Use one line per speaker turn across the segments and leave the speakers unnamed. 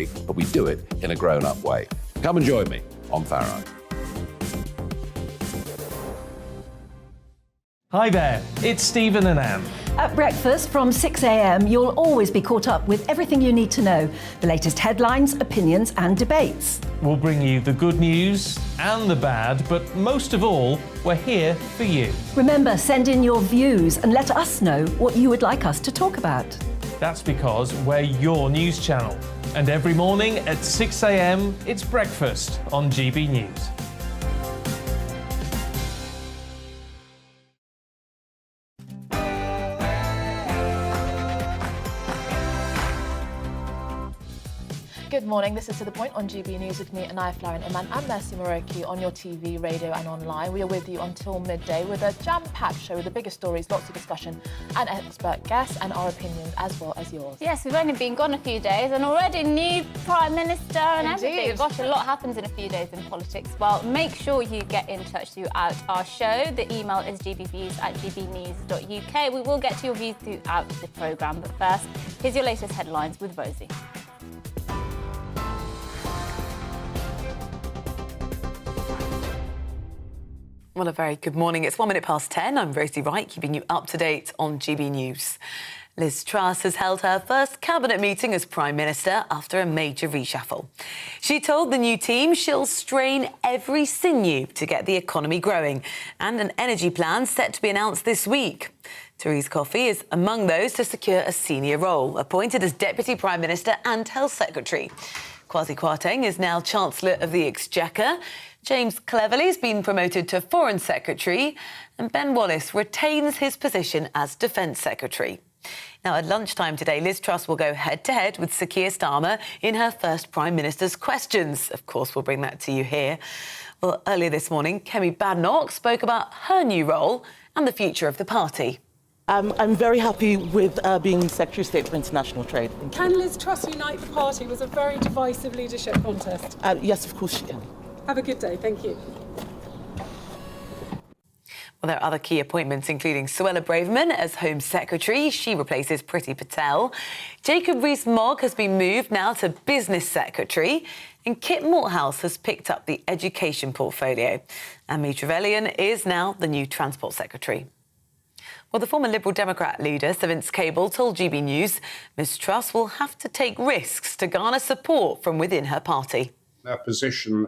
but we do it in a grown-up way. Come and join me on Farrow.
Hi there, it's Stephen and Anne.
At breakfast from 6 a.m, you'll always be caught up with everything you need to know, the latest headlines, opinions and debates.
We'll bring you the good news and the bad, but most of all, we're here for you.
Remember, send in your views and let us know what you would like us to talk about.
That's because we're your news channel. And every morning at 6 a.m, it's breakfast on GB News.
Good morning, this is To The Point on GB News with me, Anaya Flower and Iman. I'm Mercy Moroki on your TV, radio and online. We are with you until midday with a jam-packed show with the biggest stories, lots of discussion and expert guests and our opinions as well as yours.
Yes, we've only been gone a few days and already new Prime Minister and everything. Gosh, a lot happens in a few days in politics. Well, make sure you get in touch throughout our show. The email is gbviews@gbnews.uk. We will get to your views throughout the programme, but first, here's your latest headlines with Rosie.
Well, a very good morning. It's 1 minute past 10. I'm Rosie Wright, keeping you up to date on GB News. Liz Truss has held her first cabinet meeting as Prime Minister after a major reshuffle. She told the new team she'll strain every sinew to get the economy growing, and an energy plan set to be announced this week. Therese Coffey is among those to secure a senior role, appointed as Deputy Prime Minister and Health Secretary. Kwasi Kwarteng is now Chancellor of the Exchequer. James Cleverley has been promoted to Foreign Secretary, and Ben Wallace retains his position as Defence Secretary. Now, at lunchtime today, Liz Truss will go head-to-head with Sir Keir Starmer in her first Prime Minister's questions. Of course, we'll bring that to you here. Well, earlier this morning, Kemi Badenoch spoke about her new role and the future of the party.
I'm very happy with being Secretary of State for International Trade.
Can Liz Truss unite the party? It was a very divisive leadership contest.
Yes, of course she can.
Have a good day. Thank you.
Well, there are other key appointments, including Suella Braverman as Home Secretary. She replaces Priti Patel. Jacob Rees-Mogg has been moved now to Business Secretary. And Kit Malthouse has picked up the Education portfolio. And Amy Trevelyan is now the new Transport Secretary. Well, the former Liberal Democrat leader, Sir Vince Cable, told GB News Ms Truss will have to take risks to garner support from within her party.
Her position,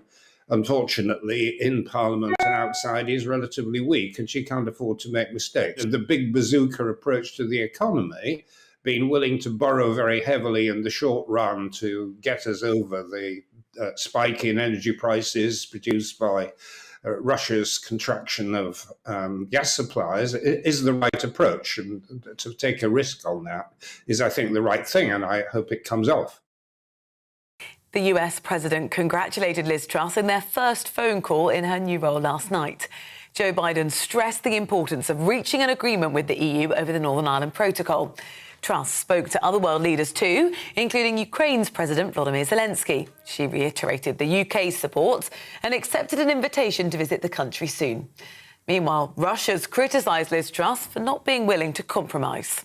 unfortunately, in Parliament and outside is relatively weak, and she can't afford to make mistakes. The big bazooka approach to the economy, being willing to borrow very heavily in the short run to get us over the spike in energy prices produced by Russia's contraction of gas supplies, is the right approach. And to take a risk on that is, I think, the right thing, and I hope it comes off.
The US President congratulated Liz Truss in their first phone call in her new role last night. Joe Biden stressed the importance of reaching an agreement with the EU over the Northern Ireland Protocol. Truss spoke to other world leaders too, including Ukraine's President Volodymyr Zelensky. She reiterated the UK's support and accepted an invitation to visit the country soon. Meanwhile, Russia's criticised Liz Truss for not being willing to compromise.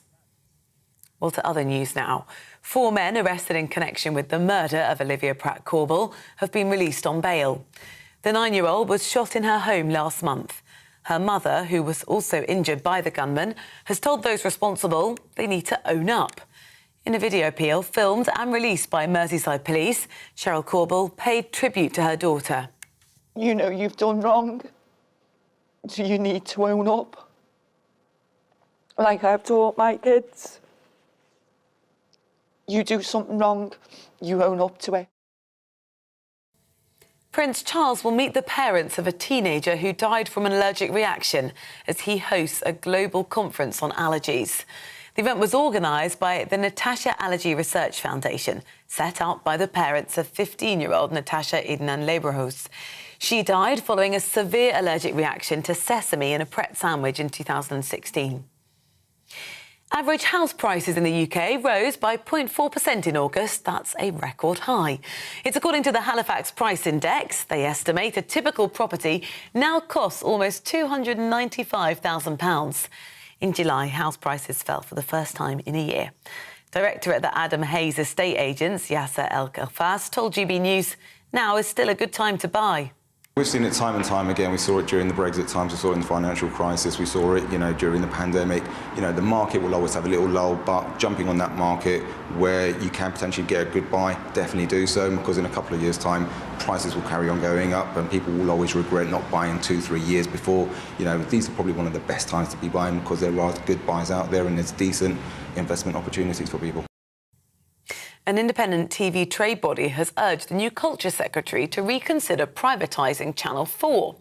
Well, to other news now. 4 men arrested in connection with the murder of Olivia Pratt-Korbel have been released on bail. The 9-year-old was shot in her home last month. Her mother, who was also injured by the gunman, has told those responsible they need to own up. In a video appeal filmed and released by Merseyside Police, Cheryl Corbell paid tribute to her daughter.
You know you've done wrong, so you need to own up. Like I've taught my kids. You do something wrong, you own up to it.
Prince Charles will meet the parents of a teenager who died from an allergic reaction as he hosts a global conference on allergies. The event was organised by the Natasha Allergy Research Foundation, set up by the parents of 15-year-old Natasha Idnan-Leberhus. She died following a severe allergic reaction to sesame in a Pret sandwich in 2016. Average house prices in the UK rose by 0.4% in August. That's a record high. It's according to the Halifax Price Index. They estimate a typical property now costs almost £295,000. In July, house prices fell for the first time in a year. Director at the Adam Hayes Estate Agents, Yasser El-Khalfas, told GB News now is still a good time to buy.
We've seen it time and time again. We saw it during the Brexit times, we saw it in the financial crisis, we saw it, during the pandemic. The market will always have a little lull, but jumping on that market where you can potentially get a good buy, definitely do so, because in a couple of years' time, prices will carry on going up and people will always regret not buying 2-3 years before. These are probably one of the best times to be buying because there are good buys out there and there's decent investment opportunities for people.
An independent TV trade body has urged the new Culture Secretary to reconsider privatising Channel 4.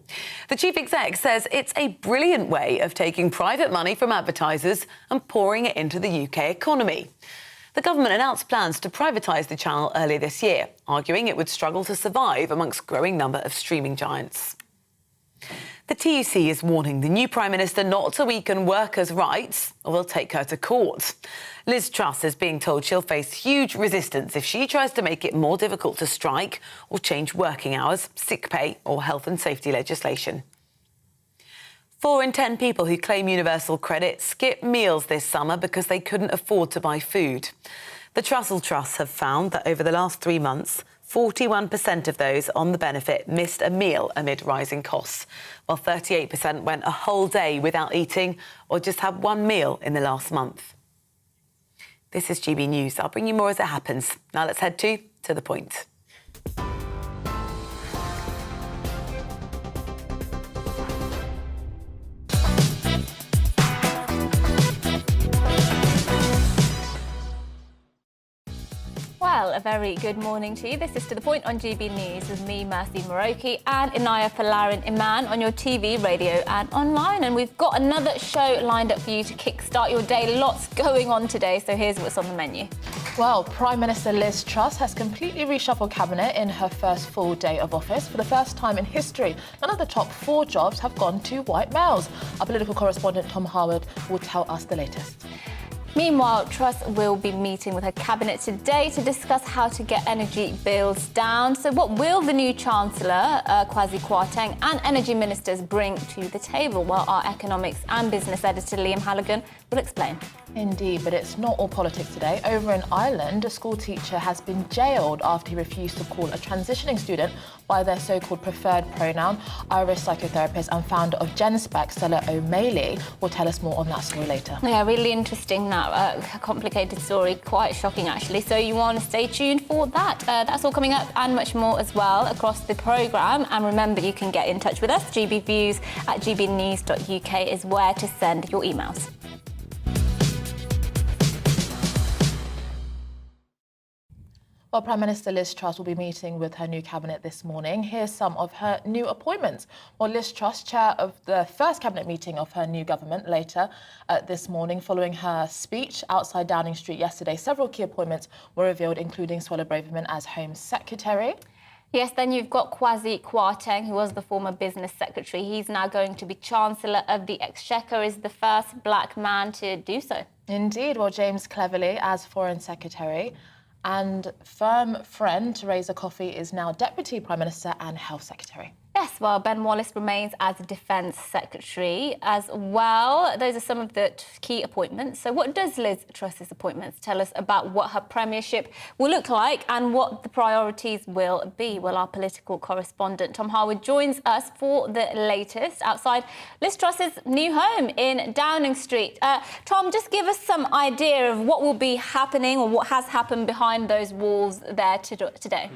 The chief exec says it's a brilliant way of taking private money from advertisers and pouring it into the UK economy. The government announced plans to privatise the channel earlier this year, arguing it would struggle to survive amongst a growing number of streaming giants. The TUC is warning the new Prime Minister not to weaken workers' rights or they'll take her to court. Liz Truss is being told she'll face huge resistance if she tries to make it more difficult to strike or change working hours, sick pay or health and safety legislation. 4 in 10 people who claim universal credit skip meals this summer because they couldn't afford to buy food. The Trussell Trust have found that over the last 3 months, 41% of those on the benefit missed a meal amid rising costs, while 38% went a whole day without eating or just had 1 meal in the last month. This is GB News. I'll bring you more as it happens. Now let's head to the point.
Well, a very good morning to you. This is To The Point on GB News with me, Mercy Moroki, and Inaya Falarin Iman on your TV, radio and online. And we've got another show lined up for you to kickstart your day. Lots going on today, so here's what's on the menu.
Well, Prime Minister Liz Truss has completely reshuffled cabinet in her first full day of office. For the first time in history, none of the top 4 jobs have gone to white males. Our political correspondent Tom Howard will tell us the latest.
Meanwhile, Truss will be meeting with her cabinet today to discuss how to get energy bills down. So what will the new Chancellor, Kwasi Kwarteng, and energy ministers bring to the table? Well, our economics and business editor, Liam Halligan, will explain.
Indeed, but it's not all politics today. Over in Ireland, a school teacher has been jailed after he refused to call a transitioning student by their so-called preferred pronoun. Irish psychotherapist and founder of GenSpec, Stella O'Malley, will tell us more on that story later.
Yeah, really interesting now. A complicated story, quite shocking actually. So you want to stay tuned for that. That's all coming up and much more as well across the programme. And remember, you can get in touch with us. gbviews@gbnews.uk is where to send your emails.
Well, Prime Minister Liz Truss will be meeting with her new cabinet this morning. Here's some of her new appointments. Well, Liz Truss, chair of the first cabinet meeting of her new government later this morning, following her speech outside Downing Street yesterday. Several key appointments were revealed, including Suella Braverman as Home Secretary.
Yes, then you've got Kwasi Kwarteng, who was the former business secretary. He's now going to be Chancellor of the Exchequer, is the first black man to do so.
Indeed. Well, James Cleverley as Foreign Secretary. And firm friend Theresa Coffey is now Deputy Prime Minister and Health Secretary.
Yes, well, Ben Wallace remains as Defence Secretary as well. Those are some of the key appointments. So what does Liz Truss's appointments tell us about what her premiership will look like and what the priorities will be? Well, our political correspondent Tom Harwood joins us for the latest outside Liz Truss's new home in Downing Street. Tom, just give us some idea of what will be happening or what has happened behind those walls there today.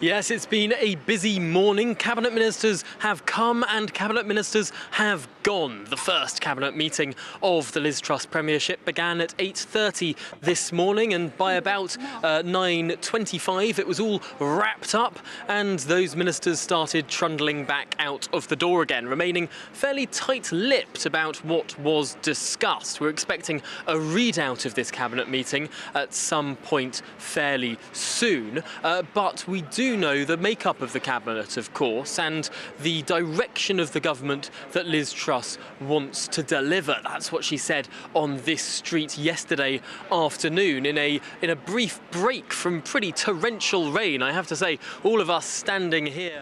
Yes, it's been a busy morning. Cabinet ministers have come and cabinet ministers have gone. The first cabinet meeting of the Liz Truss premiership began at 8:30 this morning, and by about 9:25 it was all wrapped up and those ministers started trundling back out of the door again, remaining fairly tight-lipped about what was discussed. We're expecting a readout of this cabinet meeting at some point fairly soon, but we do know the makeup of the cabinet, of course, and the direction of the government that Liz Truss wants to deliver. That's what she said on this street yesterday afternoon in a brief break from pretty torrential rain. I have to say, all of us standing here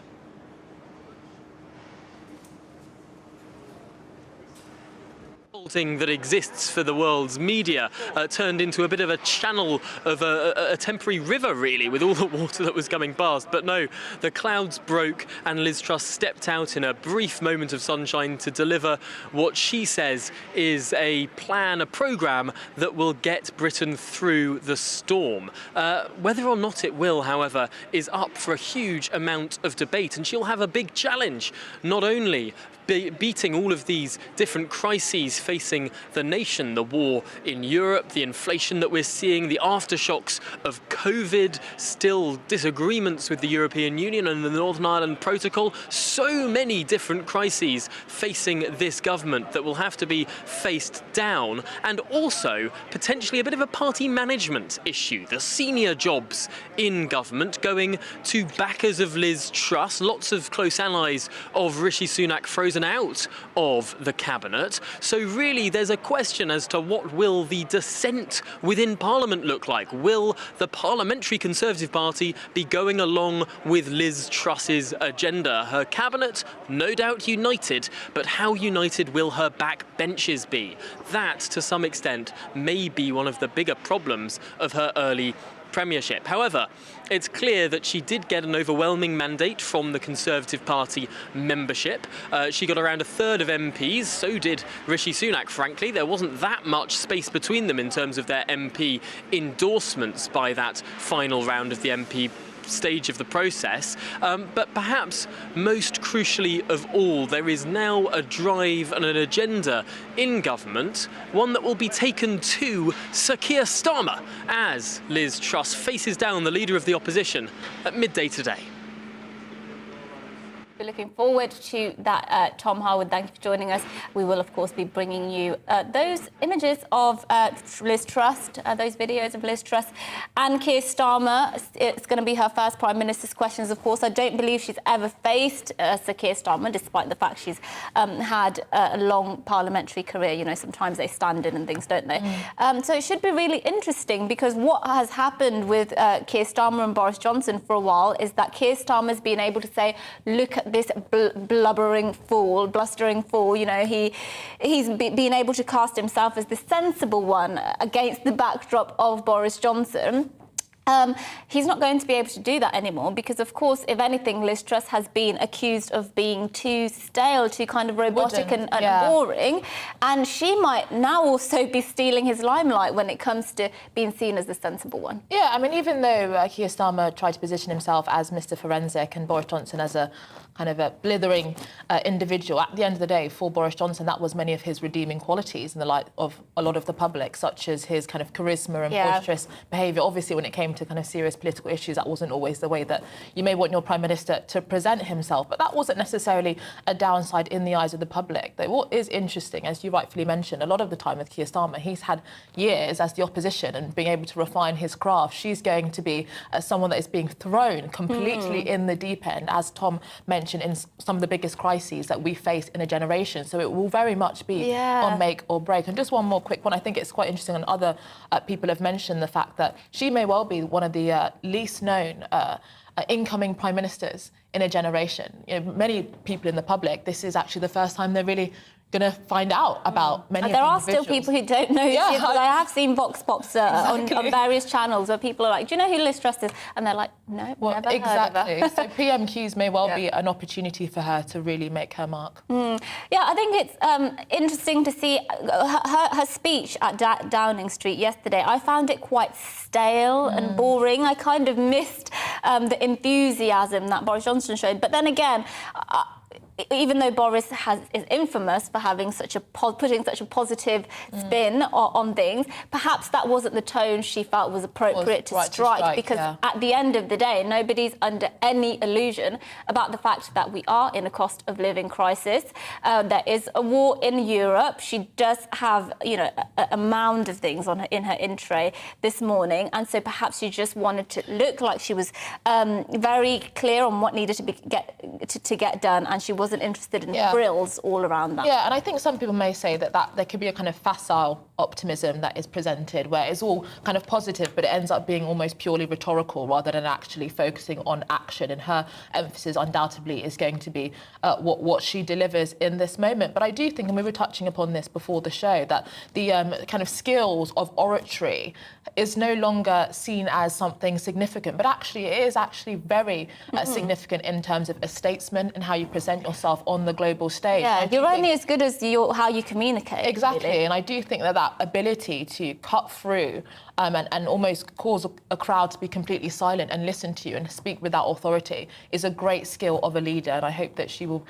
scaffolding that exists for the world's media turned into a bit of a channel of a temporary river, really, with all the water that was coming past. But no, the clouds broke and Liz Truss stepped out in a brief moment of sunshine to deliver what she says is a plan, a programme that will get Britain through the storm. Whether or not it will, however, is up for a huge amount of debate, and she'll have a big challenge, not only beating all of these different crises facing the nation, the war in Europe, the inflation that we're seeing, the aftershocks of COVID, still disagreements with the European Union and the Northern Ireland Protocol, so many different crises facing this government that will have to be faced down, and also potentially a bit of a party management issue. The senior jobs in government going to backers of Liz Truss, lots of close allies of Rishi Sunak frozen out of the cabinet. So really there's a question as to what will the dissent within Parliament look like. Will the Parliamentary Conservative Party be going along with Liz Truss's agenda? Her cabinet, no doubt united, but how united will her backbenches be? That, to some extent, may be one of the bigger problems of her early premiership. However, it's clear that she did get an overwhelming mandate from the Conservative Party membership. She got around a third of MPs, so did Rishi Sunak, frankly. There wasn't that much space between them in terms of their MP endorsements by that final round of the MP stage of the process, but perhaps most crucially of all, there is now a drive and an agenda in government, one that will be taken to Sir Keir Starmer as Liz Truss faces down the leader of the opposition at midday today.
We're looking forward to that, Tom Harwood. Thank you for joining us. We will, of course, be bringing you those images of Liz Truss, those videos of Liz Truss and Keir Starmer. It's going to be her first Prime Minister's questions, of course. I don't believe she's ever faced Sir Keir Starmer, despite the fact she's had a long parliamentary career. You know, sometimes they stand in and things, don't they? So it should be really interesting, because what has happened with Keir Starmer and Boris Johnson for a while is that Keir Starmer's been able to say, look at this blustering fool, you know, he's been able to cast himself as the sensible one against the backdrop of Boris Johnson. He's not going to be able to do that anymore because, of course, if anything, Liz Truss has been accused of being too stale, too kind of robotic and boring. And she might now also be stealing his limelight when it comes to being seen as the sensible one.
Yeah, I mean, even though Keir Starmer tried to position himself as Mr. Forensic and Boris Johnson as a kind of a blithering individual, at the end of the day, for Boris Johnson, that was many of his redeeming qualities in the light of a lot of the public, such as his kind of charisma and boisterous behaviour. Obviously, when it came to kind of serious political issues, that wasn't always the way that you may want your Prime Minister to present himself, but that wasn't necessarily a downside in the eyes of the public. Though what is interesting, as you rightfully mentioned, a lot of the time with Keir Starmer, he's had years as the opposition and being able to refine his craft. She's going to be someone that is being thrown completely in the deep end, as Tom mentioned, in some of the biggest crises that we face in a generation. So it will very much be on make or break. And just one more quick one, I think it's quite interesting, and other people have mentioned the fact that she may well be one of the least known incoming prime ministers in a generation. You know, many people in the public, this is actually the first time they're really going to find out about many of the individuals.
There are still people who don't know who she is, but I have seen vox pops on various channels where people are like, do you know who Liz Truss is? And they're like, no, never heard of her.
So PMQs may well be an opportunity for her to really make her mark.
Yeah, I think it's interesting to see her speech at Downing Street yesterday. I found it quite stale and boring. I kind of missed the enthusiasm that Boris Johnson showed. But then again, even though Boris is infamous for having putting such a positive spin on things, perhaps that wasn't the tone she felt was appropriate to strike, because at the end of the day, nobody's under any illusion about the fact that we are in a cost of living crisis. There is a war in Europe. She does have, you know, a mound of things in her in tray this morning, and so perhaps she just wanted to look like she was very clear on what needed to get done, and she wasn't interested in frills all around that.
Yeah, and I think some people may say that there could be a kind of facile optimism that is presented, where it's all kind of positive, but it ends up being almost purely rhetorical rather than actually focusing on action. And her emphasis undoubtedly is going to be what she delivers in this moment. But I do think, and we were touching upon this before the show, that the kind of skills of oratory is no longer seen as something significant, but actually it is actually very significant in terms of a statesman and how you present yourself on the global stage.
Yeah, you're only as good as how you communicate.
Exactly,
really.
and I do think that ability to cut through and almost cause a crowd to be completely silent and listen to you and speak without authority is a great skill of a leader, and I hope that she will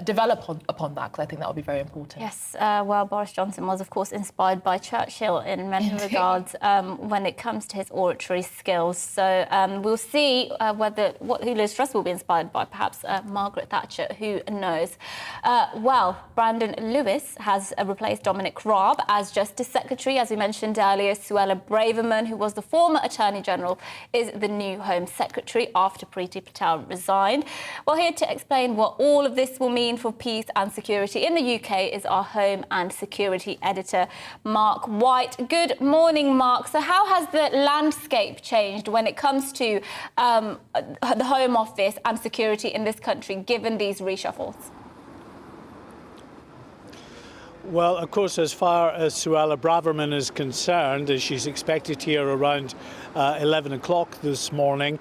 develop upon that, because I think that will be very important.
Yes, well, Boris Johnson was, of course, inspired by Churchill in many regards when it comes to his oratory skills. So we'll see who Liz Truss will be inspired by, perhaps Margaret Thatcher, who knows. Well, Brandon Lewis has replaced Dominic Raab as Justice Secretary. As we mentioned earlier, Suella Braverman, who was the former Attorney General, is the new Home Secretary after Priti Patel resigned. Well, here to explain what all of this will mean for peace and security in the UK is our Home and Security Editor, Mark White. Good morning, Mark. So how has the landscape changed when it comes to the Home Office and security in this country, given these reshuffles?
Well, of course, as far as Suella Braverman is concerned, as she's expected here around 11 o'clock this morning,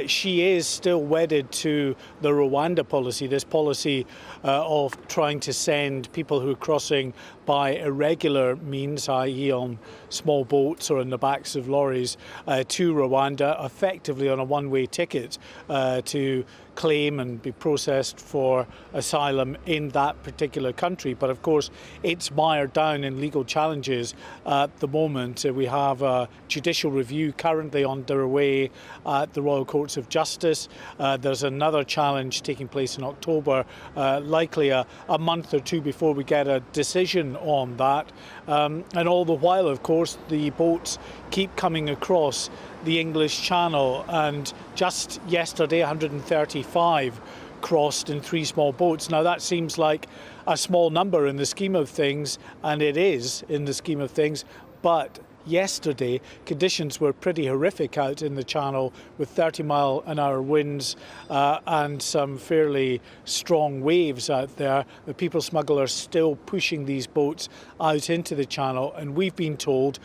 she is still wedded to the Rwanda policy, this policy of trying to send people who are crossing by irregular means, i.e. on small boats or in the backs of lorries, to Rwanda, effectively on a one-way ticket to claim and be processed for asylum in that particular country. But of course, it's mired down in legal challenges at the moment. We have a judicial review currently underway at the Royal Courts of Justice. There's another challenge taking place in October, likely a month or two before we get a decision on that. And all the while, of course, the boats keep coming across the English Channel, and just yesterday 135 crossed in 3 small boats. Now that seems like a small number in the scheme of things, and it is in the scheme of things, but yesterday conditions were pretty horrific out in the Channel with 30-mile-an-hour winds and some fairly strong waves out there. The people smugglers still pushing these boats out into the Channel, and we've been told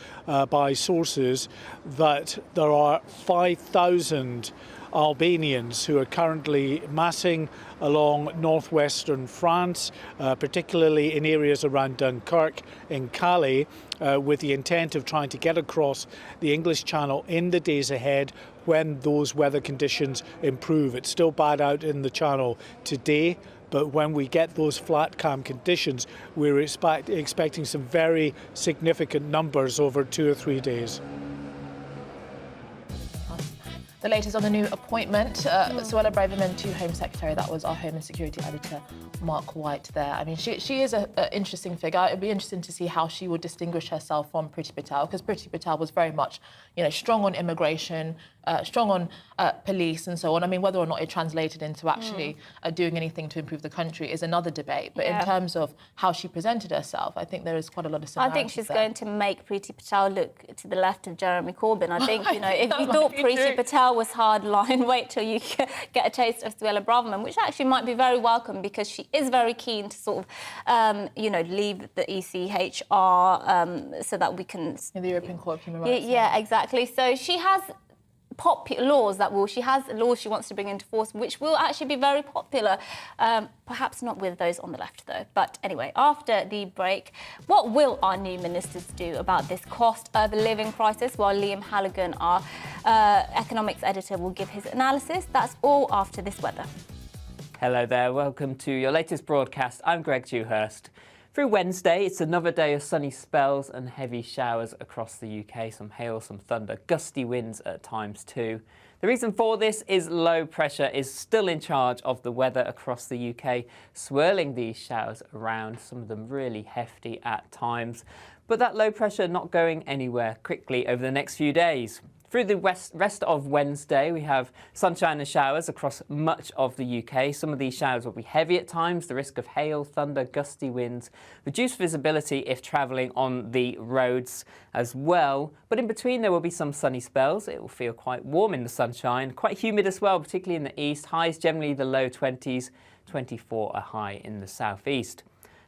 by sources that there are 5,000 Albanians who are currently massing along northwestern France, particularly in areas around Dunkirk, in Calais, with the intent of trying to get across the English Channel in the days ahead when those weather conditions improve. It's still bad out in the Channel today, but when we get those flat calm conditions, we're expecting some very significant numbers over 2 or 3 days.
The latest on the new appointment, Suella Braverman to Home Secretary. That was our Home and Security Editor, Mark White there. I mean, she is an interesting figure. It'd be interesting to see how she would distinguish herself from Priti Patel, because Priti Patel was very much, strong on immigration, strong on police and so on. I mean, whether or not it translated into actually doing anything to improve the country is another debate. But in terms of how she presented herself, I think there is quite a lot of similarities.
I think she's
there.
going to make Priti Patel look to the left of Jeremy Corbyn. I think, if you thought Priti Patel was hardline, wait till you get a taste of Suella Braverman, which actually might be very welcome, because she is very keen to sort of, leave the ECHR so that we can...
In the European Court of Human Rights.
Yeah, exactly. So she has she has laws she wants to bring into force, which will actually be very popular. Perhaps not with those on the left, though. But anyway, after the break, what will our new ministers do about this cost of living crisis? While Liam Halligan, our economics editor, will give his analysis. That's all after this weather.
Hello there, welcome to your latest broadcast. I'm Greg Dewhurst. Through Wednesday, it's another day of sunny spells and heavy showers across the UK. Some hail, some thunder, gusty winds at times too. The reason for this is low pressure is still in charge of the weather across the UK, swirling these showers around, some of them really hefty at times. But that low pressure not going anywhere quickly over the next few days. Through the rest of Wednesday, we have sunshine and showers across much of the UK. Some of these showers will be heavy at times, the risk of hail, thunder, gusty winds, reduced visibility if travelling on the roads as well. But in between, there will be some sunny spells. It will feel quite warm in the sunshine, quite humid as well, particularly in the east. Highs generally the low 20s, 24 a high in the southeast.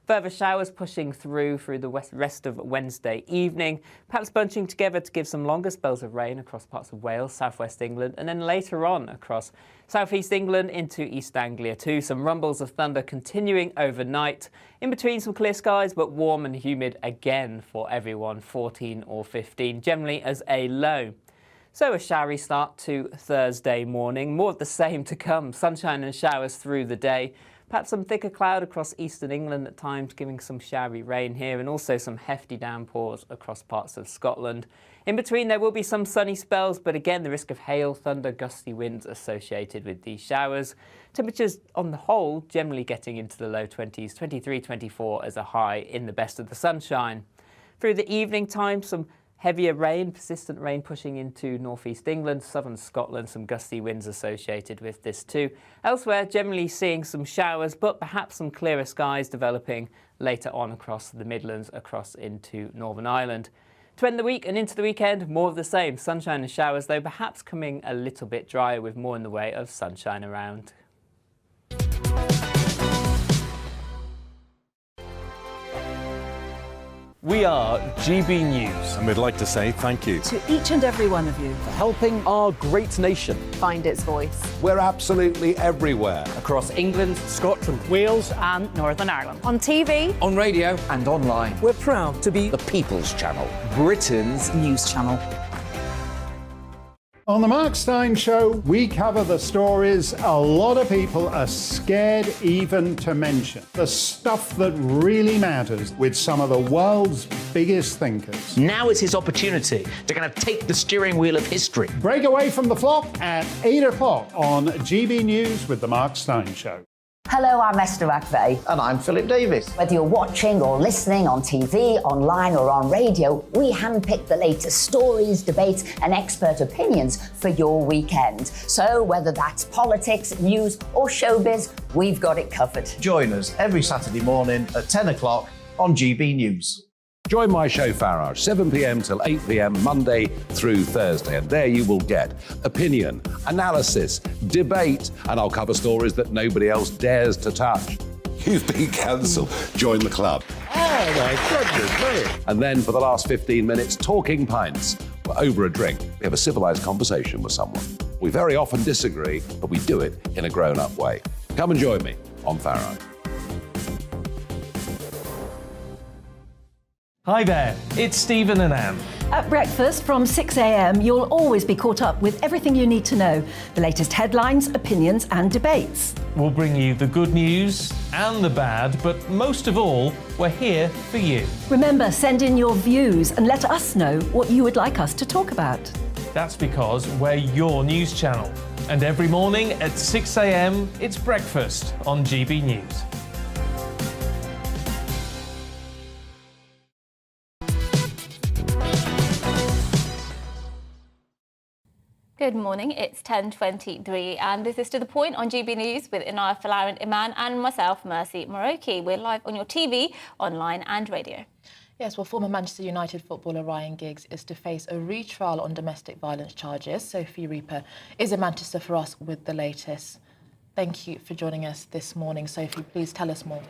Further showers pushing through the rest of Wednesday evening, perhaps bunching together to give some longer spells of rain across parts of Wales, southwest England, and then later on across southeast England into East Anglia too. Some rumbles of thunder continuing overnight. In between, some clear skies, but warm and humid again for everyone, 14 or 15, generally as a low. So a showery start to Thursday morning. More of the same to come. Sunshine and showers through the day. Perhaps some thicker cloud across eastern England at times, giving some showery rain here, and also some hefty downpours across parts of Scotland. In between, there will be some sunny spells, but again, the risk of hail, thunder, gusty winds associated with these showers. Temperatures on the whole generally getting into the low 20s, 23, 24 as a high in the best of the sunshine. Through the evening time, some heavier rain, persistent rain pushing into northeast England, southern Scotland, some gusty winds associated with this too. Elsewhere, generally seeing some showers, but perhaps some clearer skies developing later on across the Midlands, across into Northern Ireland. To end the week and into the weekend, more of the same. Sunshine and showers, though perhaps coming a little bit drier with more in the way of sunshine around.
We are GB News.
And we'd like to say thank you
To each and every one of you.
for helping our great nation.
Find its voice.
We're absolutely everywhere.
Across England,
Scotland,
Wales and Northern Ireland.
On TV,
On radio and online.
we're proud to be
The People's Channel.
Britain's
news channel.
On the Mark Steyn Show, we cover the stories a lot of people are scared even to mention. The stuff that really matters with some of the world's biggest thinkers.
Now is his opportunity to kind of take the steering wheel of history.
Break away from the flop at 8 o'clock on GB News with the Mark Steyn Show.
Hello, I'm Esther McVeigh.
And I'm Philip Davis.
Whether you're watching or listening on TV, online or on radio, we handpick the latest stories, debates and expert opinions for your weekend. So whether that's politics, news or showbiz, we've got it covered.
Join us every Saturday morning at 10 o'clock on GB News.
Join my show Farage, 7 p.m. till 8 p.m. Monday through Thursday. And there you will get opinion, analysis, debate, and I'll cover stories that nobody else dares to touch. You've been cancelled. Join the club.
Oh my goodness me.
And then for the last 15 minutes, talking pints. We're over a drink. We have a civilised conversation with someone. We very often disagree, but we do it in a grown-up way. Come and join me on Farage.
Hi there, it's Stephen and Anne.
At breakfast from 6 a.m, you'll always be caught up with everything you need to know, the latest headlines, opinions and debates.
We'll bring you the good news and the bad, but most of all, we're here for you.
Remember, send in your views and let us know what you would like us to talk about.
That's because we're your news channel. And every morning at 6 a.m, it's breakfast on GB News.
Good morning, it's 10:23 and this is To The Point on GB News with Inaya Falarin Iman and myself, Mercy Moroki. We're live on your TV, online and radio.
Yes, well, former Manchester United footballer Ryan Giggs is to face a retrial on domestic violence charges. Sophie Reaper is in Manchester for us with the latest. Thank you for joining us this morning. Sophie, please tell us more.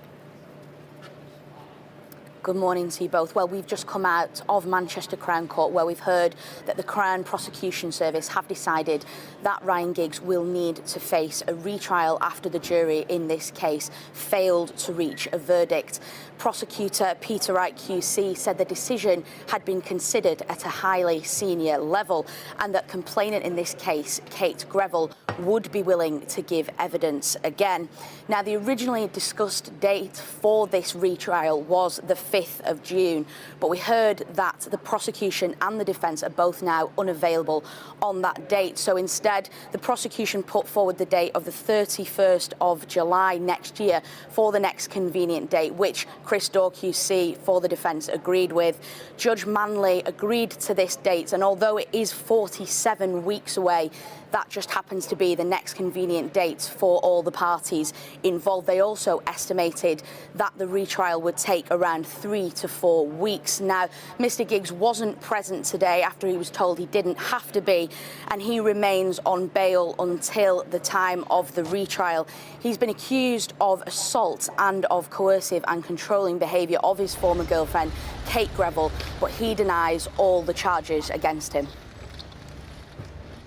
Good morning to you both. Well, we've just come out of Manchester Crown Court where we've heard that the Crown Prosecution Service have decided that Ryan Giggs will need to face a retrial after the jury in this case failed to reach a verdict. Prosecutor Peter Wright QC said the decision had been considered at a highly senior level and that complainant in this case, Kate Greville, would be willing to give evidence again. Now, the originally discussed date for this retrial was the 5th 5th of June. But we heard that the prosecution and the defence are both now unavailable on that date. So instead, the prosecution put forward the date of the 31st of July next year for the next convenient date, which Chris Daw QC for the defence agreed with. Judge Manley agreed to this date, and although it is 47 weeks away, that just happens to be the next convenient date for all the parties involved. They also estimated that the retrial would take around 3 to 4 weeks. Now, Mr Giggs wasn't present today after he was told he didn't have to be, and he remains on bail until the time of the retrial. He's been accused of assault and of coercive and controlling behaviour of his former girlfriend, Kate Greville, but he denies all the charges against him.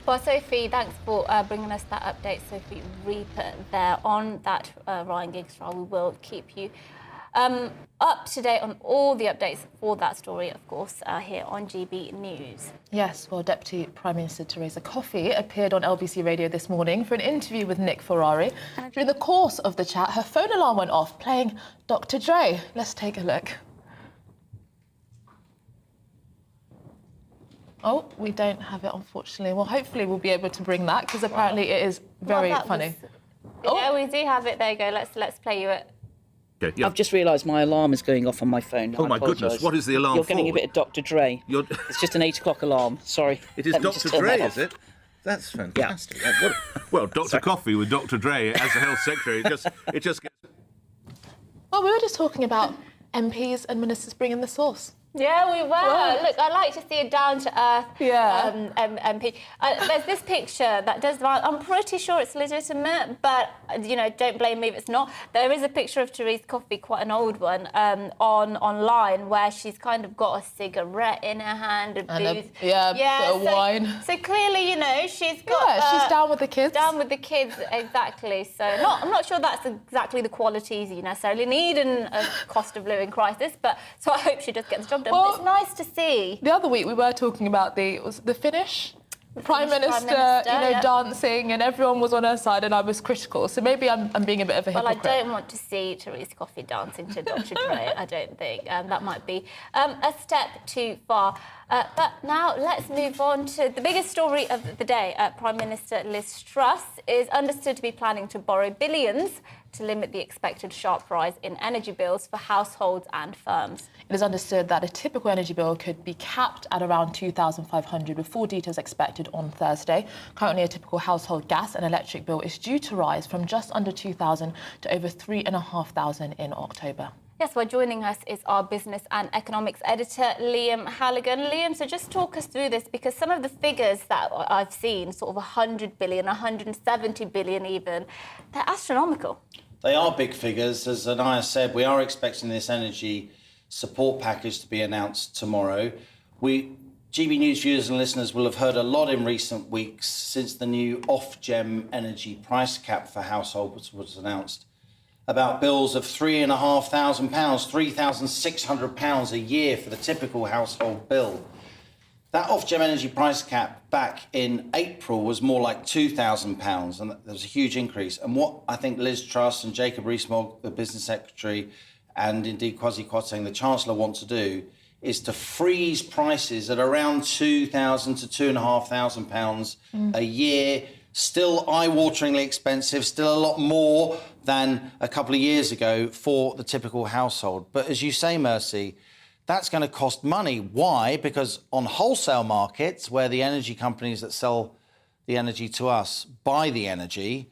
Well, Sophie, thanks for bringing us that update, Sophie Reaper, there on that Ryan Giggs trial. We will keep you up to date on all the updates for that story, of course, here on GB News.
Yes, well, Deputy Prime Minister Theresa Coffey appeared on LBC Radio this morning for an interview with Nick Ferrari. During the course of the chat, her phone alarm went off, playing Dr. Dre. Let's take a look. Oh, we don't have it, unfortunately. Well, hopefully we'll be able to bring that, because apparently it is very funny.
Yeah, we do have it. There you go. Let's play you it.
Okay, yeah.
I've just realised my alarm is going off on my phone.
Oh, my goodness. What is the alarm
You're getting a bit of Dr. Dre. It's just an 8 o'clock alarm. Sorry.
It is Dr. Dre, is it? That's fantastic. Yeah. Well, Dr. Coffey with Dr. Dre as the Health Secretary, it just gets...
Well, we were just talking about MPs and ministers bringing the sauce.
Yeah, we were.
Well,
look, I like to see a down-to-earth MP. There's this picture that does... I'm pretty sure it's legitimate, but, you know, don't blame me if it's not. There is a picture of Theresa Coffey, quite an old one, online, where she's kind of got a cigarette in her hand, a booze.
Bit of wine.
So clearly, you know, she's got...
Yeah, she's down with the kids.
Down with the kids, exactly. So I'm not sure that's exactly the qualities you necessarily need in a cost of living crisis, but so I hope she does get the job done.
Well,
it's nice to see.
The other week we were talking about the Finnish Prime Minister, dancing, and everyone was on her side, and I was critical. So maybe I'm being a bit of a hypocrite.
Well, I don't want to see Theresa Coffey dancing to Dr. Dre. I don't think that might be a step too far. But now let's move on to the biggest story of the day. Prime Minister Liz Truss is understood to be planning to borrow billions to limit the expected sharp rise in energy bills for households and firms.
It is understood that a typical energy bill could be capped at around $2,500, with full details expected on Thursday. Currently, a typical household gas and electric bill is due to rise from just under $2,000 to over $3,500 in October.
Yes, well, joining us is our business and economics editor, Liam Halligan. Liam, so just talk us through this, because some of the figures that I've seen, sort of 100 billion, 170 billion even, they're astronomical.
They are big figures. As Anaya said, we are expecting this energy support package to be announced tomorrow. GB News viewers and listeners will have heard a lot in recent weeks since the new Ofgem energy price cap for households was announced, about bills of £3,500, £3,600 a year for the typical household bill. That Ofgem energy price cap back in April was more like £2,000, and there was a huge increase. And what I think Liz Truss and Jacob Rees-Mogg, the Business Secretary, and indeed Kwasi Kwarteng, the Chancellor, want to do is to freeze prices at around £2,000 to £2,500 a year. Still eye-wateringly expensive, still a lot more than a couple of years ago for the typical household. But as you say, Mercy, that's going to cost money. Why? Because on wholesale markets, where the energy companies that sell the energy to us buy the energy,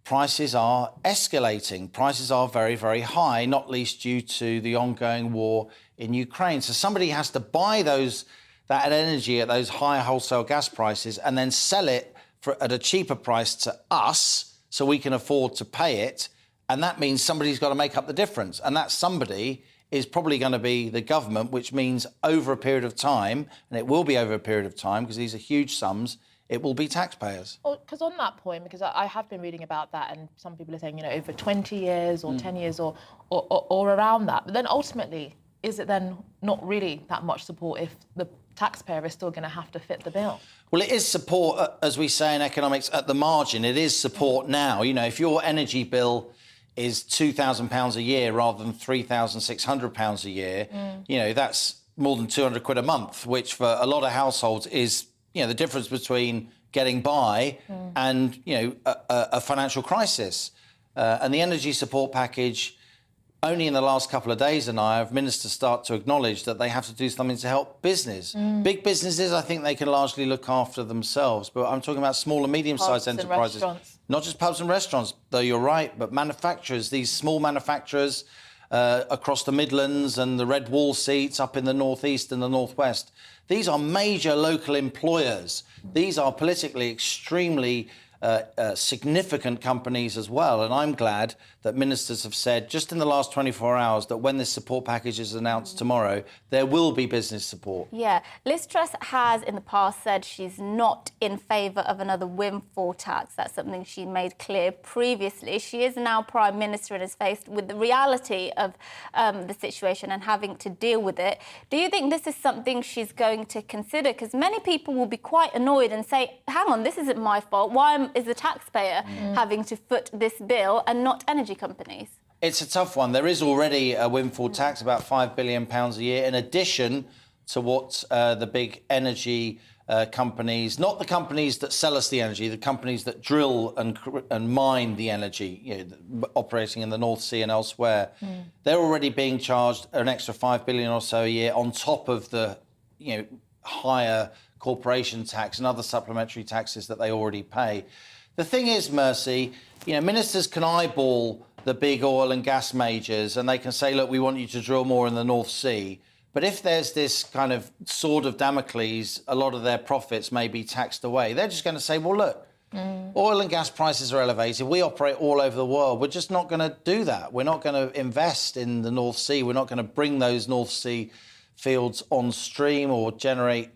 prices are escalating. Prices are very, very high, not least due to the ongoing war in Ukraine. So somebody has to buy that energy at those high wholesale gas prices and then sell it at a cheaper price to us so we can afford to pay it. And that means somebody's got to make up the difference. And that somebody is probably going to be the government, which means over a period of time, and it will be over a period of time because these are huge sums, it will be taxpayers.
Well, because on that point, because I have been reading about that, and some people are saying, over 20 years or 10 years or around that. But then ultimately, is it then not really that much support if the taxpayer is still going to have to fit the bill?
Well, it is support, as we say in economics, at the margin. It is support now. If your energy bill is £2,000 a year rather than £3,600 a year, you know, that's more than 200 quid a month, which for a lot of households is, you know, the difference between getting by and, you know, a financial crisis. And the energy support package, only in the last couple of days have ministers start to acknowledge that they have to do something to help business. Big businesses, I think they can largely look after themselves, but I'm talking about small and medium-sized enterprises. Not just pubs and restaurants, though you're right, but manufacturers, these small manufacturers across the Midlands and the red wall seats up in the northeast and the northwest. These are major local employers. These are politically extremely significant companies as well. And I'm glad that ministers have said just in the last 24 hours that when this support package is announced tomorrow, there will be business support.
Yeah, Liz Truss has in the past said she's not in favour of another windfall tax. That's something she made clear previously. She is now Prime Minister and is faced with the reality of the situation and having to deal with it. Do you think this is something she's going to consider? Because many people will be quite annoyed and say, hang on, this isn't my fault. Why is the taxpayer having to foot this bill and not energy companies?
It's a tough one. There is already a windfall tax, about £5 billion a year, in addition to what the big energy companies, not the companies that sell us the energy, the companies that drill and mine the energy, you know, operating in the North Sea and elsewhere, they're already being charged an extra £5 billion or so a year on top of the, you know, higher corporation tax and other supplementary taxes that they already pay. The thing is, Mercy, you know, ministers can eyeball the big oil and gas majors and they can say, look, we want you to drill more in the North Sea. But if there's this kind of sword of Damocles, a lot of their profits may be taxed away. They're just going to say, well, look, oil and gas prices are elevated. We operate all over the world. We're just not going to do that. We're not going to invest in the North Sea. We're not going to bring those North Sea fields on stream or generate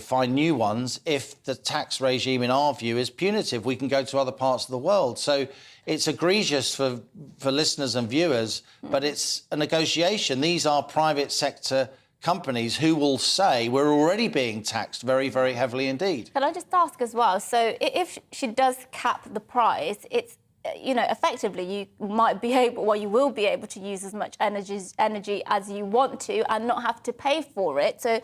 find new ones if the tax regime, in our view, is punitive. We can go to other parts of the world. So it's egregious for listeners and viewers, but it's a negotiation. These are private sector companies who will say we're already being taxed very, very heavily indeed.
Can I just ask as well, so if she does cap the price, it's, you know, effectively you might be able, well, you will be able to use as much energy as you want to and not have to pay for it. So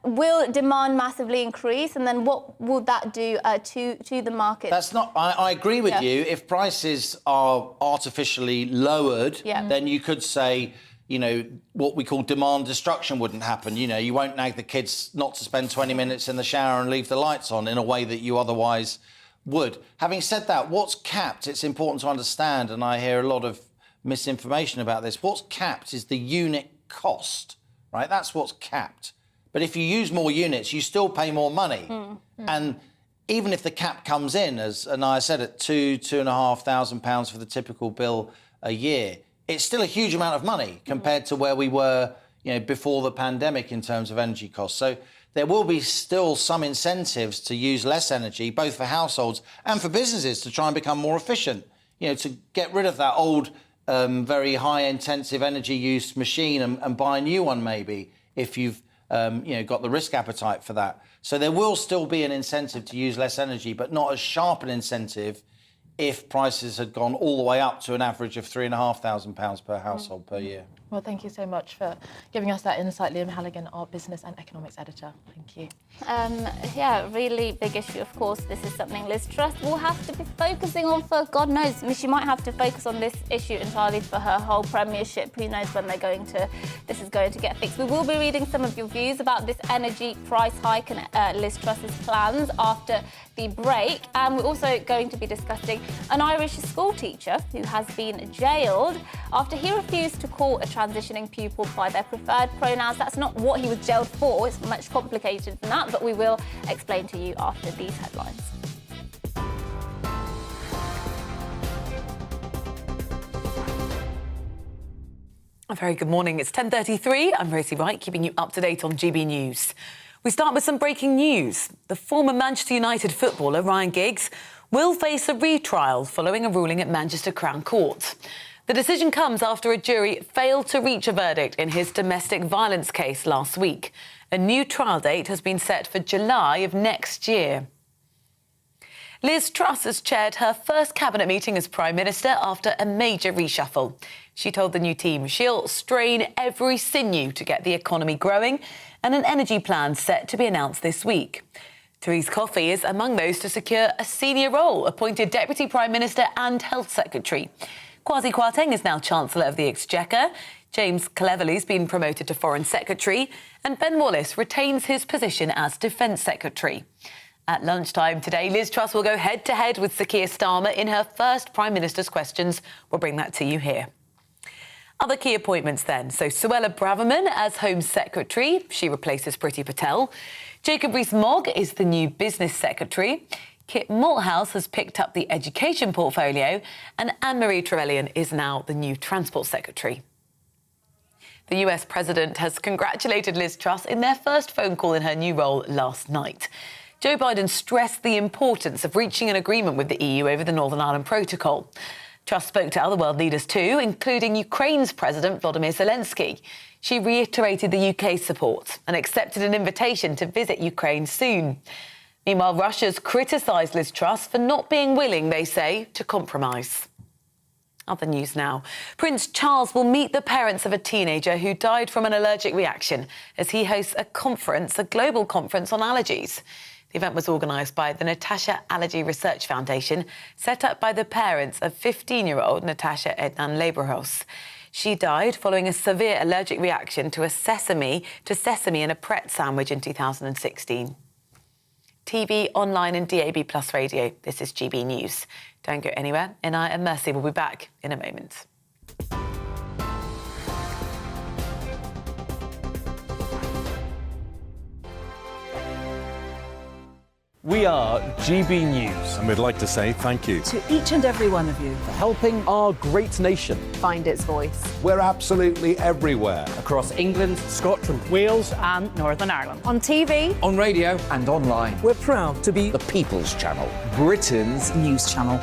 will demand massively increase, and then what will that do to the market?
That's not. I agree with you. If prices are artificially lowered, then you could say, you know, what we call demand destruction wouldn't happen. You know, you won't nag the kids not to spend 20 minutes in the shower and leave the lights on in a way that you otherwise would. Having said that, what's capped, it's important to understand, and I hear a lot of misinformation about this, what's capped is the unit cost, right? That's what's capped. But if you use more units, you still pay more money. And even if the cap comes in, as Anaya said, at £2,500 for the typical bill a year, it's still a huge amount of money compared to where we were, you know, before the pandemic in terms of energy costs. So there will be still some incentives to use less energy, both for households and for businesses, to try and become more efficient, you know, to get rid of that old, very high-intensive energy use machine and buy a new one maybe, if you've got the risk appetite for that. So there will still be an incentive to use less energy, but not as sharp an incentive if prices had gone all the way up to an average of £3,500 per household per year.
Well, thank you so much for giving us that insight, Liam Halligan, our business and economics editor. Thank you.
Yeah, really big issue, of course. This is something Liz Truss will have to be focusing on for God knows. I mean, she might have to focus on this issue entirely for her whole premiership. Who knows when this is going to get fixed. We will be reading some of your views about this energy price hike and Liz Truss's plans after the break. And we're also going to be discussing an Irish school teacher who has been jailed after he refused to call a transitioning pupil by their preferred pronouns. That's not what he was jailed for. It's much complicated than that, but we will explain to you after these headlines.
A very good morning. It's 10:33. I'm Rosie Wright, keeping you up to date on GB News. We start with some breaking news. The former Manchester United footballer Ryan Giggs will face a retrial following a ruling at Manchester Crown Court. The decision comes after a jury failed to reach a verdict in his domestic violence case last week. A new trial date has been set for July of next year. Liz Truss has chaired her first cabinet meeting as Prime Minister after a major reshuffle. She told the new team she'll strain every sinew to get the economy growing and an energy plan set to be announced this week. Therese Coffey is among those to secure a senior role, appointed Deputy Prime Minister and Health Secretary. Kwasi Kwarteng is now Chancellor of the Exchequer. James Cleverley's been promoted to Foreign Secretary, and Ben Wallace retains his position as Defence Secretary. At lunchtime today, Liz Truss will go head-to-head with Sir Keir Starmer in her first Prime Minister's Questions. We'll bring that to you here. Other key appointments then. So Suella Braverman as Home Secretary. She replaces Priti Patel. Jacob Rees-Mogg is the new Business Secretary. Kit Malthouse has picked up the Education portfolio. And Anne-Marie Trevelyan is now the new Transport Secretary. The US President has congratulated Liz Truss in their first phone call in her new role last night. Joe Biden stressed the importance of reaching an agreement with the EU over the Northern Ireland Protocol. Truss spoke to other world leaders too, including Ukraine's President Volodymyr Zelensky. She reiterated the UK's support and accepted an invitation to visit Ukraine soon. Meanwhile, Russia's criticised Liz Truss for not being willing, they say, to compromise. Other news now. Prince Charles will meet the parents of a teenager who died from an allergic reaction as he hosts a global conference on allergies. The event was organised by the Natasha Allergy Research Foundation, set up by the parents of 15-year-old Natasha Ednan Leberhos. She died following a severe allergic reaction to sesame in a Pret sandwich in 2016. TV, online and DAB+ radio. This is GB News. Don't go anywhere. Inaya and Mercy will be back in a moment.
We are GB News.
And we'd like to say thank you
To each and every one of you.
for helping our great nation
Find its voice.
We're absolutely everywhere.
across England, Scotland,
Wales and Northern Ireland.
On TV,
on radio and online.
we're proud to be
The People's Channel, Britain's
news channel.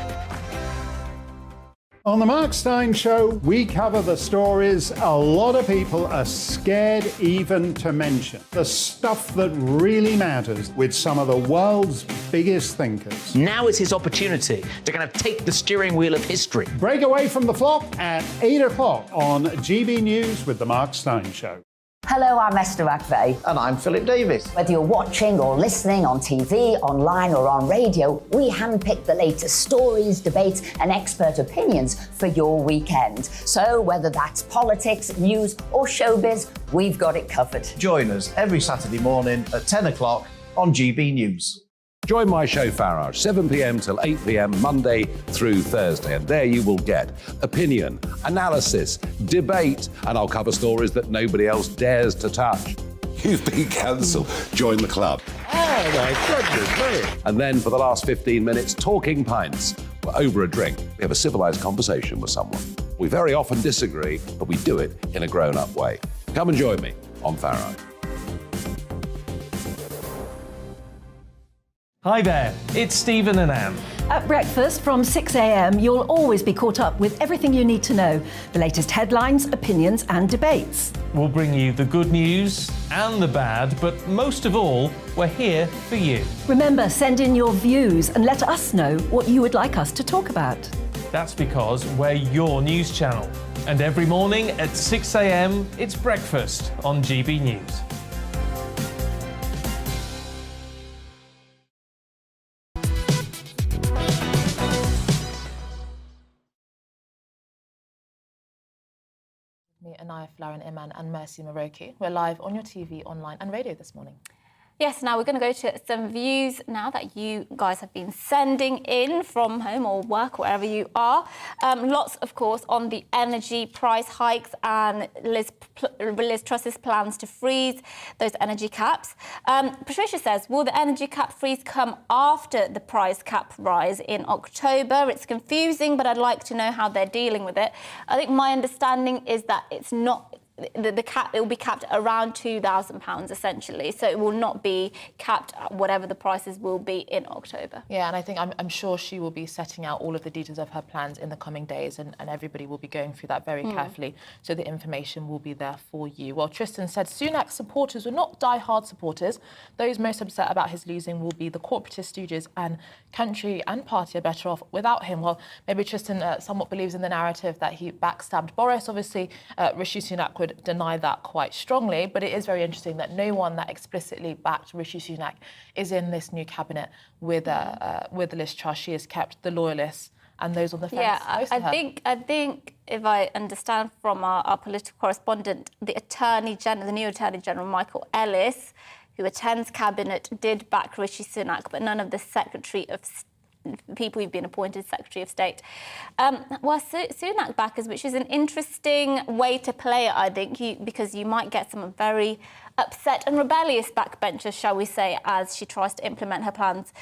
On the Mark Steyn Show, we cover the stories a lot of people are scared even to mention. The stuff that really matters with some of the world's biggest thinkers.
Now is his opportunity to kind of take the steering wheel of history.
Break away from the flock at 8 o'clock on GB News with the Mark Steyn Show.
Hello, I'm Esther McVeigh.
And I'm Philip Davis.
Whether you're watching or listening on TV, online or on radio, we handpick the latest stories, debates and expert opinions for your weekend. So whether that's politics, news or showbiz, we've got it covered.
Join us every Saturday morning at 10 o'clock on GB News.
Join my show Farage, 7 p.m. till 8 p.m. Monday through Thursday, and there you will get opinion, analysis, debate, and I'll cover stories that nobody else dares to touch. You've been cancelled. Join the club.
Oh, my goodness me.
And then for the last 15 minutes, talking pints. We're over a drink. We have a civilised conversation with someone. We very often disagree, but we do it in a grown-up way. Come and join me on Farage.
Hi there, it's Stephen and Anne.
At breakfast from 6 a.m, you'll always be caught up with everything you need to know, the latest headlines, opinions and debates.
We'll bring you the good news and the bad, but most of all, we're here for you.
Remember, send in your views and let us know what you would like us to talk about.
That's because we're your news channel. And every morning at 6 a.m, it's breakfast on GB News.
Me, Anaya, Flaren, Iman and Mercy Moroki. We're live on your TV, online and radio this morning.
Yes, now we're going to go to some views now that you guys have been sending in from home or work, wherever you are. Lots, of course, on the energy price hikes and Liz Truss's plans to freeze those energy caps. Patricia says, will the energy cap freeze come after the price cap rise in October? It's confusing, but I'd like to know how they're dealing with it. I think my understanding is that it's not the cap, it will be capped around £2,000 essentially. So it will not be capped at whatever the prices will be in October.
Yeah, and I think I'm sure she will be setting out all of the details of her plans in the coming days, and everybody will be going through that very carefully, so the information will be there for you. Well, Tristan said Sunak's supporters were not die-hard supporters. Those most upset about his losing will be the corporatist stooges, and country and party are better off without him. Well, maybe Tristan somewhat believes in the narrative that he backstabbed Boris. Obviously, Rishi Sunak would deny that quite strongly, but it is very interesting that no one that explicitly backed Rishi Sunak is in this new cabinet with Liz Truss. She has kept the loyalists and those on the fence.
Yeah, I think if I understand from our political correspondent, the new Attorney General Michael Ellis, who attends cabinet, did back Rishi Sunak, but none of the people who've been appointed Secretary of State. Sunak backers, which is an interesting way to play it, I think, because you might get some very upset and rebellious backbenchers, shall we say, as she tries to implement her plans.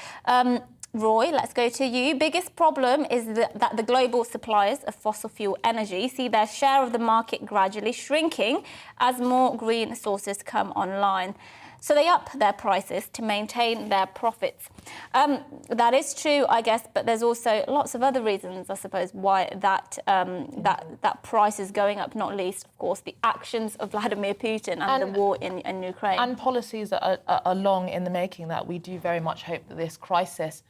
Roy, let's go to you. Biggest problem is that the global suppliers of fossil fuel energy see their share of the market gradually shrinking as more green sources come online. So they up their prices to maintain their profits. That is true, I guess, but there's also lots of other reasons, I suppose, why that price is going up, not least, of course, the actions of Vladimir Putin and the war in Ukraine.
And policies that are long in the making, that we do very much hope that this crisis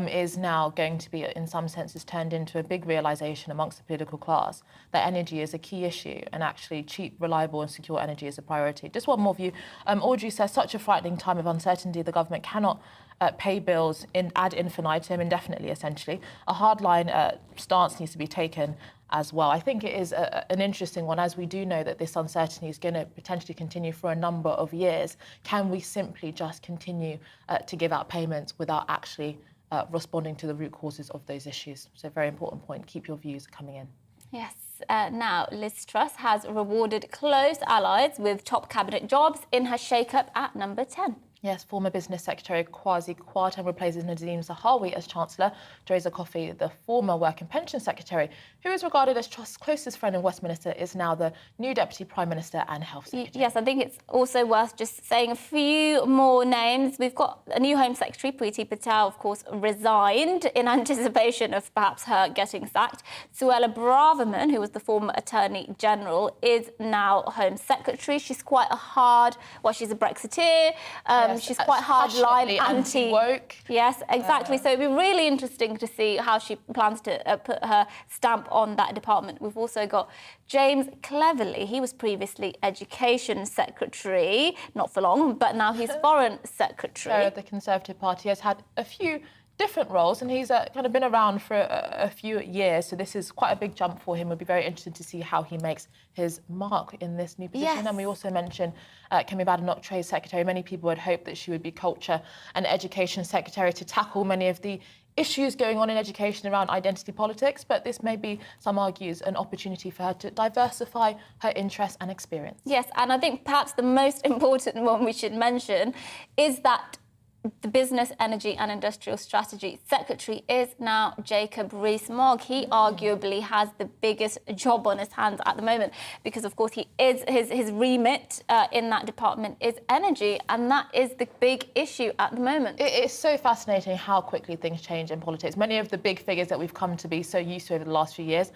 is now going to be, in some senses, turned into a big realisation amongst the political class that energy is a key issue, and actually cheap, reliable and secure energy is a priority. Just one more view. Audrey says, such a frightening time of uncertainty, the government cannot pay bills ad infinitum, indefinitely, essentially. A hardline stance needs to be taken as well. I think it is an interesting one, as we do know that this uncertainty is going to potentially continue for a number of years. Can we simply just continue to give out payments without actually responding to the root causes of those issues? So a very important point. Keep your views coming in.
Yes. Now, Liz Truss has rewarded close allies with top cabinet jobs in her shake-up at number 10.
Yes, former Business Secretary Kwasi Kwarteng replaces Nadine Zahawi as Chancellor. Teresa Coffey, the former Work and Pension Secretary, who is regarded as Truss's closest friend in Westminster, is now the new Deputy Prime Minister and Health Secretary.
Yes, I think it's also worth just saying a few more names. We've got a new Home Secretary, Priti Patel, of course, resigned in anticipation of perhaps her getting sacked. Suella Braverman, who was the former Attorney General, is now Home Secretary. She's quite she's a Brexiteer. She's quite hardline,
anti-woke.
Yes, exactly. So it'll be really interesting to see how she plans to put her stamp on that department. We've also got James Cleverley. He was previously Education Secretary, not for long, but now he's Foreign Secretary.
The Conservative Party has had a few different roles, and he's kind of been around for a few years, so this is quite a big jump for him. We'll be very interested to see how he makes his mark in this new position.
Yes.
And we also mentioned Kemi Badenoch, Trade Secretary. Many people had hoped that she would be Culture and Education Secretary to tackle many of the issues going on in education around identity politics, but this may be, some argues, an opportunity for her to diversify her interests and experience.
Yes, and I think perhaps the most important one we should mention is that the Business, Energy and Industrial Strategy Secretary is now Jacob Rees-Mogg. He arguably has the biggest job on his hands at the moment because, of course, his remit in that department is energy, and that is the big issue at the moment.
It is so fascinating how quickly things change in politics. Many of the big figures that we've come to be so used to over the last few years,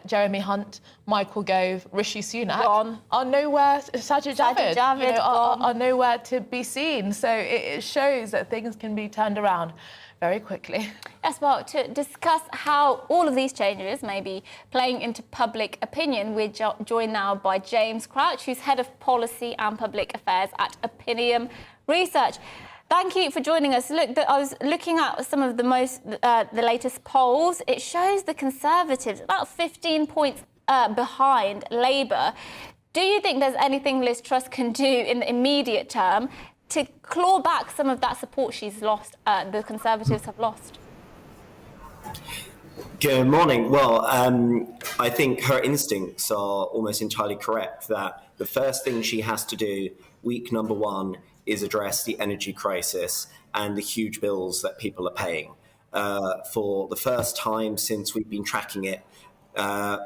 Jeremy Hunt, Michael Gove, Rishi Sunak, are nowhere. Sajid Javid, are nowhere to be seen. So it shows that things can be turned around very quickly.
Yes, well, to discuss how all of these changes may be playing into public opinion, we're joined now by James Crouch, who's Head of Policy and Public Affairs at Opinion Research. Thank you for joining us. Look, I was looking at some of the latest polls. It shows the Conservatives about 15 points behind Labour. Do you think there's anything Liz Truss can do in the immediate term to claw back some of that support she's lost, the Conservatives have lost?
Good morning. Well, I think her instincts are almost entirely correct, that the first thing she has to do, week number one, is address the energy crisis and the huge bills that people are paying. For the first time since we've been tracking it,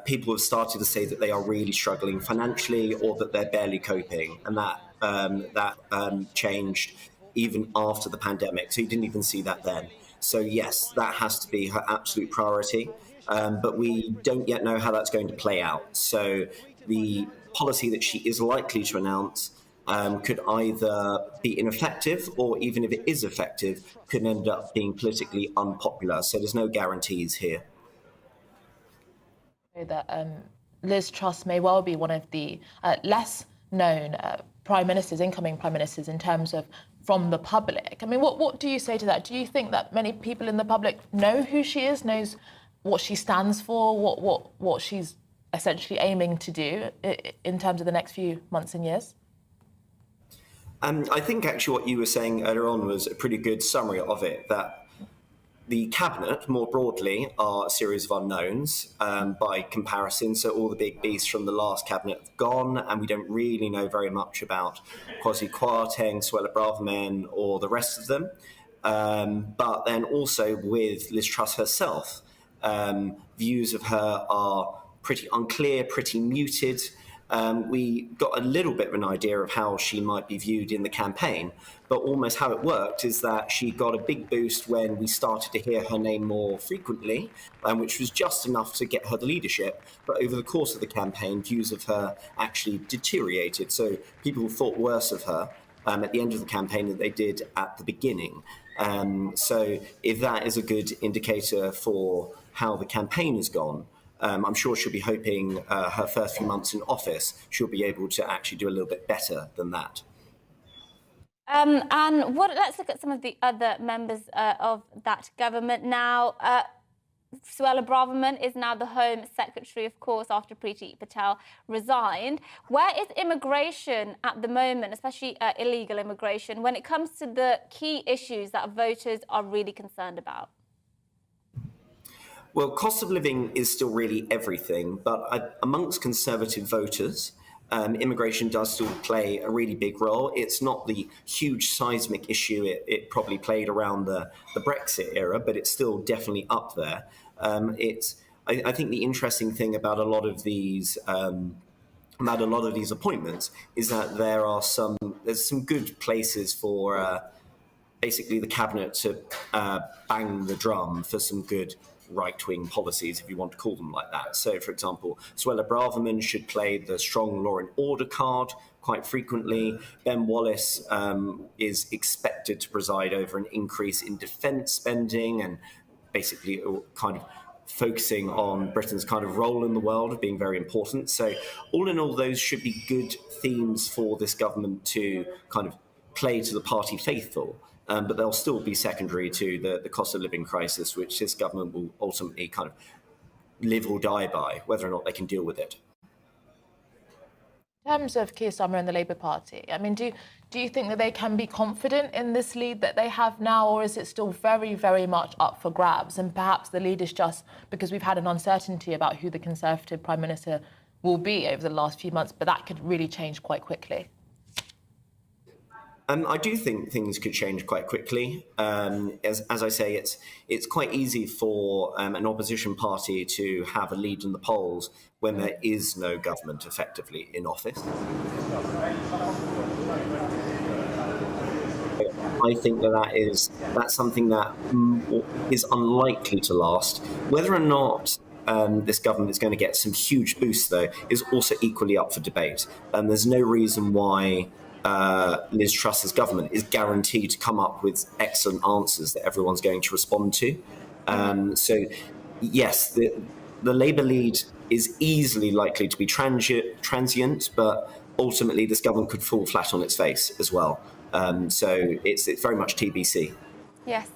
people have started to say that they are really struggling financially or that they're barely coping, and that changed even after the pandemic. So you didn't even see that then. So yes, that has to be her absolute priority, but we don't yet know how that's going to play out. So the policy that she is likely to announce could either be ineffective, or even if it is effective, could end up being politically unpopular. So there's no guarantees here.
That Liz Truss may well be one of the less known incoming prime ministers in terms of from the public. I mean, what do you say to that? Do you think that many people in the public know who she is, knows what she stands for, what she's essentially aiming to do in terms of the next few months and years?
I think actually what you were saying earlier on was a pretty good summary of it, that the cabinet, more broadly, are a series of unknowns by comparison. So all the big beasts from the last cabinet have gone, and we don't really know very much about Kwasi Kwarteng, Suella Braverman, or the rest of them. But then also with Liz Truss herself, views of her are pretty unclear, pretty muted. We got a little bit of an idea of how she might be viewed in the campaign, but almost how it worked is that she got a big boost when we started to hear her name more frequently, which was just enough to get her the leadership. But over the course of the campaign, views of her actually deteriorated. So people thought worse of her at the end of the campaign than they did at the beginning. So if that is a good indicator for how the campaign has gone, I'm sure she'll be hoping her first few months in office, she'll be able to actually do a little bit better than that.
Let's look at some of the other members of that government now. Suella Braverman is now the Home Secretary, of course, after Priti Patel resigned. Where is immigration at the moment, especially illegal immigration, when it comes to the key issues that voters are really concerned about?
Well, cost of living is still really everything, but amongst Conservative voters, immigration does still play a really big role. It's not the huge seismic issue it probably played around the Brexit era, but it's still definitely up there. I think the interesting thing about a lot of these appointments is that there's some good places for basically the cabinet to bang the drum for some good right-wing policies, if you want to call them like that. So, for example, Suella Braverman should play the strong law and order card quite frequently. Ben Wallace is expected to preside over an increase in defence spending and basically kind of focusing on Britain's kind of role in the world of being very important. So all in all, those should be good themes for this government to kind of play to the party faithful. But they'll still be secondary to the cost of living crisis, which this government will ultimately kind of live or die by, whether or not they can deal with it.
In terms of Keir Starmer and the Labour Party, I mean, do you think that they can be confident in this lead that they have now, or is it still very, very much up for grabs? And perhaps the lead is just because we've had an uncertainty about who the Conservative Prime Minister will be over the last few months, but that could really change quite quickly.
I do think things could change quite quickly. As I say, it's quite easy for an opposition party to have a lead in the polls when there is no government effectively in office. I think that's something that is unlikely to last. Whether or not this government is going to get some huge boosts, though, is also equally up for debate. There's no reason why Liz Truss's government is guaranteed to come up with excellent answers that everyone's going to respond to. So, yes, the Labour lead is easily likely to be transient, but ultimately this government could fall flat on its face as well. So it's very much TBC.
Yes.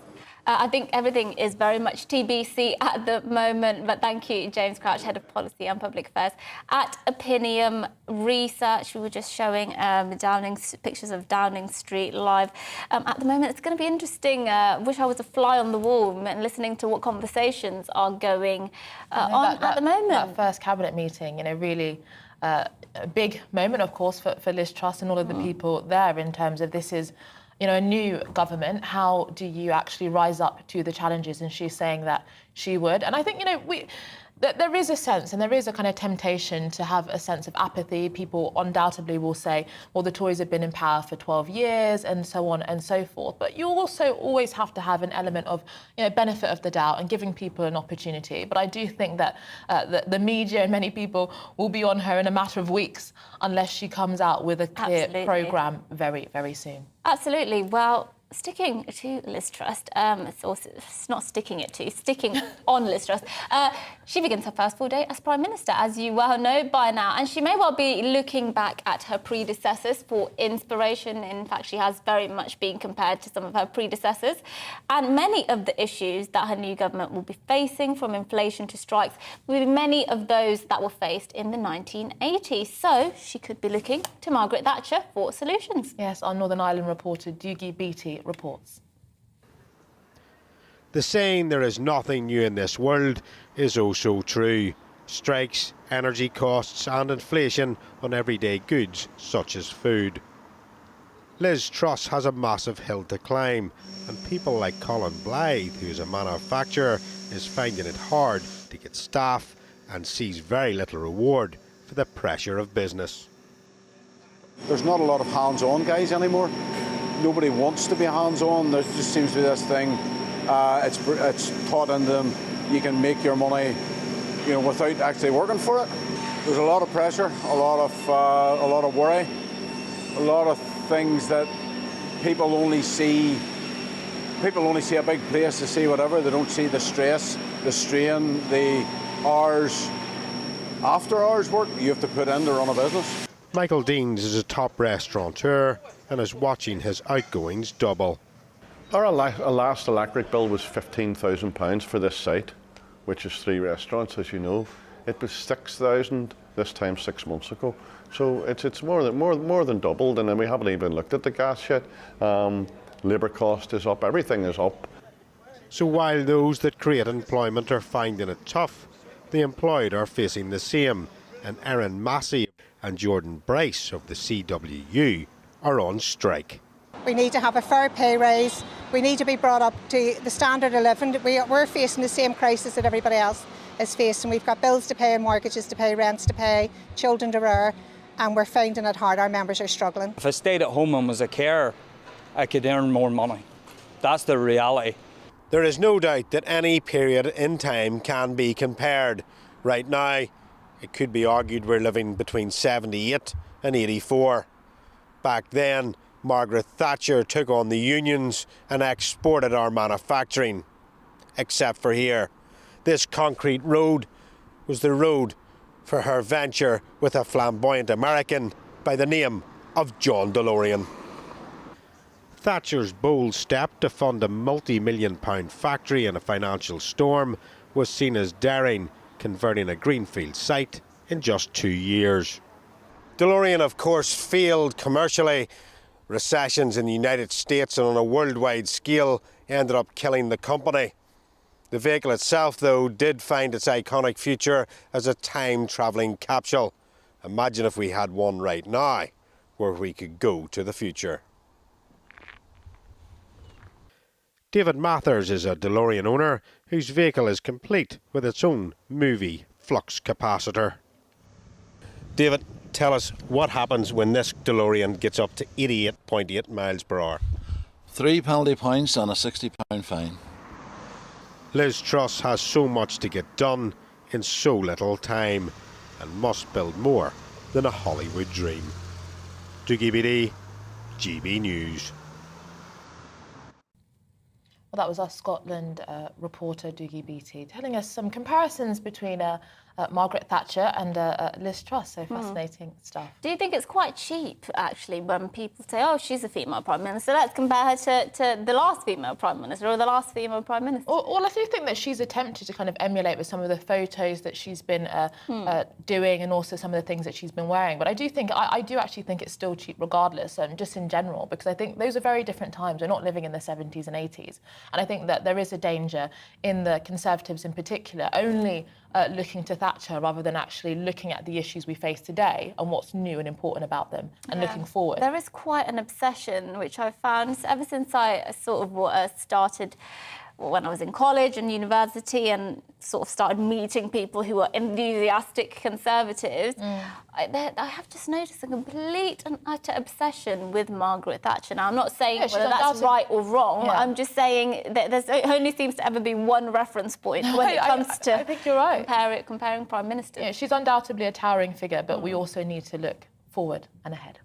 I think everything is very much TBC at the moment, but thank you, James Crouch, Head of Policy and Public Affairs at Opinion Research. We were just showing pictures of Downing Street live. At the moment, it's going to be interesting. Wish I was a fly on the wall and listening to what conversations are going on at the moment.
That first cabinet meeting, really a big moment, of course, for Liz Truss and all of the people there in terms of this is a new government. How do you actually rise up to the challenges? And she's saying that she would. And I think, there is a sense and there is a kind of temptation to have a sense of apathy. People undoubtedly will say, well, the Tories have been in power for 12 years and so on and so forth. But you also always have to have an element of, benefit of the doubt and giving people an opportunity. But I do think that the media and many people will be on her in a matter of weeks unless she comes out with a clear programme very, very soon.
Absolutely. Well, sticking to Liz Truss, it's not sticking it to, sticking on Liz Truss. She begins her first full day as Prime Minister, as you well know by now, and she may well be looking back at her predecessors for inspiration. In fact, she has very much been compared to some of her predecessors, and many of the issues that her new government will be facing, from inflation to strikes, will be many of those that were faced in the 1980s. So she could be looking to Margaret Thatcher for solutions.
Yes, our Northern Ireland reporter Dougie Beattie reports.
The saying, there is nothing new in this world, is oh so true. Strikes, energy costs and inflation on everyday goods such as food. Liz Truss has a massive hill to climb, and people like Colin Blythe, who is a manufacturer, is finding it hard to get staff and sees very little reward for the pressure of business.
There's not a lot of hands-on guys anymore. Nobody wants to be hands-on. There just seems to be this thing. It's taught into them. You can make your money, without actually working for it. There's a lot of pressure, a lot of worry, a lot of things that people only see. People only see a big place to see whatever. They don't see the stress, the strain, the hours, after hours work you have to put in to run a business.
Michael Deans is a top restaurateur and is watching his outgoings double.
Our last electric bill was £15,000 for this site, which is 3 restaurants, as you know. It was 6,000 this time 6 months ago. So it's more than doubled, and then we haven't even looked at the gas yet. Labour cost is up, everything is up.
So while those that create employment are finding it tough, the employed are facing the same, and Erin Massey and Jordan Bryce of the CWU are on strike.
We need to have a fair pay raise. We need to be brought up to the standard of living. We're facing the same crisis that everybody else is facing. We've got bills to pay, mortgages to pay, rents to pay, children to rear, and we're finding it hard. Our members are struggling.
If I stayed at home and was a carer, I could earn more money. That's the reality.
There is no doubt that any period in time can be compared. Right now, it could be argued we're living between 78 and 84. Back then, Margaret Thatcher took on the unions and exported our manufacturing. Except for here. This concrete road was the road for her venture with a flamboyant American by the name of John DeLorean. Thatcher's bold step to fund a multi-million-pound factory in a financial storm was seen as daring, converting a greenfield site in just 2 years. DeLorean, of course, failed commercially. Recessions in the United States and on a worldwide scale ended up killing the company. The vehicle itself, though, did find its iconic future as a time-travelling capsule. Imagine if we had one right now, where we could go to the future. David Mathers is a DeLorean owner whose vehicle is complete with its own movie flux capacitor. David, tell us what happens when this DeLorean gets up to 88.8 miles per hour.
3 penalty points and a £60 fine.
Liz Truss has so much to get done in so little time and must build more than a Hollywood dream. Dougie Beattie, GB News.
Well, that was our Scotland reporter, Dougie Beattie, telling us some comparisons between Margaret Thatcher and Liz Truss. So fascinating stuff.
Do you think it's quite cheap, actually, when people say, oh, she's a female Prime Minister, let's compare her to the last female Prime Minister or the last female Prime Minister?
Well, I do think that she's attempted to kind of emulate with some of the photos that she's been doing and also some of the things that she's been wearing. But I do think, I do actually think it's still cheap regardless, just in general, because I think those are very different times. We're not living in the 70s and 80s. And I think that there is a danger in the Conservatives in particular only looking to Thatcher rather than actually looking at the issues we face today and what's new and important about them and looking forward.
There is quite an obsession, which I've found ever since I sort of started when I was in college and university and sort of started meeting people who are enthusiastic conservatives, I have just noticed a complete and utter obsession with Margaret Thatcher. Now, I'm not saying whether that's right or wrong. I'm just saying that there only seems to ever be one reference point when it comes to
I think you're right.
comparing prime ministers.
Yeah, she's undoubtedly a towering figure, but we also need to look forward and ahead.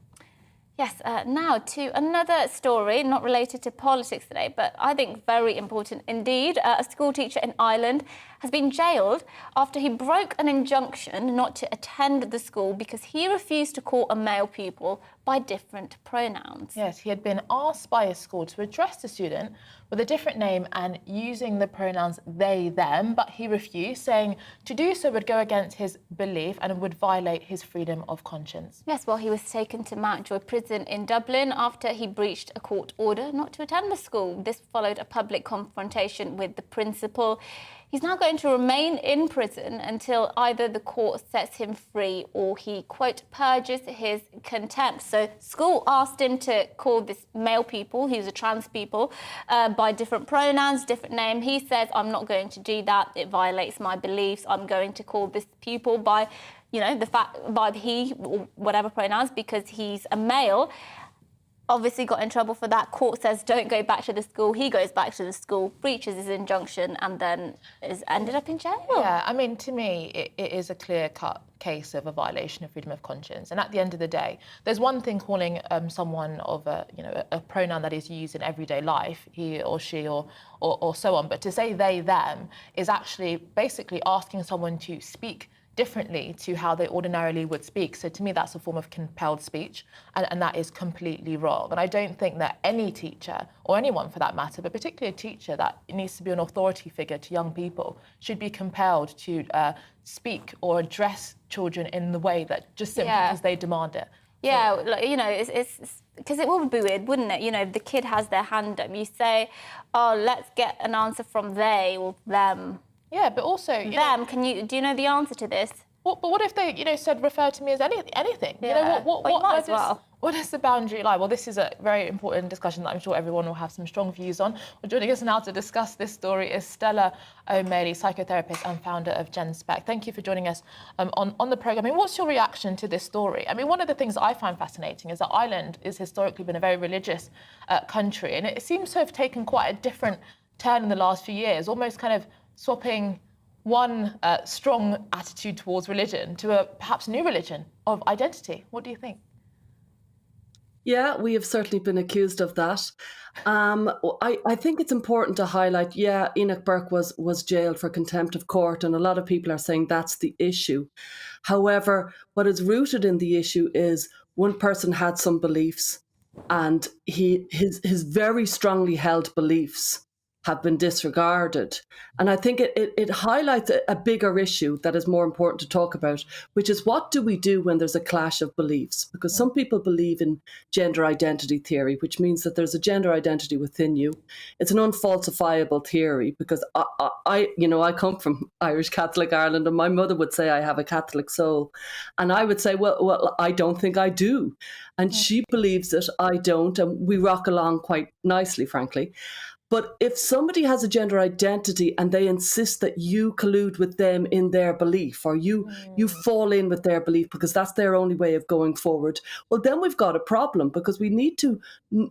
Yes, now to another story, not related to politics today, but I think very important indeed. A school teacher in Ireland has been jailed after he broke an injunction not to attend the school because he refused to call a male pupil by different pronouns.
Yes, he had been asked by a school to address the student with a different name and using the pronouns they, them, but he refused, saying to do so would go against his belief and would violate his freedom of conscience.
Yes, well, he was taken to Mountjoy Prison in Dublin after he breached a court order not to attend the school. This followed a public confrontation with the principal. He's now going to remain in prison until either the court sets him free or he, quote, purges his contempt. So school asked him to call this male pupil, who's a trans pupil, by different pronouns, different name. He says, I'm not going to do that. It violates my beliefs. I'm going to call this pupil by, by he or whatever pronouns because he's a male. Obviously got in trouble for that. Court says don't go back to the school. He goes back to the school, breaches his injunction and then is ended up in jail.
Yeah, I mean, to me, it is a clear-cut case of a violation of freedom of conscience. And at the end of the day, there's one thing calling someone of a pronoun that is used in everyday life, he or she or so on. But to say they, them is actually basically asking someone to speak differently to how they ordinarily would speak. So to me, that's a form of compelled speech, and that is completely wrong. And I don't think that any teacher, or anyone for that matter, but particularly a teacher that needs to be an authority figure to young people, should be compelled to speak or address children in the way that just simply because they demand it.
Yeah, it's because it would be weird, wouldn't it? If the kid has their hand up, you say, oh, let's get an answer from they or them.
Yeah, but also
them. Do you know the answer to this?
But what if they, said refer to me as anything?
Yeah.
What is the boundary lie? Well, this is a very important discussion that I'm sure everyone will have some strong views on. Well, joining us now to discuss this story is Stella O'Malley, psychotherapist and founder of GenSpec. Thank you for joining us on the programme. I mean, what's your reaction to this story? I mean, one of the things I find fascinating is that Ireland has historically been a very religious country, and it seems to have taken quite a different turn in the last few years, almost kind of swapping one strong attitude towards religion to a perhaps new religion of identity. What do you think?
Yeah, we have certainly been accused of that. I think it's important to highlight, Enoch Burke was jailed for contempt of court, and a lot of people are saying that's the issue. However, what is rooted in the issue is one person had some beliefs, and his very strongly held beliefs have been disregarded. And I think it highlights a bigger issue that is more important to talk about, which is what do we do when there's a clash of beliefs? Because some people believe in gender identity theory, which means that there's a gender identity within you. It's an unfalsifiable theory because I come from Irish Catholic Ireland, and my mother would say I have a Catholic soul. And I would say, well, I don't think I do. And she believes it, I don't, and we rock along quite nicely, frankly. But if somebody has a gender identity and they insist that you collude with them in their belief, or you fall in with their belief because that's their only way of going forward, well, then we've got a problem, because we need to,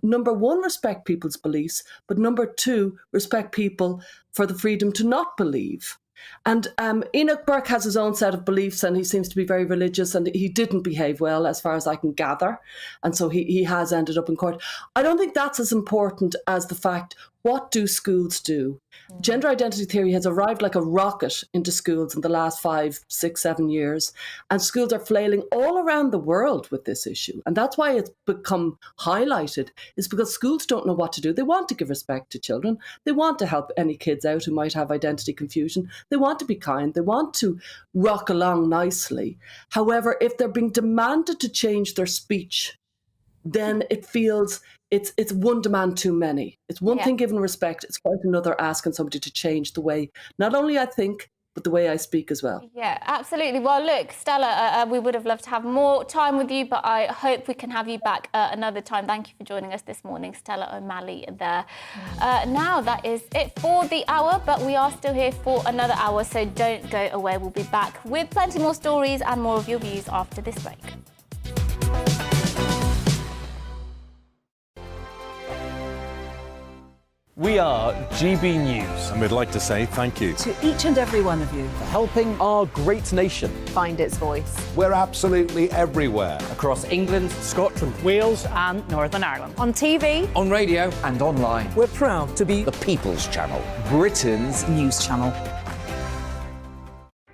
number one, respect people's beliefs, but number two, respect people for the freedom to not believe. And Enoch Burke has his own set of beliefs, and he seems to be very religious, and he didn't behave well as far as I can gather. And so he has ended up in court. I don't think that's as important as the fact, what do schools do? Gender identity theory has arrived like a rocket into schools in the last 5, 6, 7 years, and schools are flailing all around the world with this issue. And that's why it's become highlighted, is because schools don't know what to do. They want to give respect to children. They want to help any kids out who might have identity confusion. They want to be kind. They want to rock along nicely. However, if they're being demanded to change their speech, then it feels it's one demand too many. It's one thing giving respect, it's quite another asking somebody to change the way not only I think, but the way I speak as well.
Yeah, absolutely. Well, look, Stella, we would have loved to have more time with you, but I hope we can have you back another time. Thank you for joining us this morning, Stella O'Malley there. Now, that is it for the hour, but we are still here for another hour, so don't go away. We'll be back with plenty more stories and more of your views after this break.
We are GB News.
And we'd like to say thank you
To each and every one of you.
for helping our great nation
find its voice.
We're absolutely everywhere.
Across England, Scotland,
Wales and Northern Ireland. On TV,
On radio and online.
we're proud to be
The People's Channel, Britain's
news channel.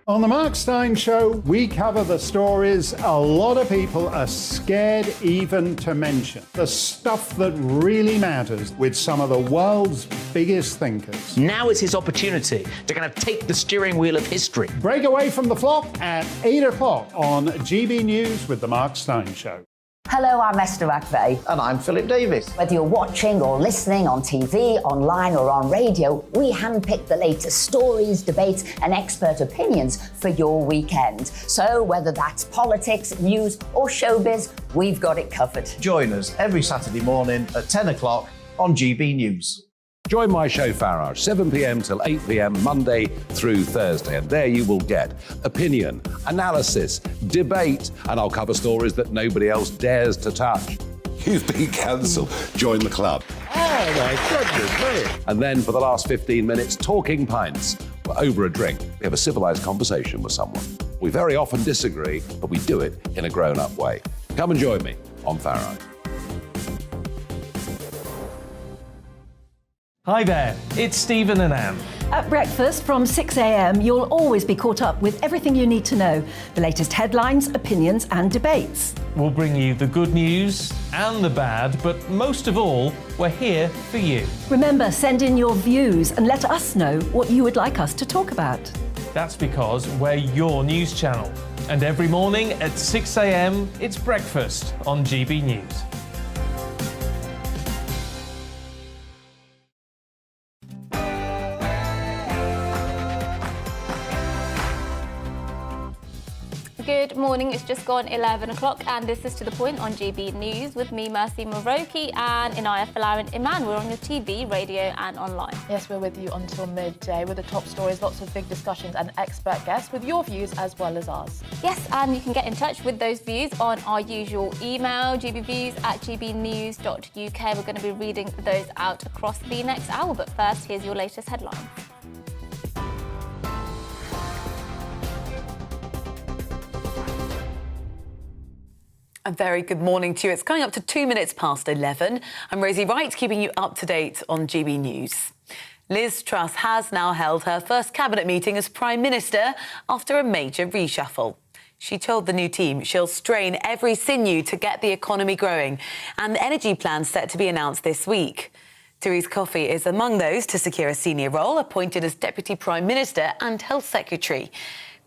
On the Mark Steyn Show, we cover the stories a lot of people are scared even to mention. The stuff that really matters with some of the world's biggest thinkers.
Now is his opportunity to kind of take the steering wheel of history.
Break away from the flock at 8 o'clock on GB News with the Mark Steyn Show.
Hello, I'm Esther McVeigh.
And I'm Philip Davis.
Whether you're watching or listening on TV, online or on radio, we handpick the latest stories, debates and expert opinions for your weekend. So whether that's politics, news or showbiz, we've got it covered.
Join us every Saturday morning at 10 o'clock on GB News.
Join my show Farage, 7 p.m. till 8 p.m. Monday through Thursday, and there you will get opinion, analysis, debate, and I'll cover stories that nobody else dares to touch. You've been cancelled. Join the club.
Oh my goodness me.
And then for the last 15 minutes, talking pints. We're over a drink. We have a civilised conversation with someone. We very often disagree, but we do it in a grown-up way. Come and join me on Farage.
Hi there, it's Stephen and Anne.
At breakfast from 6 a.m, you'll always be caught up with everything you need to know, the latest headlines, opinions and debates.
We'll bring you the good news and the bad, but most of all, we're here for you.
Remember, send in your views and let us know what you would like us to talk about.
That's because we're your news channel. And every morning at 6 a.m, it's breakfast on GB News.
Good morning, it's just gone 11 o'clock and this is To The Point on GB News with me, Mercy Moroki, and Inaya Falarin Iman. We're on your TV, radio and online.
Yes, we're with you until midday with the top stories, lots of big discussions and expert guests with your views as well as ours.
Yes, and you can get in touch with those views on our usual email, gbviews@gbnews.uk. We're going to be reading those out across the next hour, but first, here's your latest headlines.
A very good morning to you. It's coming up to 2 minutes past 11. I'm Rosie Wright, keeping you up to date on GB News. Liz Truss has now held her first cabinet meeting as Prime Minister after a major reshuffle. She told the new team she'll strain every sinew to get the economy growing, and the energy plan set to be announced this week. Therese Coffey is among those to secure a senior role, appointed as Deputy Prime Minister and Health Secretary.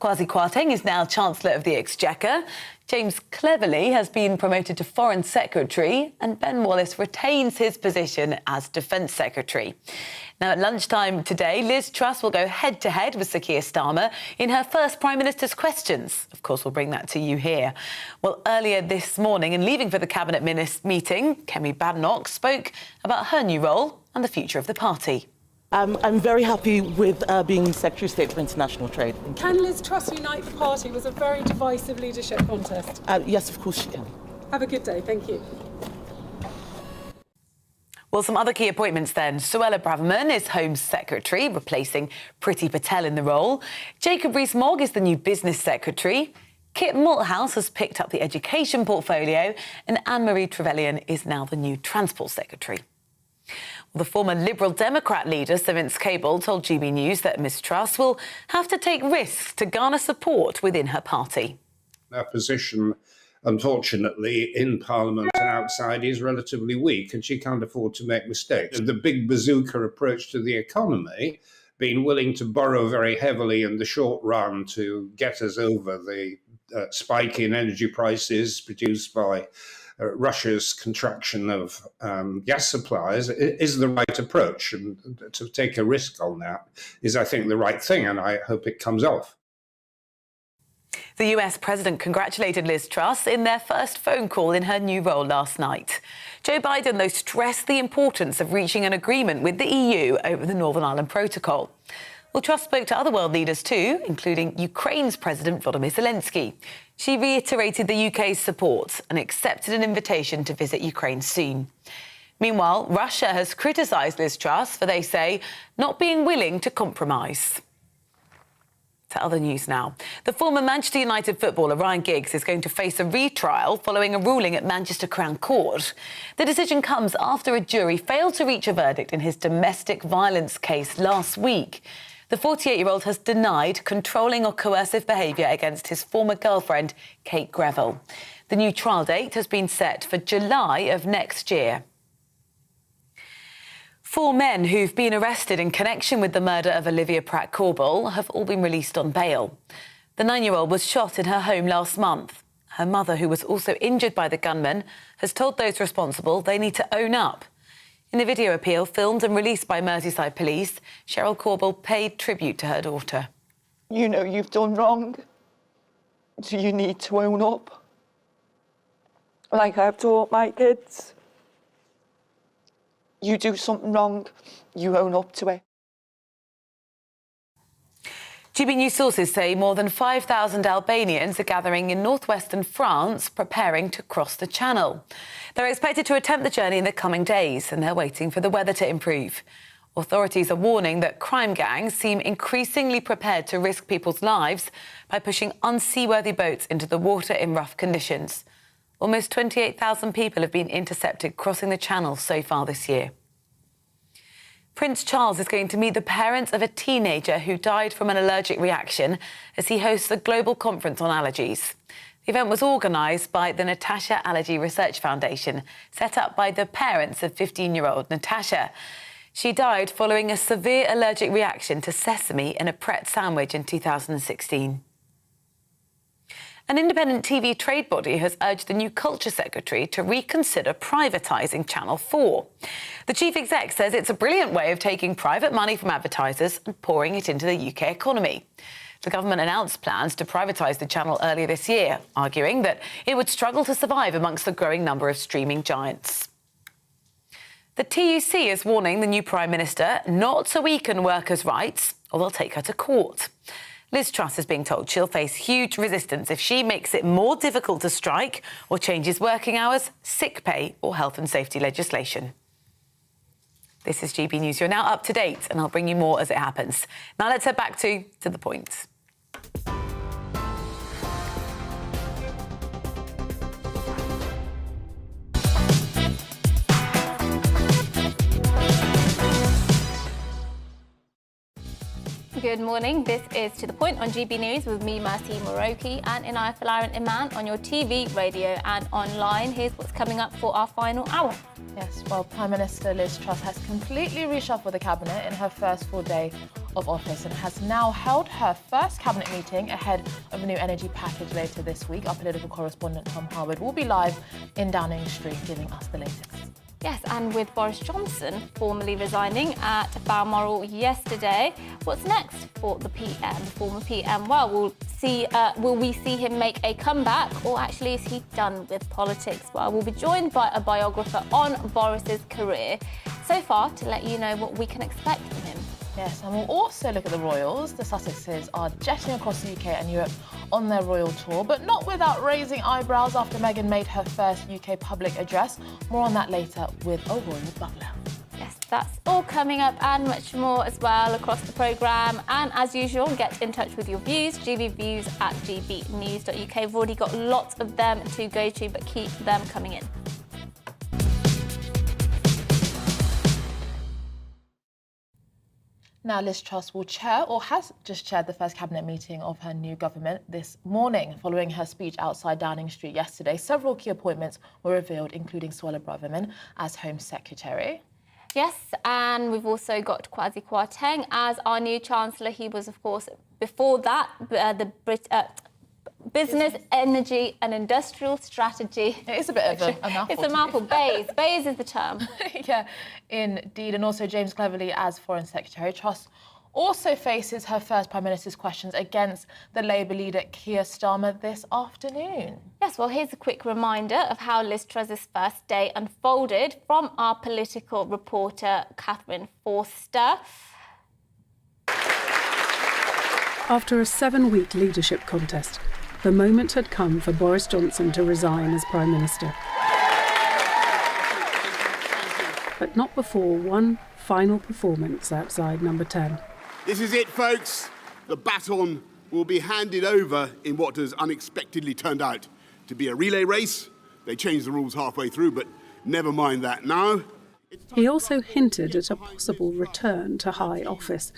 Kwasi Kwarteng is now Chancellor of the Exchequer. James Cleverley has been promoted to Foreign Secretary, and Ben Wallace retains his position as Defence Secretary. Now, at lunchtime today, Liz Truss will go head-to-head with Sir Keir Starmer in her first Prime Minister's questions. Of course, we'll bring that to you here. Well, earlier this morning, and leaving for the Cabinet meeting, Kemi Badenoch spoke about her new role and the future of the party.
I'm very happy with being Secretary of State for International Trade.
Can Liz Truss unite the party? It was a very divisive leadership contest.
Yes, of course she can.
Have a good day. Thank you.
Well, some other key appointments then. Suella Braverman is Home Secretary, replacing Priti Patel in the role. Jacob Rees-Mogg is the new Business Secretary. Kit Malthouse has picked up the Education portfolio, and Anne-Marie Trevelyan is now the new Transport Secretary. Well, the former Liberal Democrat leader, Sir Vince Cable, told GB News that Ms Truss will have to take risks to garner support within her party.
Her position, unfortunately, in Parliament and outside is relatively weak, and she can't afford to make mistakes. The big bazooka approach to the economy, being willing to borrow very heavily in the short run to get us over the spike in energy prices produced by Russia's contraction of gas supplies is the right approach. And to take a risk on that is, I think, the right thing, and I hope it comes off.
The US president congratulated Liz Truss in their first phone call in her new role last night. Joe Biden, though, stressed the importance of reaching an agreement with the EU over the Northern Ireland Protocol. Well, Truss spoke to other world leaders too, including Ukraine's President Volodymyr Zelensky. She reiterated the UK's support and accepted an invitation to visit Ukraine soon. Meanwhile, Russia has criticised Liz Truss for, they say, not being willing to compromise. To other news now. The former Manchester United footballer Ryan Giggs is going to face a retrial following a ruling at Manchester Crown Court. The decision comes after a jury failed to reach a verdict in his domestic violence case last week. The 48-year-old has denied controlling or coercive behaviour against his former girlfriend, Kate Greville. The new trial date has been set for July of next year. 4 men who've been arrested in connection with the murder of Olivia Pratt-Korbel have all been released on bail. The 9-year-old was shot in her home last month. Her mother, who was also injured by the gunman, has told those responsible they need to own up. In a video appeal filmed and released by Merseyside Police, Cheryl Corbell paid tribute to her daughter.
You know you've done wrong, so you need to own up. Like I've taught my kids. You do something wrong, you own up to it.
GBNews sources say more than 5,000 Albanians are gathering in northwestern France, preparing to cross the Channel. They're expected to attempt the journey in the coming days, and they're waiting for the weather to improve. Authorities are warning that crime gangs seem increasingly prepared to risk people's lives by pushing unseaworthy boats into the water in rough conditions. Almost 28,000 people have been intercepted crossing the Channel so far this year. Prince Charles is going to meet the parents of a teenager who died from an allergic reaction as he hosts a global conference on allergies. The event was organised by the Natasha Allergy Research Foundation, set up by the parents of 15-year-old Natasha. She died following a severe allergic reaction to sesame in a Pret sandwich in 2016. An independent TV trade body has urged the new Culture Secretary to reconsider privatising Channel 4. The chief exec says it's a brilliant way of taking private money from advertisers and pouring it into the UK economy. The government announced plans to privatise the channel earlier this year, arguing that it would struggle to survive amongst the growing number of streaming giants. The TUC is warning the new Prime Minister not to weaken workers' rights, or they'll take her to court. Liz Truss is being told she'll face huge resistance if she makes it more difficult to strike or changes working hours, sick pay or health and safety legislation. This is GB News. You're now up to date, and I'll bring you more as it happens. Now let's head back to the point.
Good morning. This is To The Point on GB News with me, Mercy Moroki, and Inaya Falarin Iman on your TV, radio and online. Here's what's coming up for our final hour.
Yes, well, Prime Minister Liz Truss has completely reshuffled the cabinet in her first full day of office and has now held her first cabinet meeting ahead of a new energy package later this week. Our political correspondent Tom Harwood will be live in Downing Street giving us the latest.
Yes, and with Boris Johnson formally resigning at Balmoral yesterday, what's next for the PM, the former PM? Well, will we see him make a comeback, or actually is he done with politics? Well, we'll be joined by a biographer on Boris's career so far to let you know what we can expect from him.
Yes, and we'll also look at the royals. The Sussexes are jetting across the UK and Europe on their royal tour, but not without raising eyebrows after Meghan made her first UK public address. More on that later with a royal butler.
Yes, that's all coming up and much more as well across the programme. And as usual, get in touch with your views, gbviews@gbnews.uk. We've already got lots of them to go to, but keep them coming in.
Now, Liz Truss will chair, or has just chaired, the first cabinet meeting of her new government this morning. Following her speech outside Downing Street yesterday, several key appointments were revealed, including Suella Braverman as Home Secretary.
Yes, and we've also got Kwasi Kwarteng as our new Chancellor. He was, of course, before that, Business, energy and industrial strategy.
It is a bit of a mouthful.
It's a mouthful. Bays. Bays is the term.
Yeah, indeed. And also James Cleverley as Foreign Secretary. Truss also faces her first Prime Minister's questions against the Labour leader Keir Starmer this afternoon.
Yes, well, here's a quick reminder of how Liz Truss's first day unfolded from our political reporter, Catherine Forster.
After a 7-week leadership contest, the moment had come for Boris Johnson to resign as Prime Minister. But not before one final performance outside Number 10.
This is it, folks. The baton will be handed over in what has unexpectedly turned out to be a relay race. They changed the rules halfway through, but never mind that now.
He also hinted at a possible return to high office,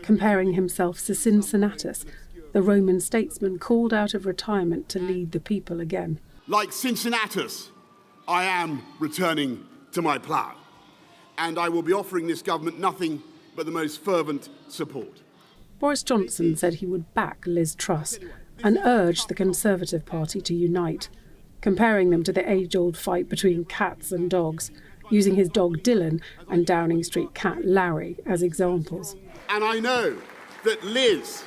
comparing himself to Cincinnatus, the Roman statesman called out of retirement to lead the people again.
Like Cincinnatus, I am returning to my plough, and I will be offering this government nothing but the most fervent support.
Boris Johnson said he would back Liz Truss and urged the Conservative Party to unite, comparing them to the age-old fight between cats and dogs, using his dog Dylan and Downing Street cat Larry as examples.
And I know that Liz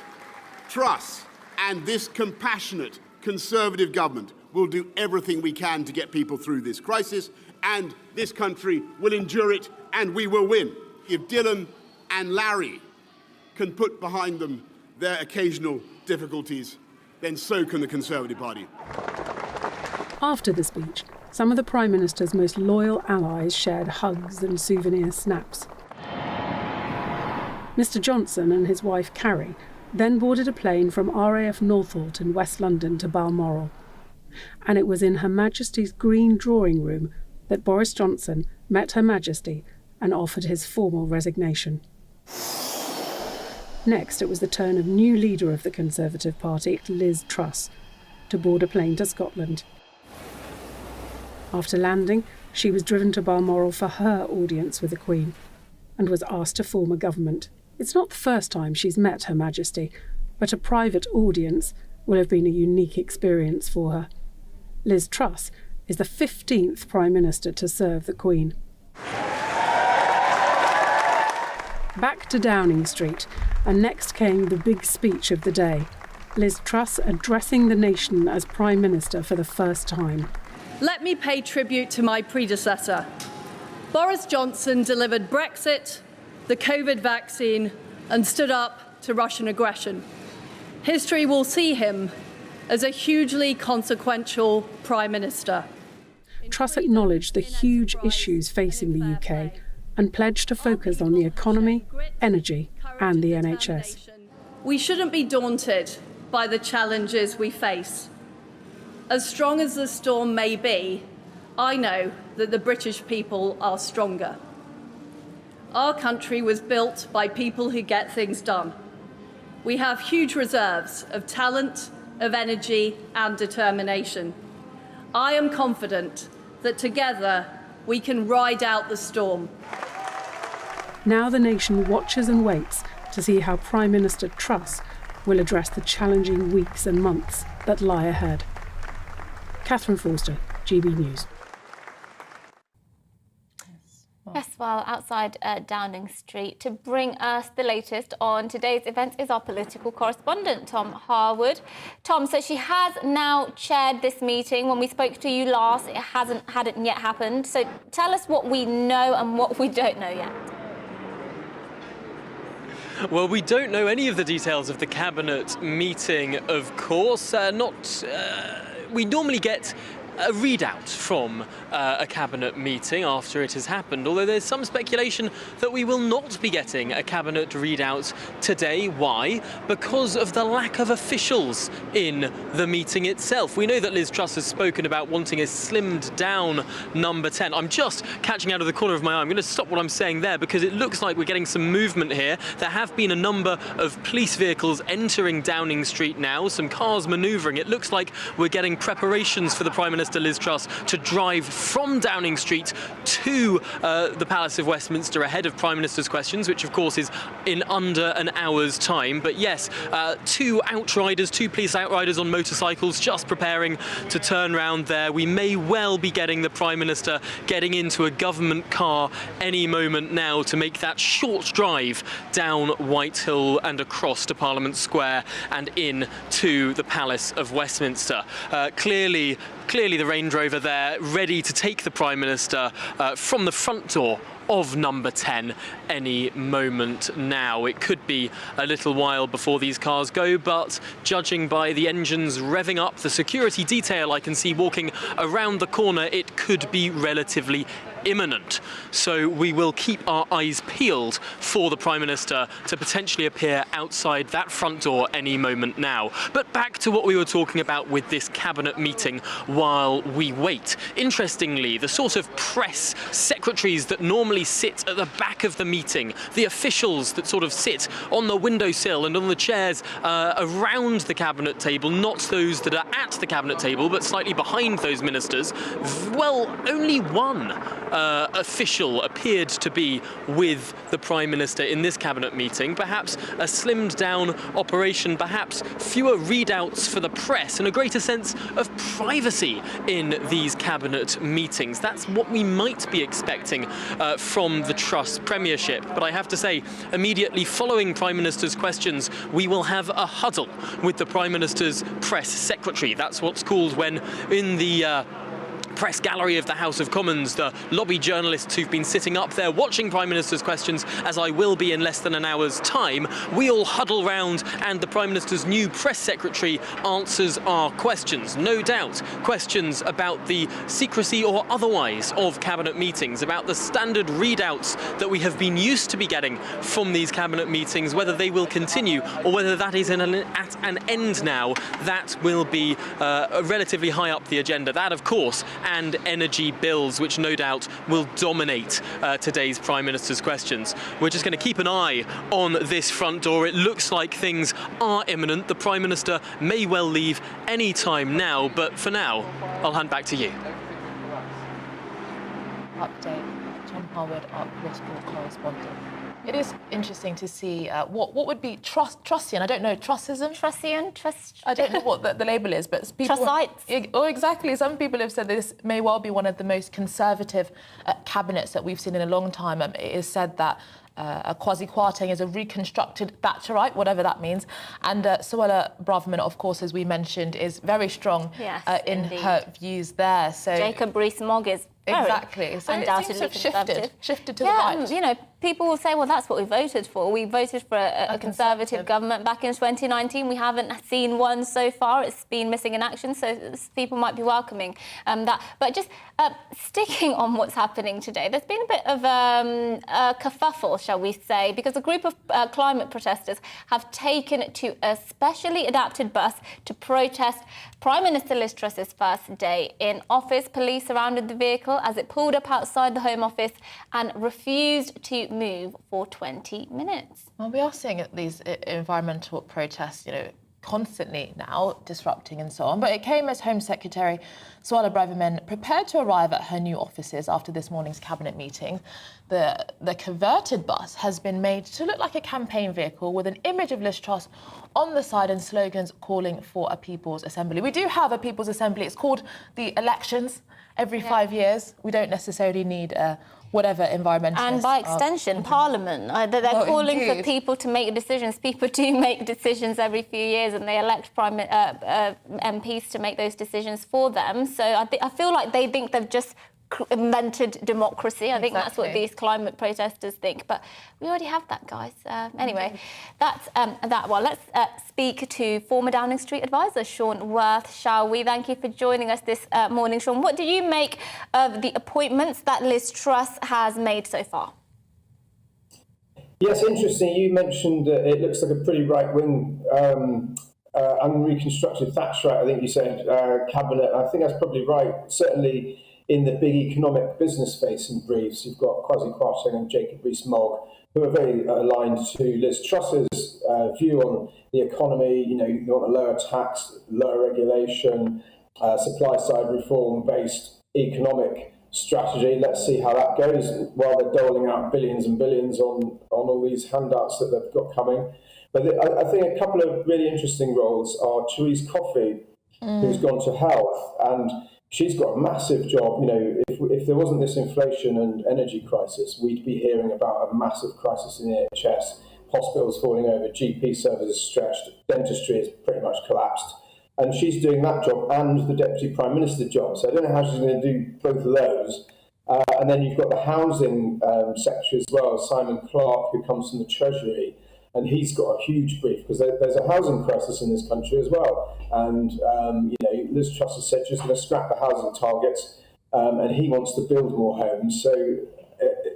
Truss and this compassionate Conservative government will do everything we can to get people through this crisis, and this country will endure it and we will win. If Dylan and Larry can put behind them their occasional difficulties, then so can the Conservative Party.
After the speech, some of the Prime Minister's most loyal allies shared hugs and souvenir snaps. Mr Johnson and his wife Carrie then boarded a plane from RAF Northolt in West London to Balmoral. And it was in Her Majesty's Green Drawing Room that Boris Johnson met Her Majesty and offered his formal resignation. Next, it was the turn of new leader of the Conservative Party, Liz Truss, to board a plane to Scotland. After landing, she was driven to Balmoral for her audience with the Queen and was asked to form a government. It's not the first time she's met Her Majesty, but a private audience will have been a unique experience for her. Liz Truss is the 15th Prime Minister to serve the Queen. Back to Downing Street, and next came the big speech of the day. Liz Truss addressing the nation as Prime Minister for the first time.
Let me pay tribute to my predecessor. Boris Johnson delivered Brexit, the COVID vaccine, and stood up to Russian aggression. History will see him as a hugely consequential Prime Minister.
Truss acknowledged the huge issues facing the UK and pledged to focus on the economy, energy, and the NHS.
We shouldn't be daunted by the challenges we face. As strong as the storm may be, I know that the British people are stronger. Our country was built by people who get things done. We have huge reserves of talent, of energy and determination. I am confident that together we can ride out the storm.
Now the nation watches and waits to see how Prime Minister Truss will address the challenging weeks and months that lie ahead. Catherine Forster, GB News.
Yes, well, outside Downing Street to bring us the latest on today's events is our political correspondent, Tom Harwood. Tom, so she has now chaired this meeting. When we spoke to you last, it hadn't yet happened. So tell us what we know and what we don't know yet.
Well, we don't know any of the details of the Cabinet meeting, of course. We normally get a readout from a Cabinet meeting after it has happened, although there's some speculation that we will not be getting a Cabinet readout today. Why? Because of the lack of officials in the meeting itself. We know that Liz Truss has spoken about wanting a slimmed down Number 10. I'm just catching out of the corner of my eye. I'm going to stop what I'm saying there because it looks like we're getting some movement here. There have been a number of police vehicles entering Downing Street now, some cars manoeuvring. It looks like we're getting preparations for the Prime Minister Minister Liz Truss to drive from Downing Street to the Palace of Westminster ahead of Prime Minister's questions, which of course is in under an hour's time. But yes, two police outriders on motorcycles just preparing to turn round there. We may well be getting the Prime Minister getting into a government car any moment now to make that short drive down Whitehall and across to Parliament Square and in to the Palace of Westminster. Clearly the Range Rover there, ready to take the Prime Minister from the front door of number 10 any moment now. It could be a little while before these cars go, but judging by the engines revving up, the security detail I can see walking around the corner, it could be relatively imminent. So we will keep our eyes peeled for the Prime Minister to potentially appear outside that front door any moment now. But back to what we were talking about with this cabinet meeting while we wait. Interestingly, the sort of press secretaries that normally sit at the back of the meeting, the officials that sort of sit on the windowsill and on the chairs around the cabinet table, not those that are at the cabinet table but slightly behind those ministers, well, only one official appeared to be with the Prime Minister in this cabinet meeting. Perhaps a slimmed down operation, perhaps fewer readouts for the press and a greater sense of privacy in these cabinet meetings. That's what we might be expecting from the Truss premiership. But I have to say, immediately following Prime Minister's questions, we will have a huddle with the Prime Minister's press secretary. That's what's called when in the press gallery of the House of Commons, the lobby journalists who've been sitting up there watching Prime Minister's questions, as I will be in less than an hour's time, we all huddle round and the Prime Minister's new press secretary answers our questions. No doubt questions about the secrecy or otherwise of cabinet meetings, about the standard readouts that we have been used to be getting from these cabinet meetings, whether they will continue or whether that is at an end now. That will be relatively high up the agenda. That, of course, and energy bills, which no doubt will dominate today's Prime Minister's questions. We're just going to keep an eye on this front door. It looks like things are imminent. The Prime Minister may well leave any time now, but for now, I'll hand back to you.
Update, Tom Harwood, our political correspondent. It is interesting to see what would be Trussian. I don't know, Trussism?
Trussian?
I don't know what the label is, but people...
Trussites?
Oh, exactly. Some people have said this may well be one of the most conservative cabinets that we've seen in a long time. It is said that Kwasi Kwarteng is a reconstructed Thatcherite, whatever that means. And Suella Braverman, of course, as we mentioned, is very strong in her views there. So
Jacob Rees-Mogg is
exactly. So
undoubtedly
it seems to have shifted to the
right.
right.
You know, people will say, well, that's what we voted for. We voted for a conservative government back in 2019. We haven't seen one so far. It's been missing in action, so people might be welcoming that. But just sticking on what's happening today, there's been a bit of a kerfuffle, shall we say, because a group of climate protesters have taken to a specially adapted bus to protest Prime Minister Liz Truss's first day in office. Police surrounded the vehicle as it pulled up outside the Home Office and refused to move for 20 minutes.
Well, we are seeing these environmental protests, you know, constantly now, disrupting and so on. But it came as Home Secretary Suella Braverman prepared to arrive at her new offices after this morning's cabinet meeting. The converted bus has been made to look like a campaign vehicle with an image of Liz Truss on the side and slogans calling for a People's Assembly. We do have a People's Assembly. It's called the elections every 5 years. We don't necessarily need whatever environmentalists...
And by extension, Parliament. They're calling for people to make decisions. People do make decisions every few years and they elect MPs to make those decisions for them. So I feel like they think they've just invented democracy. I think that's what these climate protesters think. But we already have that, guys. Anyway, that's that one. Let's speak to former Downing Street advisor Sean Worth, shall we? Thank you for joining us this morning, Sean. What do you make of the appointments that Liz Truss has made so far?
Yes, interesting. You mentioned it looks like a pretty right-wing, unreconstructed Thatcherite, I think you said, cabinet. I think that's probably right. Certainly in the big economic business facing briefs, you've got Kwasi Kwarteng and Jacob Rees-Mogg, who are very aligned to Liz Truss's view on the economy. You know, you want a lower tax, lower regulation, supply side reform based economic strategy. Let's see how that goes while they're doling out billions and billions on all these handouts that they've got coming. But I think a couple of really interesting roles are Therese Coffey, who's gone to health, and she's got a massive job. You know, if there wasn't this inflation and energy crisis, we'd be hearing about a massive crisis in the NHS, hospitals falling over, GP services stretched, dentistry has pretty much collapsed. And she's doing that job and the Deputy Prime Minister job. So I don't know how she's going to do both of those. And then you've got the Housing Secretary as well, Simon Clarke, who comes from the Treasury. And he's got a huge brief because there's a housing crisis in this country as well. And, you know, Liz Truss has said she's going to scrap the housing targets and he wants to build more homes. So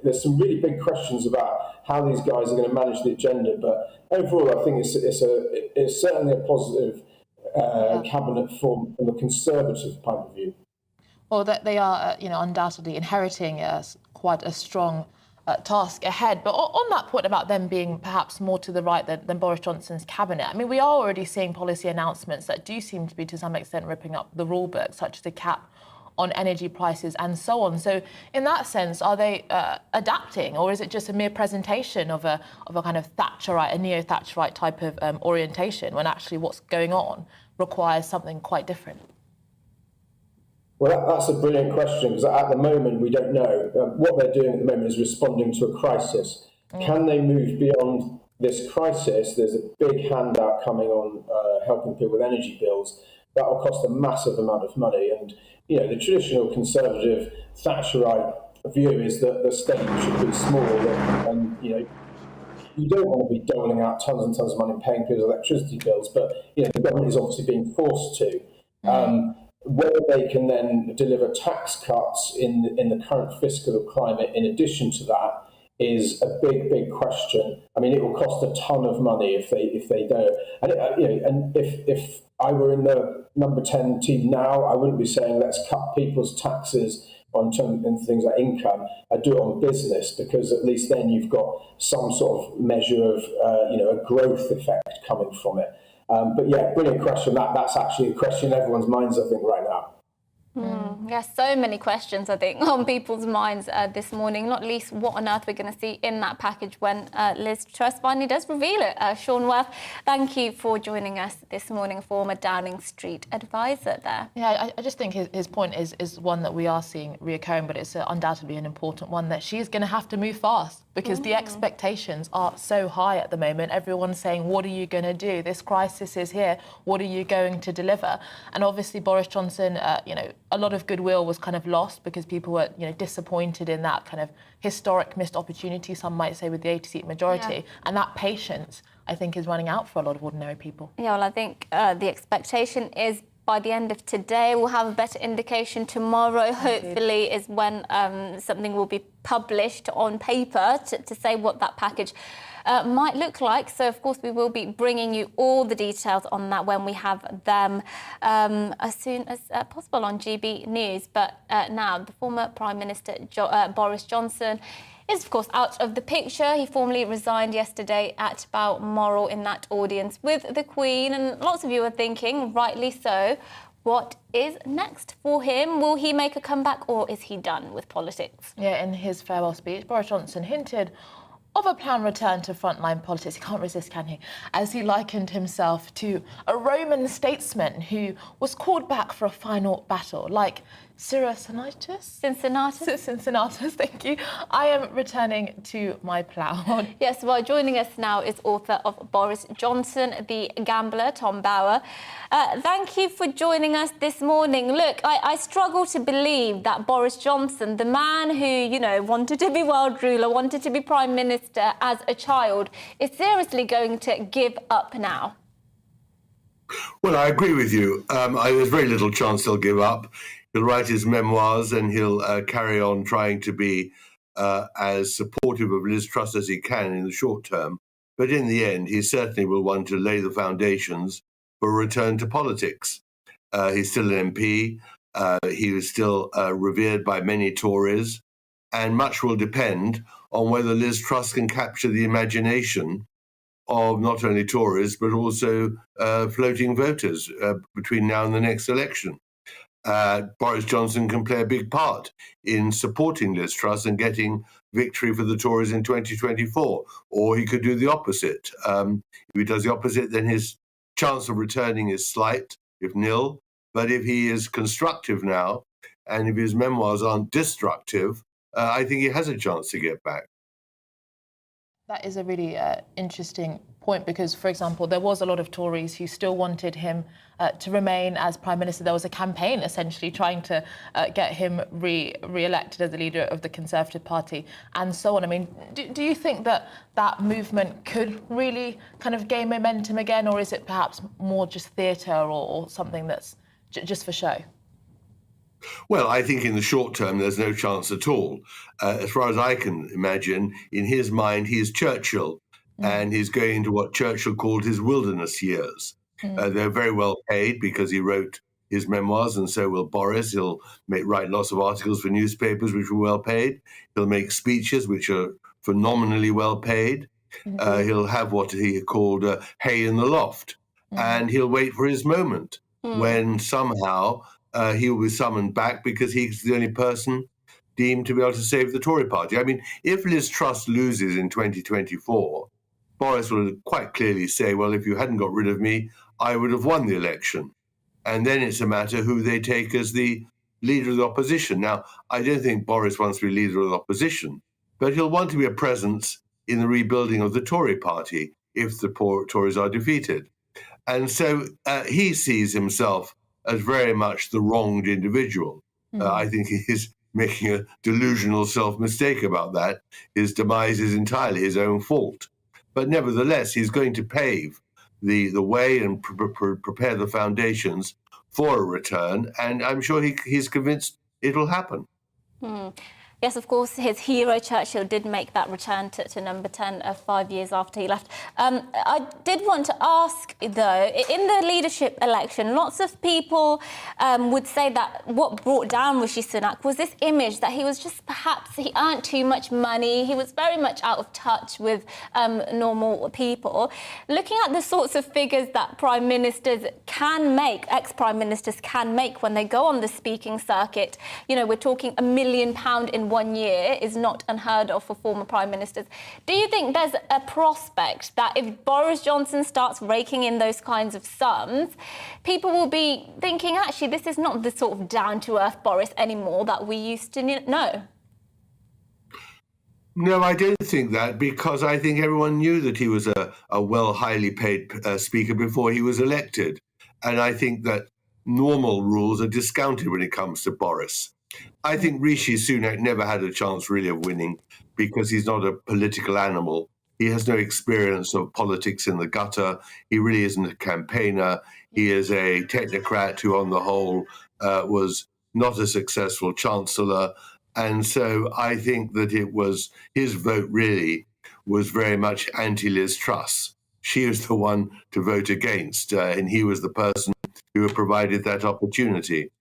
there's some really big questions about how these guys are going to manage the agenda. But overall, I think it's certainly a positive cabinet from a Conservative point of view.
Well, that they are, you know, undoubtedly inheriting quite a strong task ahead. But on that point about them being perhaps more to the right than Boris Johnson's cabinet, I mean, we are already seeing policy announcements that do seem to be, to some extent, ripping up the rule book, such as the cap on energy prices and so on. So in that sense, are they adapting, or is it just a mere presentation of a kind of Thatcherite, a neo-Thatcherite type of orientation, when actually what's going on requires something quite different?
Well, that's a brilliant question, because at the moment we don't know. What they're doing at the moment is responding to a crisis. Can they move beyond this crisis? There's a big handout coming on helping people with energy bills. That will cost a massive amount of money. And, you know, the traditional Conservative Thatcherite view is that the state should be small and you know, you don't want to be doling out tons and tons of money and paying people's electricity bills, but, you know, the government is obviously being forced to. Whether they can then deliver tax cuts in the current fiscal climate in addition to that is a big question. I mean, it will cost a ton of money if they don't. And you know, and if I were in the number 10 team now, I wouldn't be saying let's cut people's taxes on things like income. I'd do it on business, because at least then you've got some sort of measure of you know, a growth effect coming from it. But yeah, brilliant question. That's actually a question in everyone's minds, I think, right now.
Yes, so many questions, I think, on people's minds this morning, not least what on earth we're going to see in that package when Liz Truss finally does reveal it. Sean Worth, thank you for joining us this morning, former Downing Street advisor there.
Yeah, I just think his point is one that we are seeing reoccurring, but it's undoubtedly an important one, that she is going to have to move fast, because the expectations are so high at the moment. Everyone's saying, what are you going to do? This crisis is here. What are you going to deliver? And obviously Boris Johnson, you know, a lot of goodwill was kind of lost because people were, you know, disappointed in that kind of historic missed opportunity, some might say, with the 80-seat majority. Yeah. And that patience, I think, is running out for a lot of ordinary people.
Yeah, well, I think the expectation is by the end of today, we'll have a better indication. Tomorrow, hopefully, is when something will be published on paper to say what that package might look like. So, of course, we will be bringing you all the details on that when we have them as soon as possible on GB News. But now, the former Prime Minister Boris Johnson is, of course, out of the picture. He formally resigned yesterday at Balmoral in that audience with the Queen. And lots of you are thinking, rightly so, what is next for him? Will he make a comeback, or is he done with politics?
Yeah, in his farewell speech, Boris Johnson hinted of a planned return to frontline politics. He can't resist, can he? As he likened himself to a Roman statesman who was called back for a final battle, like Cincinnatus, thank you. I am returning to my plough.
Yes, well, joining us now is author of Boris Johnson, the Gambler, Tom Bauer. Thank you for joining us this morning. Look, I struggle to believe that Boris Johnson, the man who, you know, wanted to be world ruler, wanted to be Prime Minister as a child, is seriously going to give up now.
Well, I agree with you. There's very little chance he'll give up. He'll write his memoirs and he'll carry on trying to be as supportive of Liz Truss as he can in the short term. But in the end, he certainly will want to lay the foundations for a return to politics. He's still an MP. He is still revered by many Tories. And much will depend on whether Liz Truss can capture the imagination of not only Tories, but also floating voters between now and the next election. Boris Johnson can play a big part in supporting Liz Truss and getting victory for the Tories in 2024. Or he could do the opposite. If he does the opposite, then his chance of returning is slight, if nil. But if he is constructive now, and if his memoirs aren't destructive, I think he has a chance to get back.
That is a really interesting point because, for example, there was a lot of Tories who still wanted him to remain as Prime Minister. There was a campaign essentially trying to get him re-elected as the leader of the Conservative Party and so on. I mean, do you think that that movement could really kind of gain momentum again, or is it perhaps more just theatre or something that's just for show?
Well, I think in the short term, there's no chance at all. As far as I can imagine, in his mind, he's Churchill, and he's going into what Churchill called his wilderness years. They're very well paid because he wrote his memoirs, and so will Boris. He'll write lots of articles for newspapers, which are well paid. He'll make speeches, which are phenomenally well paid. He'll have what he called hay in the loft, and he'll wait for his moment when somehow he will be summoned back because he's the only person deemed to be able to save the Tory party. I mean, if Liz Truss loses in 2024, Boris will quite clearly say, well, if you hadn't got rid of me, I would have won the election. And then it's a matter who they take as the leader of the opposition. Now, I don't think Boris wants to be leader of the opposition, but he'll want to be a presence in the rebuilding of the Tory party if the Tories are defeated. And so he sees himself as very much the wronged individual. I think he's making a delusional self-mistake about that. His demise is entirely his own fault. But nevertheless, he's going to pave the way and prepare the foundations for a return, and I'm sure he's convinced it'll happen.
Yes, of course, his hero Churchill did make that return to number 10 5 years after he left. I did want to ask, though, in the leadership election, lots of people would say that what brought down Rishi Sunak was this image that he was just perhaps, he earned too much money, he was very much out of touch with normal people. Looking at the sorts of figures that prime ministers can make, ex-prime ministers can make when they go on the speaking circuit, you know, we're talking £1 million in 1 year is not unheard of for former prime ministers. Do you think there's a prospect that if Boris Johnson starts raking in those kinds of sums, people will be thinking, actually, this is not the sort of down-to-earth Boris anymore that we used to know?
No, I don't think that, because I think everyone knew that he was a highly paid speaker before he was elected. And I think that normal rules are discounted when it comes to Boris. I think Rishi Sunak never had a chance really of winning because he's not a political animal. He has no experience of politics in the gutter. He really isn't a campaigner. He is a technocrat who, on the whole, was not a successful chancellor. And so I think that it was his vote really was very much anti-Liz Truss. She was the one to vote against, and he was the person who provided that opportunity.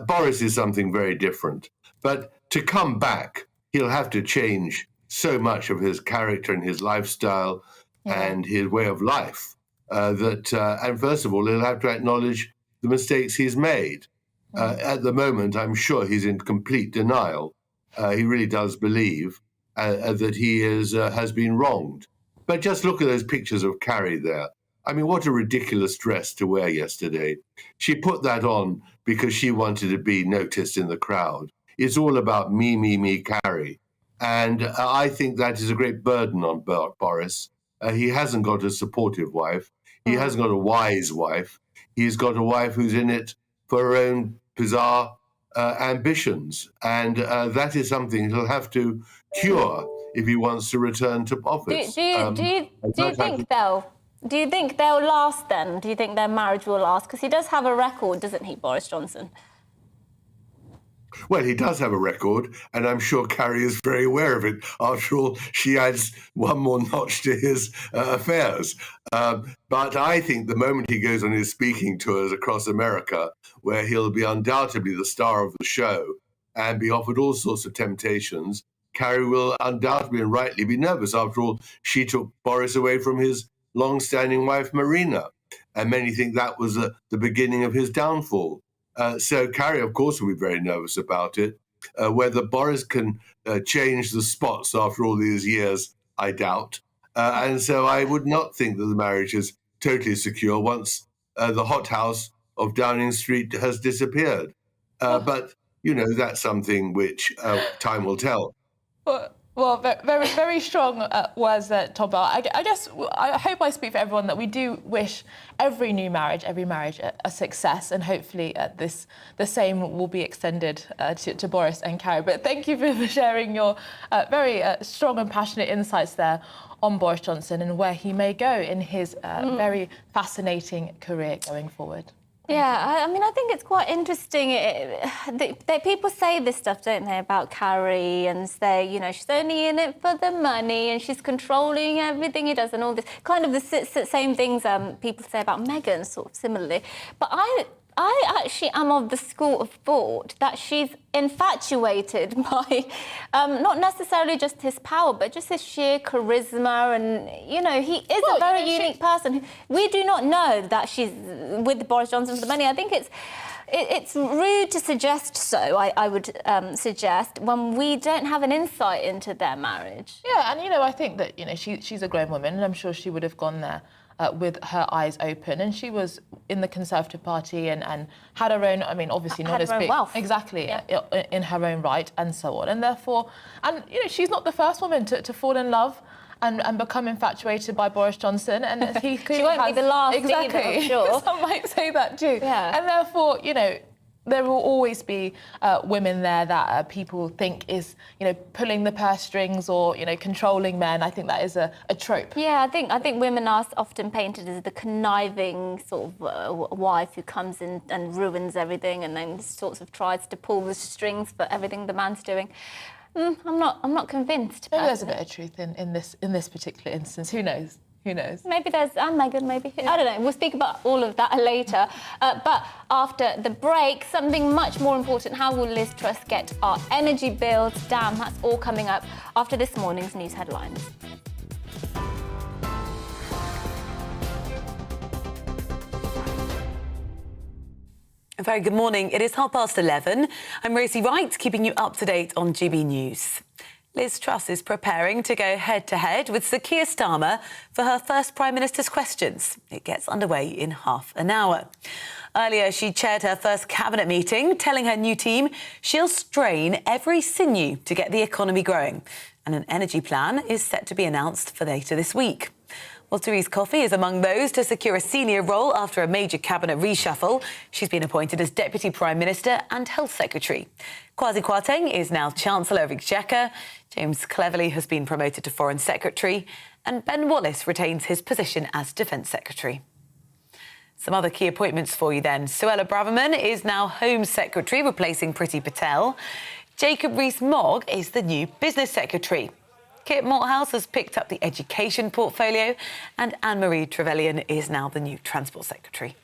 Boris is something very different. But to come back, he'll have to change so much of his character and his lifestyle and his way of life and first of all, he'll have to acknowledge the mistakes he's made. At the moment, I'm sure he's in complete denial. He really does believe that he has been wronged. But just look at those pictures of Carrie there. I mean, what a ridiculous dress to wear yesterday. She put that on because she wanted to be noticed in the crowd. It's all about me, Carrie. And I think that is a great burden on Boris. He hasn't got a supportive wife. He hasn't got a wise wife. He's got a wife who's in it for her own bizarre ambitions. And that is something he'll have to cure if he wants to return to office.
Do you think they'll last then? Do you think their marriage will last? Because he does have a record, doesn't he, Boris Johnson?
Well, he does have a record, and I'm sure Carrie is very aware of it. After all, she adds one more notch to his affairs. But I think the moment he goes on his speaking tours across America, where he'll be undoubtedly the star of the show and be offered all sorts of temptations, Carrie will undoubtedly and rightly be nervous. After all, she took Boris away from his long-standing wife, Marina, and many think that was the beginning of his downfall. So Carrie, of course, will be very nervous about it. Whether Boris can change the spots after all these years, I doubt. And so I would not think that the marriage is totally secure once the hothouse of Downing Street has disappeared. But, that's something which time will tell.
Well, very, very strong words there, Tom Bell. I guess I hope I speak for everyone that we do wish every marriage a success, and hopefully the same will be extended to Boris and Carrie. But thank you for sharing your very strong and passionate insights there on Boris Johnson and where he may go in his very fascinating career going forward.
Yeah, I mean, I think it's quite interesting. People say this stuff, don't they, about Carrie, and say, she's only in it for the money and she's controlling everything he does and all this. Kind of the same things people say about Meghan, sort of similarly. But I actually am of the school of thought that she's infatuated by not necessarily just his power, but just his sheer charisma. And, he is a very unique person. We do not know that she's with Boris Johnson for the money. I think it's rude to suggest so, I would suggest, when we don't have an insight into their marriage.
Yeah, and, I think that, she's a grown woman, and I'm sure she would have gone there with her eyes open, and she was in the Conservative Party and had her own, obviously not as big,
wealth.
Exactly, in her own right, and so on, and therefore, she's not the first woman to fall in love and become infatuated by Boris Johnson, and he
she won't be the last
exactly.
either, I'm sure.
Some might say that too,
yeah.
And therefore, there will always be women there that people think is, pulling the purse strings or, controlling men. I think that is a trope.
Yeah, I think women are often painted as the conniving sort of wife who comes in and ruins everything and then sort of tries to pull the strings for everything the man's doing. I'm not convinced.
Maybe there's a bit of truth in this particular instance. Who knows? Who knows?
Maybe there's Meghan, maybe. Yeah. I don't know. We'll speak about all of that later. But after the break, something much more important. How will Liz Truss get our energy bills down? That's all coming up after this morning's news headlines.
A very good morning. It is 11:30. I'm Rosie Wright, keeping you up to date on GB News. Liz Truss is preparing to go head-to-head with Sir Keir Starmer for her first Prime Minister's questions. It gets underway in half an hour. Earlier, she chaired her first cabinet meeting, telling her new team she'll strain every sinew to get the economy growing. And an energy plan is set to be announced for later this week. Well, Therese Coffey is among those to secure a senior role after a major cabinet reshuffle. She's been appointed as Deputy Prime Minister and Health Secretary. Kwasi Kwarteng is now Chancellor of Exchequer. James Cleverley has been promoted to Foreign Secretary. And Ben Wallace retains his position as Defence Secretary. Some other key appointments for you then. Suella Braverman is now Home Secretary, replacing Priti Patel. Jacob Rees-Mogg is the new Business Secretary. Kit Malthouse has picked up the education portfolio, and Anne-Marie Trevelyan is now the new Transport Secretary.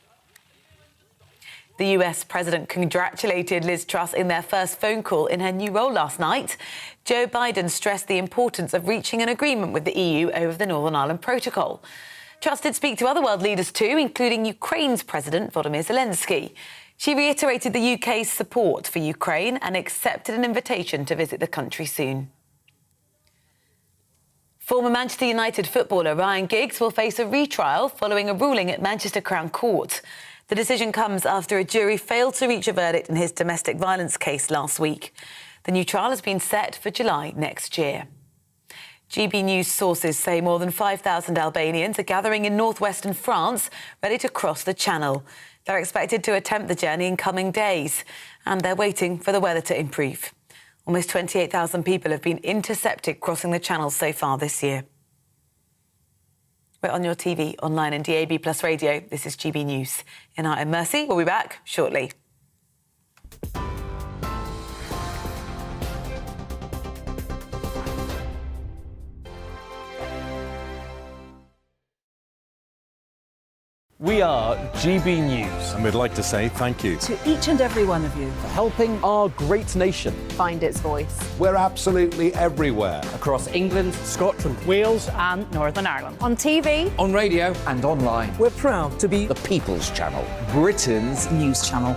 The US President congratulated Liz Truss in their first phone call in her new role last night. Joe Biden stressed the importance of reaching an agreement with the EU over the Northern Ireland Protocol. Truss did speak to other world leaders too, including Ukraine's President Volodymyr Zelensky. She reiterated the UK's support for Ukraine and accepted an invitation to visit the country soon. Former Manchester United footballer Ryan Giggs will face a retrial following a ruling at Manchester Crown Court. The decision comes after a jury failed to reach a verdict in his domestic violence case last week. The new trial has been set for July next year. GB News sources say more than 5,000 Albanians are gathering in northwestern France, ready to cross the Channel. They're expected to attempt the journey in coming days, and they're waiting for the weather to improve. Almost 28,000 people have been intercepted crossing the Channel so far this year. We're on your TV, online and DAB+ radio. This is GB News. And I'm Mercy. We'll be back shortly.
We are GB News.
And we'd like to say thank you
To each and every one of you.
for helping our great nation
find its voice.
We're absolutely everywhere.
across England, Scotland,
Wales and Northern Ireland. On TV,
on radio and online.
we're proud to be
The People's Channel.
Britain's news channel.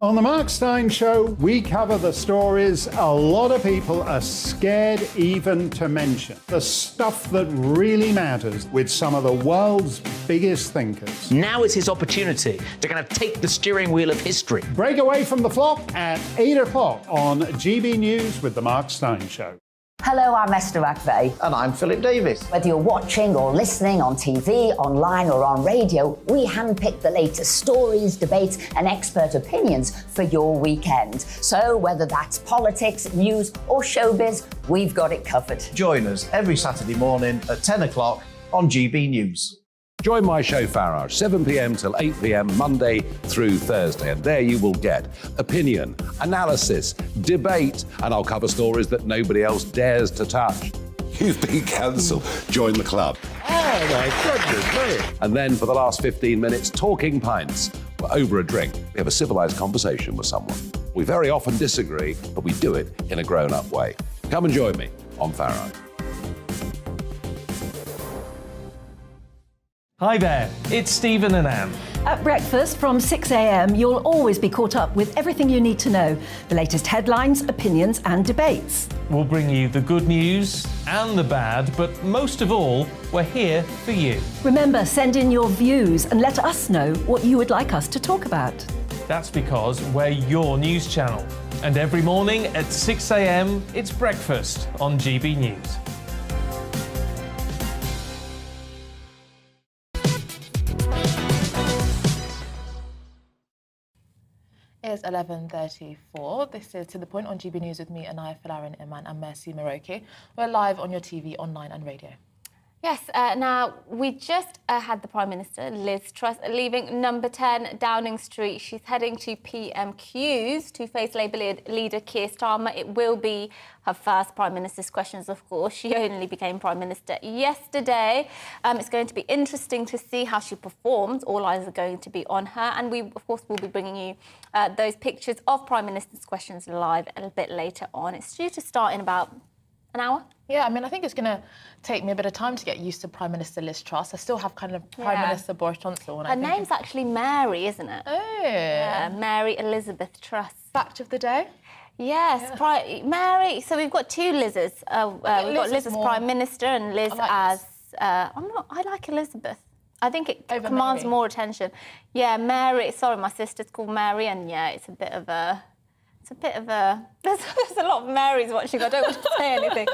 On the Mark Steyn Show, we cover the stories a lot of people are scared even to mention. The stuff that really matters with some of the world's biggest thinkers.
Now is his opportunity to kind of take the steering wheel of history.
Break away from the flock at 8 o'clock on GB News with the Mark Steyn Show.
Hello, I'm Esther McVeigh.
And I'm Philip Davis.
Whether you're watching or listening on TV, online or on radio, we handpick the latest stories, debates and expert opinions for your weekend. So whether that's politics, news or showbiz, we've got it covered.
Join us every Saturday morning at 10 o'clock on GB News.
Join my show Farage, 7 p.m. till 8 p.m. Monday through Thursday, and there you will get opinion, analysis, debate, and I'll cover stories that nobody else dares to touch. You've been cancelled. Join the club.
Oh my goodness me.
And then for the last 15 minutes, talking pints. We're over a drink. We have a civilised conversation with someone. We very often disagree, but we do it in a grown-up way. Come and join me on Farage.
Hi there, it's Stephen and Anne.
At breakfast from 6 a.m, you'll always be caught up with everything you need to know, the latest headlines, opinions and debates.
We'll bring you the good news and the bad, but most of all, we're here for you.
Remember, send in your views and let us know what you would like us to talk about.
That's because we're your news channel. And every morning at 6 a.m, it's breakfast on GB News.
It's 11:34. This is To The Point on GB News with me, Anaya Falarin Iman and Mercy Moroki. We're live on your TV, online and radio.
Yes, now we just had the Prime Minister, Liz Truss, leaving number 10 Downing Street. She's heading to PMQs to face Labour leader Keir Starmer. It will be her first Prime Minister's questions, of course. She only became Prime Minister yesterday. It's going to be interesting to see how she performs. All eyes are going to be on her. And we, of course, will be bringing you those pictures of Prime Minister's questions live a little bit later on. It's due to start in about an hour.
Yeah, I mean, I think it's going to take me a bit of time to get used to Prime Minister Liz Truss. I still have kind of Prime Minister Boris Johnson.
Her name's actually Mary, isn't it?
Oh.
Yeah, Mary Elizabeth Truss.
Fact of the day?
Yes, Mary. So we've got two Liz's. We've got Liz as Prime Minister and Liz as... I like Elizabeth. I think it commands more attention. Yeah, Mary. Sorry, my sister's called Mary, and yeah, it's a bit of a... There's a lot of Marys watching. I don't want to say anything.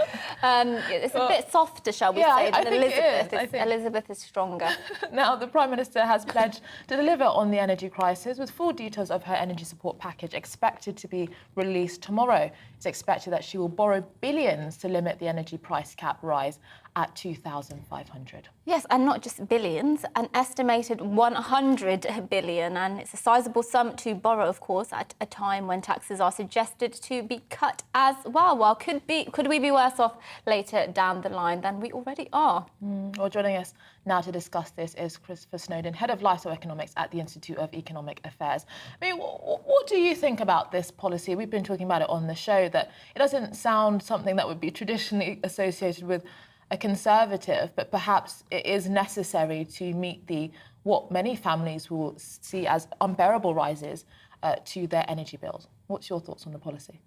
It's a bit softer, shall we say, than Elizabeth. Elizabeth is stronger.
Now, the Prime Minister has pledged to deliver on the energy crisis, with full details of her energy support package expected to be released tomorrow. It's expected that she will borrow billions to limit the energy price cap rise at 2,500.
Yes, and not just billions, an estimated 100 billion, and it's a sizable sum to borrow, of course, at a time when taxes are suggested to be cut as well. Well, could we be worse off later down the line than we already are?
Well, joining us now to discuss this is Christopher Snowdon, Head of Lifestyle Economics at the Institute of Economic Affairs. I mean, what do you think about this policy? We've been talking about it on the show, that it doesn't sound something that would be traditionally associated with a Conservative, but perhaps it is necessary to meet what many families will see as unbearable rises to their energy bills. What's your thoughts on the policy?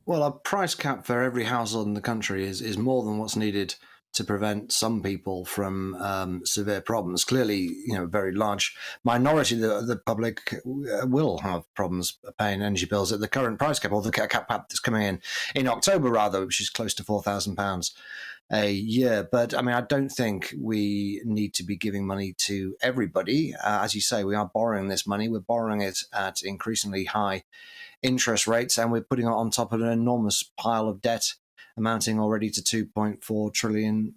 Well, a price cap for every household in the country is more than what's needed to prevent some people from severe problems. Clearly, a very large minority of the public will have problems paying energy bills at the current price cap, or the cap that's coming in October, rather, which is close to £4,000 a year. But I mean, I don't think we need to be giving money to everybody. As you say, we are borrowing this money. We're borrowing it at increasingly high interest rates, and we're putting it on top of an enormous pile of debt amounting already to £2.4 trillion.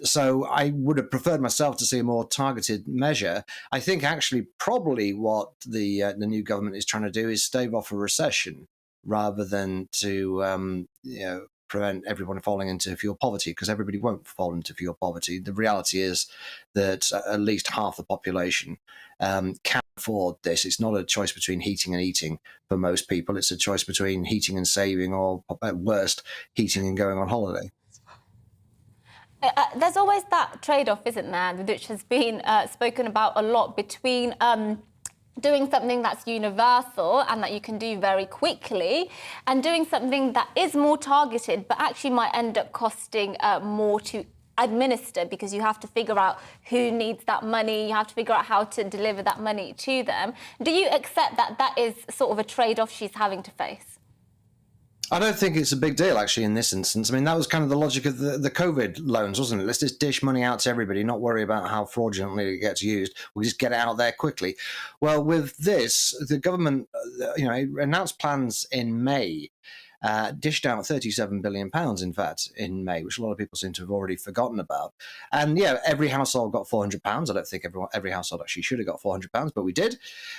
So I would have preferred myself to see a more targeted measure. I think actually probably what the new government is trying to do is stave off a recession rather than to prevent everyone falling into fuel poverty, because everybody won't fall into fuel poverty. The reality is that at least half the population can afford this. It's not a choice between heating and eating for most people. It's a choice between heating and saving, or at worst, heating and going on holiday.
There's always that trade-off, isn't there, which has been spoken about a lot between doing something that's universal and that you can do very quickly, and doing something that is more targeted but actually might end up costing more to administer, because you have to figure out who needs that money, you have to figure out how to deliver that money to them. Do you accept that that is sort of a trade-off she's having to face?
I don't think it's a big deal, actually, in this instance. I mean, that was kind of the logic of the COVID loans, wasn't it? Let's just dish money out to everybody, not worry about how fraudulently it gets used. We'll just get it out there quickly. Well, with this, the government, announced plans in May, dished out £37 billion, in fact, in May, which a lot of people seem to have already forgotten about. And yeah, every household got £400. I don't think every household actually should have got £400, but we did.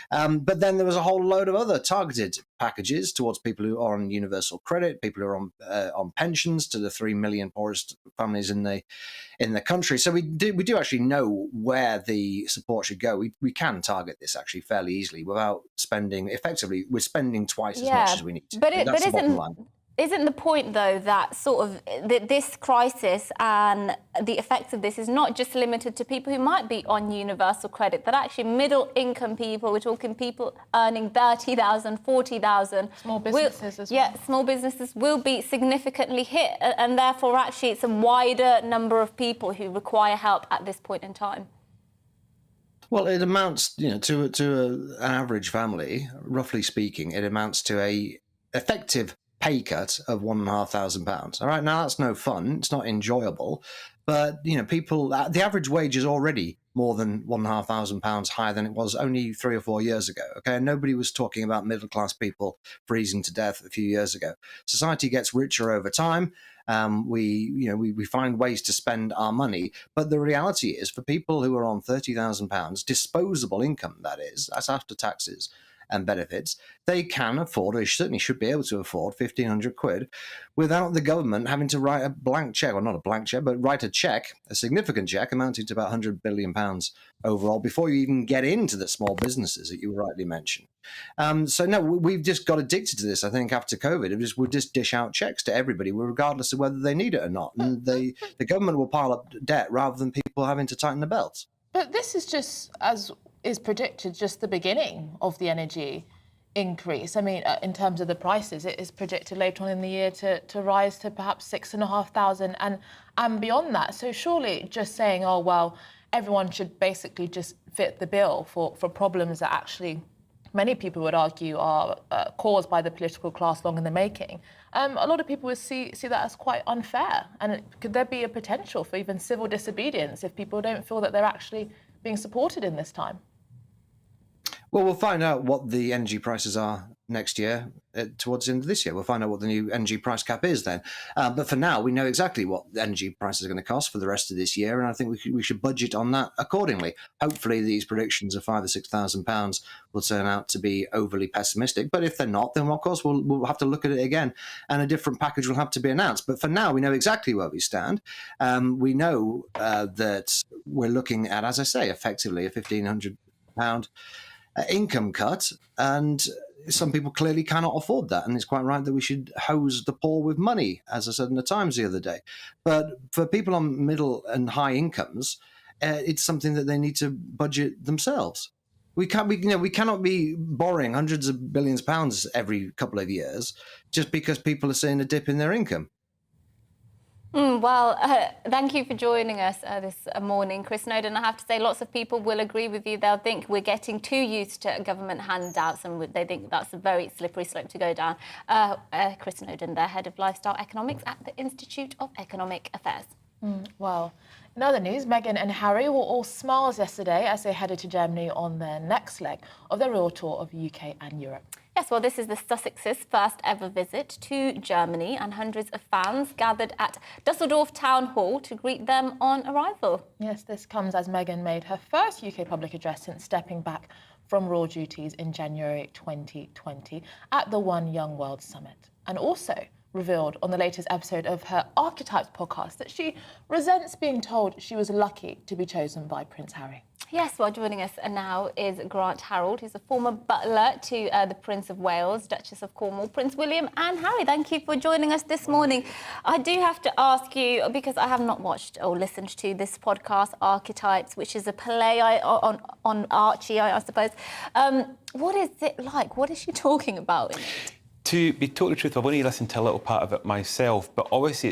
But then there was a whole load of other targeted packages towards people who are on universal credit, people who are on pensions, to the 3 million poorest families in the country. So we do actually know where the support should go. We can target this actually fairly easily without spending. Effectively, we're spending twice as much as we need to.
But isn't the point, though, that sort of this crisis and the effects of this is not just limited to people who might be on universal credit, that actually middle-income people, we're talking people earning 30,000, 40,000.
Small businesses as well.
Yeah, small businesses will be significantly hit, and therefore actually it's a wider number of people who require help at this point in time.
Well, it amounts, to an average family, roughly speaking, it amounts to a effective pay cut of £1,500. All right, now that's no fun. It's not enjoyable, but people. The average wage is already more than £1,500 higher than it was only 3 or 4 years ago. Okay, and nobody was talking about middle class people freezing to death a few years ago. Society gets richer over time. We find ways to spend our money, but the reality is, for people who are on £30,000 disposable income, that's after taxes and benefits, they can afford, or they certainly should be able to afford, 1,500 quid without the government having to write a blank check, or not a blank check, but write a check, a significant check amounting to about £100 billion overall, before you even get into the small businesses that you rightly mentioned. So no, we've just got addicted to this, I think, after COVID. We'll just dish out checks to everybody, regardless of whether they need it or not. And the government will pile up debt rather than people having to tighten the belts.
But this is just, as is predicted, just the beginning of the energy increase. I mean, in terms of the prices, it is predicted later on in the year to rise to perhaps 6,500 and beyond that. So surely just saying, oh, well, everyone should basically just fit the bill for problems that actually many people would argue are caused by the political class long in the making. A lot of people would see that as quite unfair. And could there be a potential for even civil disobedience if people don't feel that they're actually being supported in this time?
Well, we'll find out what the energy prices are next year, towards the end of this year. We'll find out what the new energy price cap is then. But for now, we know exactly what the energy prices are going to cost for the rest of this year, and I think we should budget on that accordingly. Hopefully, these predictions of £5,000 or £6,000 will turn out to be overly pessimistic. But if they're not, then of course we'll have to look at it again, and a different package will have to be announced. But for now, we know exactly where we stand. We know that we're looking at, as I say, effectively a £1,500 income cut, and some people clearly cannot afford that, and it's quite right that we should hose the poor with money, as I said in the Times the other day. But for people on middle and high incomes, it's something that they need to budget themselves. We cannot be borrowing hundreds of billions of pounds every couple of years just because people are seeing a dip in their income.
Thank you for joining us this morning, Chris Snowdon. I have to say, lots of people will agree with you. They'll think we're getting too used to government handouts, and they think that's a very slippery slope to go down. Chris Snowdon, the head of lifestyle economics at the Institute of Economic Affairs.
Well, in other news, Meghan and Harry were all smiles yesterday as they headed to Germany on their next leg of their royal tour of UK and Europe.
Yes, well, this is the Sussexes' first ever visit to Germany, and hundreds of fans gathered at Dusseldorf Town Hall to greet them on arrival.
Yes, this comes as Meghan made her first UK public address since stepping back from royal duties in January 2020 at the One Young World Summit, and also revealed on the latest episode of her Archetypes podcast that she resents being told she was lucky to be chosen by Prince Harry.
Yes, well, joining us now is Grant Harold, who's a former butler to the Prince of Wales, Duchess of Cornwall, Prince William and Harry. Thank you for joining us this morning. I do have to ask you, because I have not watched or listened to this podcast, Archetypes, which is a play on Archie, I suppose. What is it like? What is she talking about in it?
To be totally truthful, I've only listened to a little part of it myself, but obviously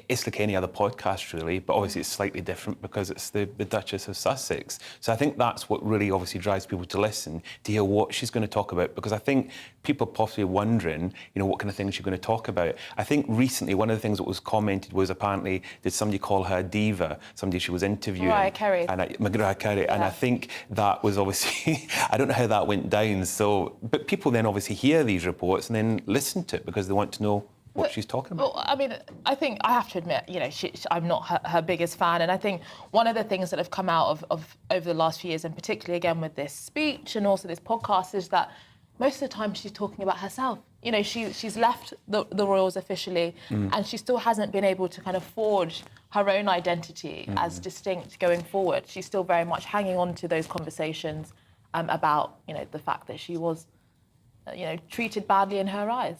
it's like any other podcast, really, but obviously it's slightly different because it's the Duchess of Sussex. So I think that's what really obviously drives people to listen, to hear what she's going to talk about, because I think people are possibly wondering, what kind of things she's going to talk about. I think recently one of the things that was commented was apparently, did somebody call her a diva, somebody she was interviewing?
Mariah Carey.
Mariah Carey. Yeah. And I think that was obviously, I don't know how that went down. So, but people then obviously hear these reports and then listen to it because they want to know what she's talking about.
Well, I mean, I think I have to admit, I'm not her biggest fan, and I think one of the things that have come out of over the last few years, and particularly again with this speech and also this podcast, is that most of the time she's talking about herself. She's left the royals officially, and she still hasn't been able to kind of forge her own identity as distinct going forward. She's still very much hanging on to those conversations about, the fact that she was, treated badly in her eyes.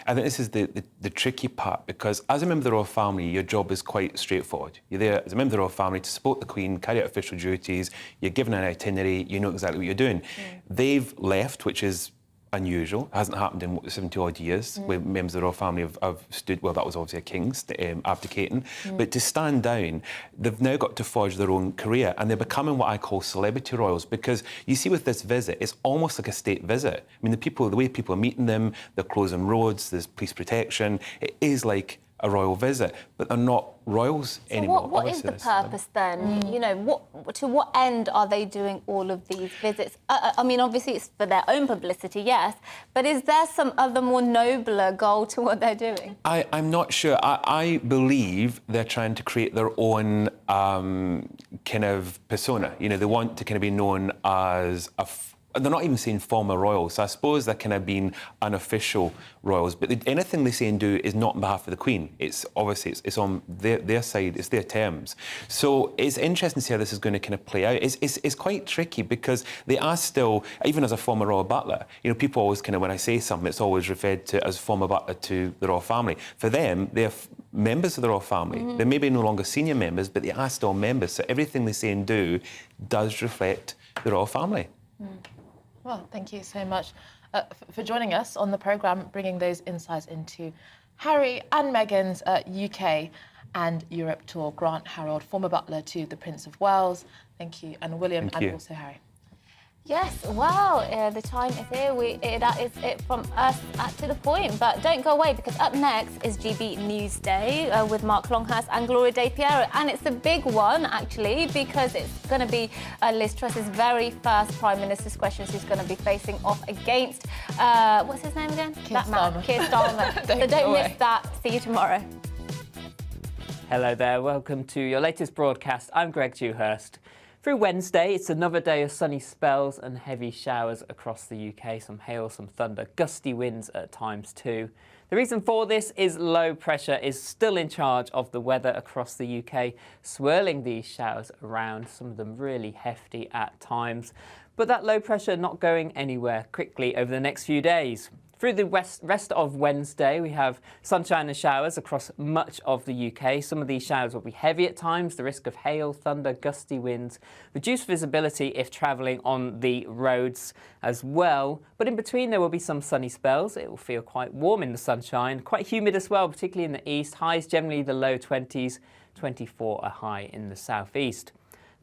I think this is the tricky part, because as a member of the royal family, your job is quite straightforward. You're there as a member of the royal family to support the Queen, carry out official duties, you're given an itinerary, you know exactly what you're doing. They've left, which is unusual. It hasn't happened in 70-odd years where members of the royal family have stood, well, that was obviously a king's abdicating, but to stand down, they've now got to forge their own career, and they're becoming what I call celebrity royals, because you see with this visit, it's almost like a state visit. I mean, the way people are meeting them, they're closing roads, there's police protection, it is like a royal visit, but they're not royals anymore.
What is the purpose then? To what end are they doing all of these visits? I mean, obviously it's for their own publicity, yes, but is there some other more nobler goal to what they're doing?
I'm not sure. I believe they're trying to create their own kind of persona. They want to kind of be known as they're not even saying former royals, so I suppose they're kind of being unofficial royals, but anything they say and do is not on behalf of the Queen. It's obviously, it's on their side, it's their terms. So it's interesting to see how this is going to kind of play out. It's quite tricky because they are still, even as a former royal butler, people always kind of, when I say something, it's always referred to as former butler to the royal family. For them, they're members of the royal family. They may be no longer senior members, but they are still members. So everything they say and do does reflect the royal family.
Well, thank you so much for joining us on the programme, bringing those insights into Harry and Meghan's UK and Europe tour. Grant Harold, former butler to the Prince of Wales. Thank you. And William and also Harry.
Yes, well, the time is here. That is it from us at To The Point. But don't go away, because up next is GB News Day with Mark Longhurst and Gloria De Piero. And it's a big one, actually, because it's going to be Liz Truss's very first Prime Minister's question. She's going to be facing off against, what's his name again?
Keir Starmer.
Keir Starmer. So don't miss that. See you tomorrow.
Hello there. Welcome to your latest broadcast. I'm Greg Dewhurst. Through Wednesday, it's another day of sunny spells and heavy showers across the UK. Some hail, some thunder, gusty winds at times too. The reason for this is low pressure is still in charge of the weather across the UK, swirling these showers around, some of them really hefty at times. But that low pressure not going anywhere quickly over the next few days. Through the rest of Wednesday, we have sunshine and showers across much of the UK. Some of these showers will be heavy at times, the risk of hail, thunder, gusty winds, reduced visibility if travelling on the roads as well. But in between, there will be some sunny spells. It will feel quite warm in the sunshine, quite humid as well, particularly in the east. Highs generally the low 20s, 24 a high in the southeast.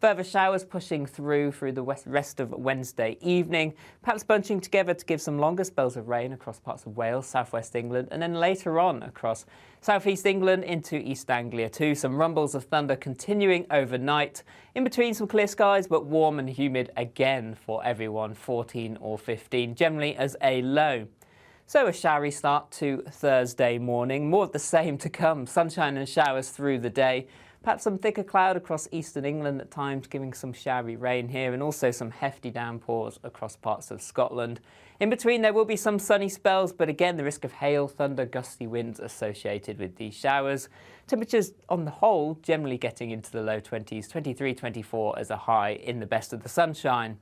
Further showers pushing through the rest of Wednesday evening, perhaps bunching together to give some longer spells of rain across parts of Wales, southwest England, and then later on across southeast England into East Anglia too. Some rumbles of thunder continuing overnight. In between, some clear skies, but warm and humid again for everyone, 14 or 15, generally as a low. So a showery start to Thursday morning. More of the same to come. Sunshine and showers through the day. Perhaps some thicker cloud across eastern England at times, giving some showery rain here, and also some hefty downpours across parts of Scotland. In between, there will be some sunny spells, but again, the risk of hail, thunder, gusty winds associated with these showers. Temperatures on the whole generally getting into the low 20s, 23, 24 as a high in the best of the sunshine.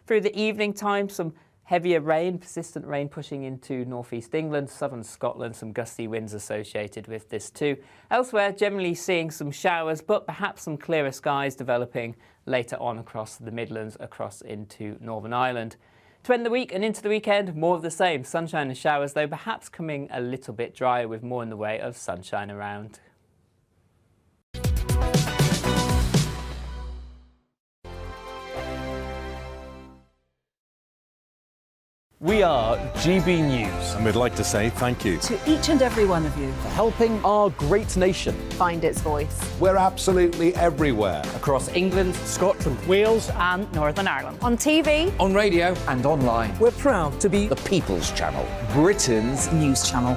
Through the evening time, some heavier rain, persistent rain pushing into northeast England, southern Scotland, some gusty winds associated with this too. Elsewhere, generally seeing some showers, but perhaps some clearer skies developing later on across the Midlands, across into Northern Ireland. To end the week and into the weekend, more of the same. Sunshine and showers, though perhaps coming a little bit drier with more in the way of sunshine around.
We are GB News.
And we'd like to say thank you
To each and every one of you.
for helping our great nation
Find its voice.
We're absolutely everywhere.
across England, Scotland,
Wales and Northern Ireland. On TV,
On radio,
And online.
we're proud to be the People's Channel, Britain's
news channel.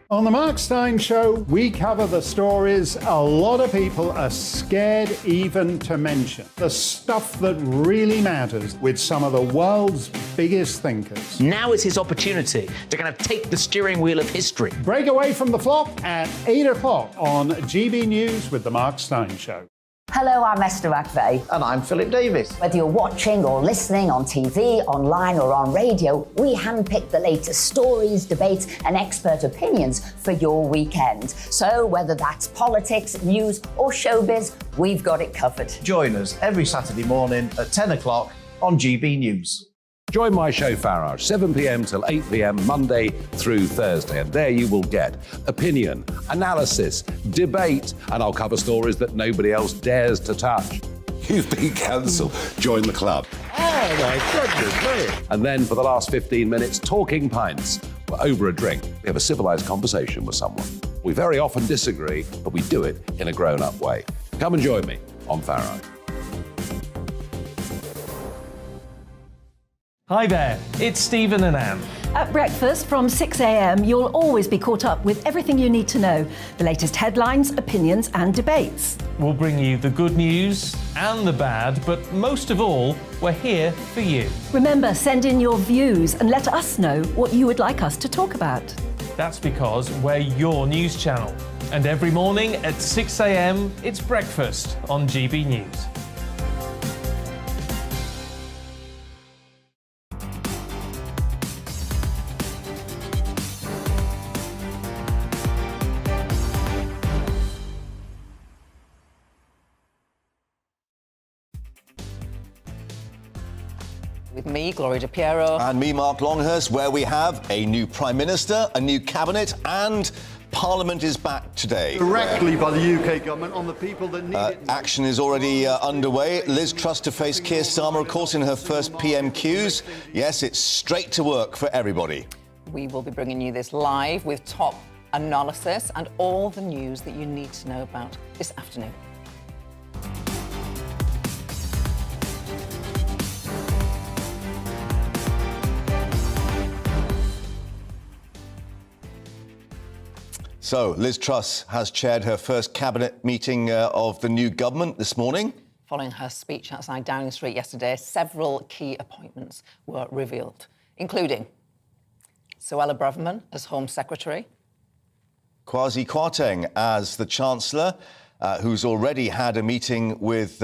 On the Mark Steyn Show, we cover the stories a lot of people are scared even to mention. The stuff that really matters with some of the world's biggest thinkers.
Now is his opportunity to kind of take the steering wheel of history.
Break away from the flock at 8 o'clock on GB News with the Mark Steyn Show.
Hello, I'm Esther McVeigh.
And I'm Philip Davis.
Whether you're watching or listening on TV, online or on radio, we handpick the latest stories, debates and expert opinions for your weekend. So whether that's politics, news or showbiz, we've got it covered.
Join us every Saturday morning at 10 o'clock on GB News.
Join my show Farage, 7 p.m. till 8 p.m. Monday through Thursday, and there you will get opinion, analysis, debate, and I'll cover stories that nobody else dares to touch. You've been cancelled. Join the club.
Oh my goodness me.
And then for the last 15 minutes, talking pints. We're over a drink. We have a civilised conversation with someone. We very often disagree, but we do it in a grown-up way. Come and join me on Farage.
Hi there, it's Stephen and Anne.
At breakfast from 6 a.m, you'll always be caught up with everything you need to know, the latest headlines, opinions and debates.
We'll bring you the good news and the bad, but most of all, we're here for you.
Remember, send in your views and let us know what you would like us to talk about.
That's because we're your news channel. And every morning at 6 a.m, it's breakfast on GB News.
With me, Gloria De Piero.
And me, Mark Longhurst, where we have a new Prime Minister, a new Cabinet, and Parliament is back today.
Directly by the UK government on the people that need it.
Action is already underway. Liz Truss to face Keir Starmer, of course, in her first PMQs. Yes, it's straight to work for everybody.
We will be bringing you this live with top analysis and all the news that you need to know about this afternoon.
So, Liz Truss has chaired her first cabinet meeting of the new government this morning.
Following her speech outside Downing Street yesterday, several key appointments were revealed, including Suella Braverman as Home Secretary,
Kwasi Kwarteng as the Chancellor, who's already had a meeting with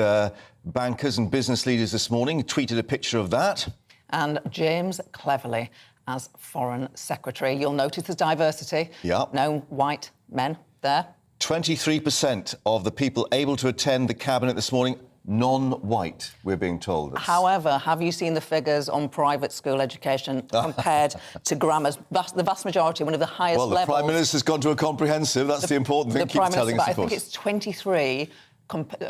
bankers and business leaders this morning. He tweeted a picture of that.
and James Cleverley as Foreign Secretary. You'll notice the diversity.
Yep.
No white men there.
23% of the people able to attend the Cabinet this morning, non-white, we're being told.
However, have you seen the figures on private school education compared to grammars? The vast majority, one of the highest levels.
Well, the Prime Minister's gone to a comprehensive. That's the important thing. Keep telling us, of course.
I think it's 23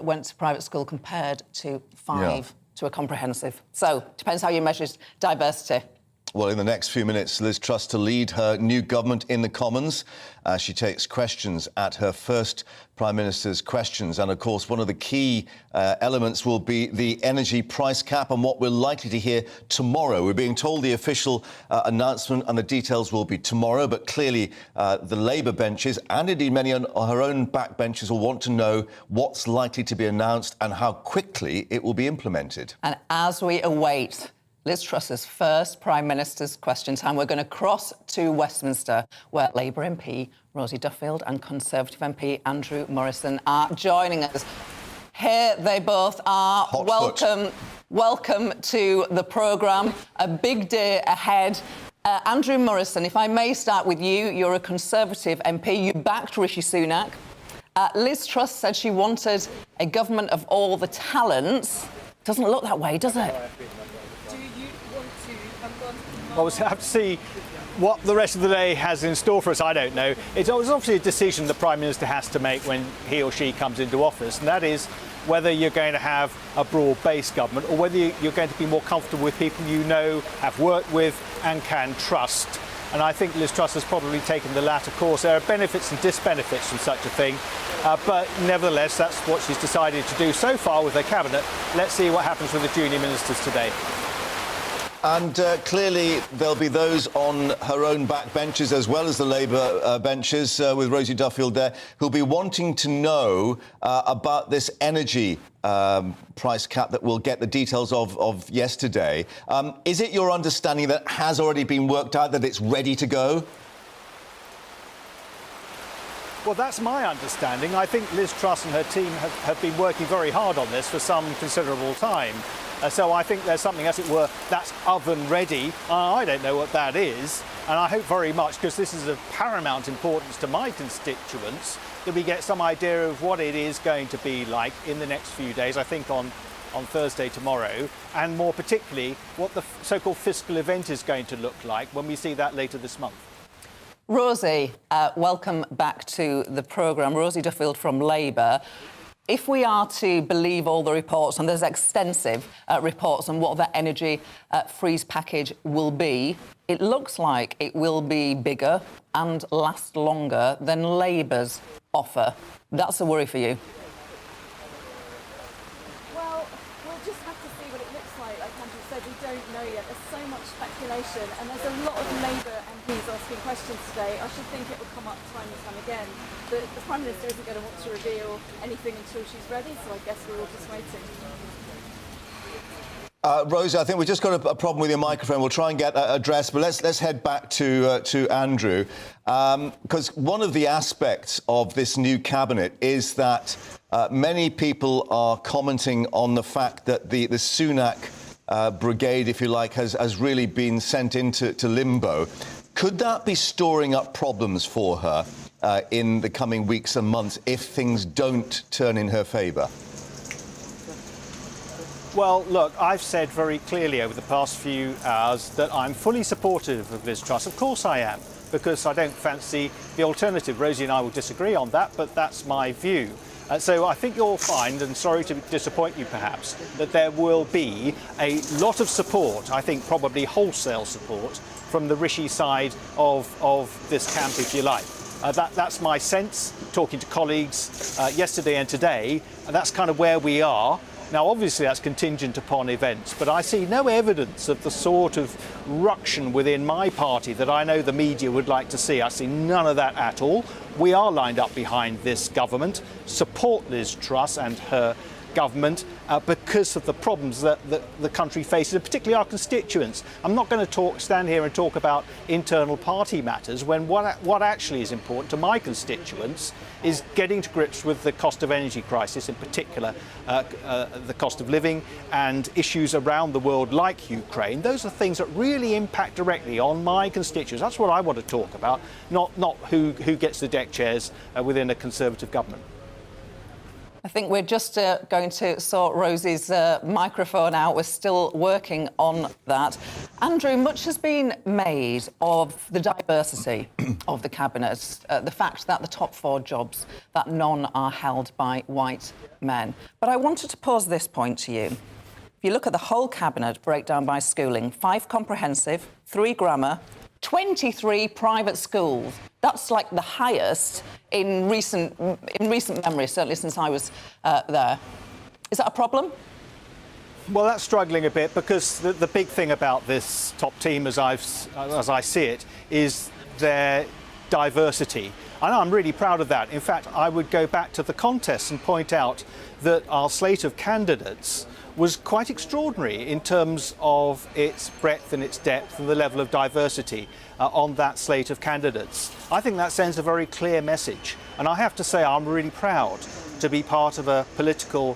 went to private school compared to 5 to a comprehensive. So, depends how you measure diversity.
Well, in the next few minutes, Liz Truss to lead her new government in the Commons as she takes questions at her first Prime Minister's questions. And, of course, one of the key elements will be the energy price cap and what we're likely to hear tomorrow. We're being told the official announcement and the details will be tomorrow, but clearly the Labour benches and indeed many on her own backbenchers will want to know what's likely to be announced and how quickly it will be implemented.
And as we await Liz Truss's first Prime Minister's question time, we're going to cross to Westminster, where Labour MP Rosie Duffield and Conservative MP Andrew Morrison are joining us. Here they both are. Welcome to the programme. A big day ahead. Andrew Morrison, if I may start with you, you're a Conservative MP. You backed Rishi Sunak. Liz Truss said she wanted a government of all the talents. Doesn't look that way, does it?
Well, we'll have to see what the rest of the day has in store for us. I don't know. It's obviously a decision the Prime Minister has to make when he or she comes into office, and that is whether you're going to have a broad-based government or whether you're going to be more comfortable with people you know, have worked with and can trust. And I think Liz Truss has probably taken the latter course. There are benefits and disbenefits from such a thing, but nevertheless, that's what she's decided to do so far with her cabinet. Let's see what happens with the junior ministers today.
And clearly there'll be those on her own backbenches as well as the Labour benches, with Rosie Duffield there, who'll be wanting to know about this energy price cap that we'll get the details of yesterday. Is it your understanding that has already been worked out, that it's ready to go?
Well, that's my understanding. I think Liz Truss and her team have been working very hard on this for some considerable time. So I think there's something, as it were, that's oven ready. I don't know what that is. And I hope very much, because this is of paramount importance to my constituents, that we get some idea of what it is going to be like in the next few days, I think on Thursday, tomorrow, and more particularly what the so-called fiscal event is going to look like when we see that later this month.
Rosie, welcome back to the programme. Rosie Duffield from Labour. If we are to believe all the reports, and there's extensive reports on what that energy freeze package will be, it looks like it will be bigger and last longer than Labour's offer. That's a worry for you.
Well, we'll just have to see what it looks like. Like Andrew said, we don't know yet. There's so much speculation, and there's a lot of Labour MPs asking questions today. I should think it will come up time and time again. The Prime Minister isn't going to want to reveal anything until she's ready, so I guess we're all just waiting.
Rosie, I think we've just got a problem with your microphone. We'll try and get that addressed, but let's head back to Andrew, because one of the aspects of this new cabinet is that many people are commenting on the fact that the Sunak brigade, if you like, has really been sent into limbo. Could that be storing up problems for her in the coming weeks and months if things don't turn in her favour?
Well, look, I've said very clearly over the past few hours that I'm fully supportive of Liz Truss. Of course I am, because I don't fancy the alternative. Rosie and I will disagree on that, but that's my view. So I think you'll find, and sorry to disappoint you perhaps, that there will be a lot of support, I think probably wholesale support, from the Rishi side of this camp, if you like. That's my sense, talking to colleagues yesterday and today, and that's kind of where we are. Now, obviously, that's contingent upon events, but I see no evidence of the sort of ruction within my party that I know the media would like to see. I see none of that at all. We are lined up behind this government, support Liz Truss and her government because of the problems that the country faces, and particularly our constituents. I'm not going to stand here and talk about internal party matters when what actually is important to my constituents is getting to grips with the cost of energy crisis, in particular the cost of living and issues around the world like Ukraine. Those are things that really impact directly on my constituents. That's what I want to talk about, not who gets the deck chairs within a Conservative government.
I think we're just going to sort Rosie's microphone out. We're still working on that. Andrew, much has been made of the diversity of the cabinet, the fact that the top 4 jobs, that none are held by white men. But I wanted to pose this point to you. If you look at the whole cabinet breakdown by schooling, 5 comprehensive, 3 grammar, 23 private schools. That's like the highest in recent memory, certainly since I was there. Is that a problem?
Well, that's struggling a bit because the big thing about this top team, as I see it, is their diversity. And I'm really proud of that. In fact, I would go back to the contest and point out that our slate of candidates was quite extraordinary in terms of its breadth and its depth and the level of diversity on that slate of candidates. I think that sends a very clear message. And I have to say I'm really proud to be part of a political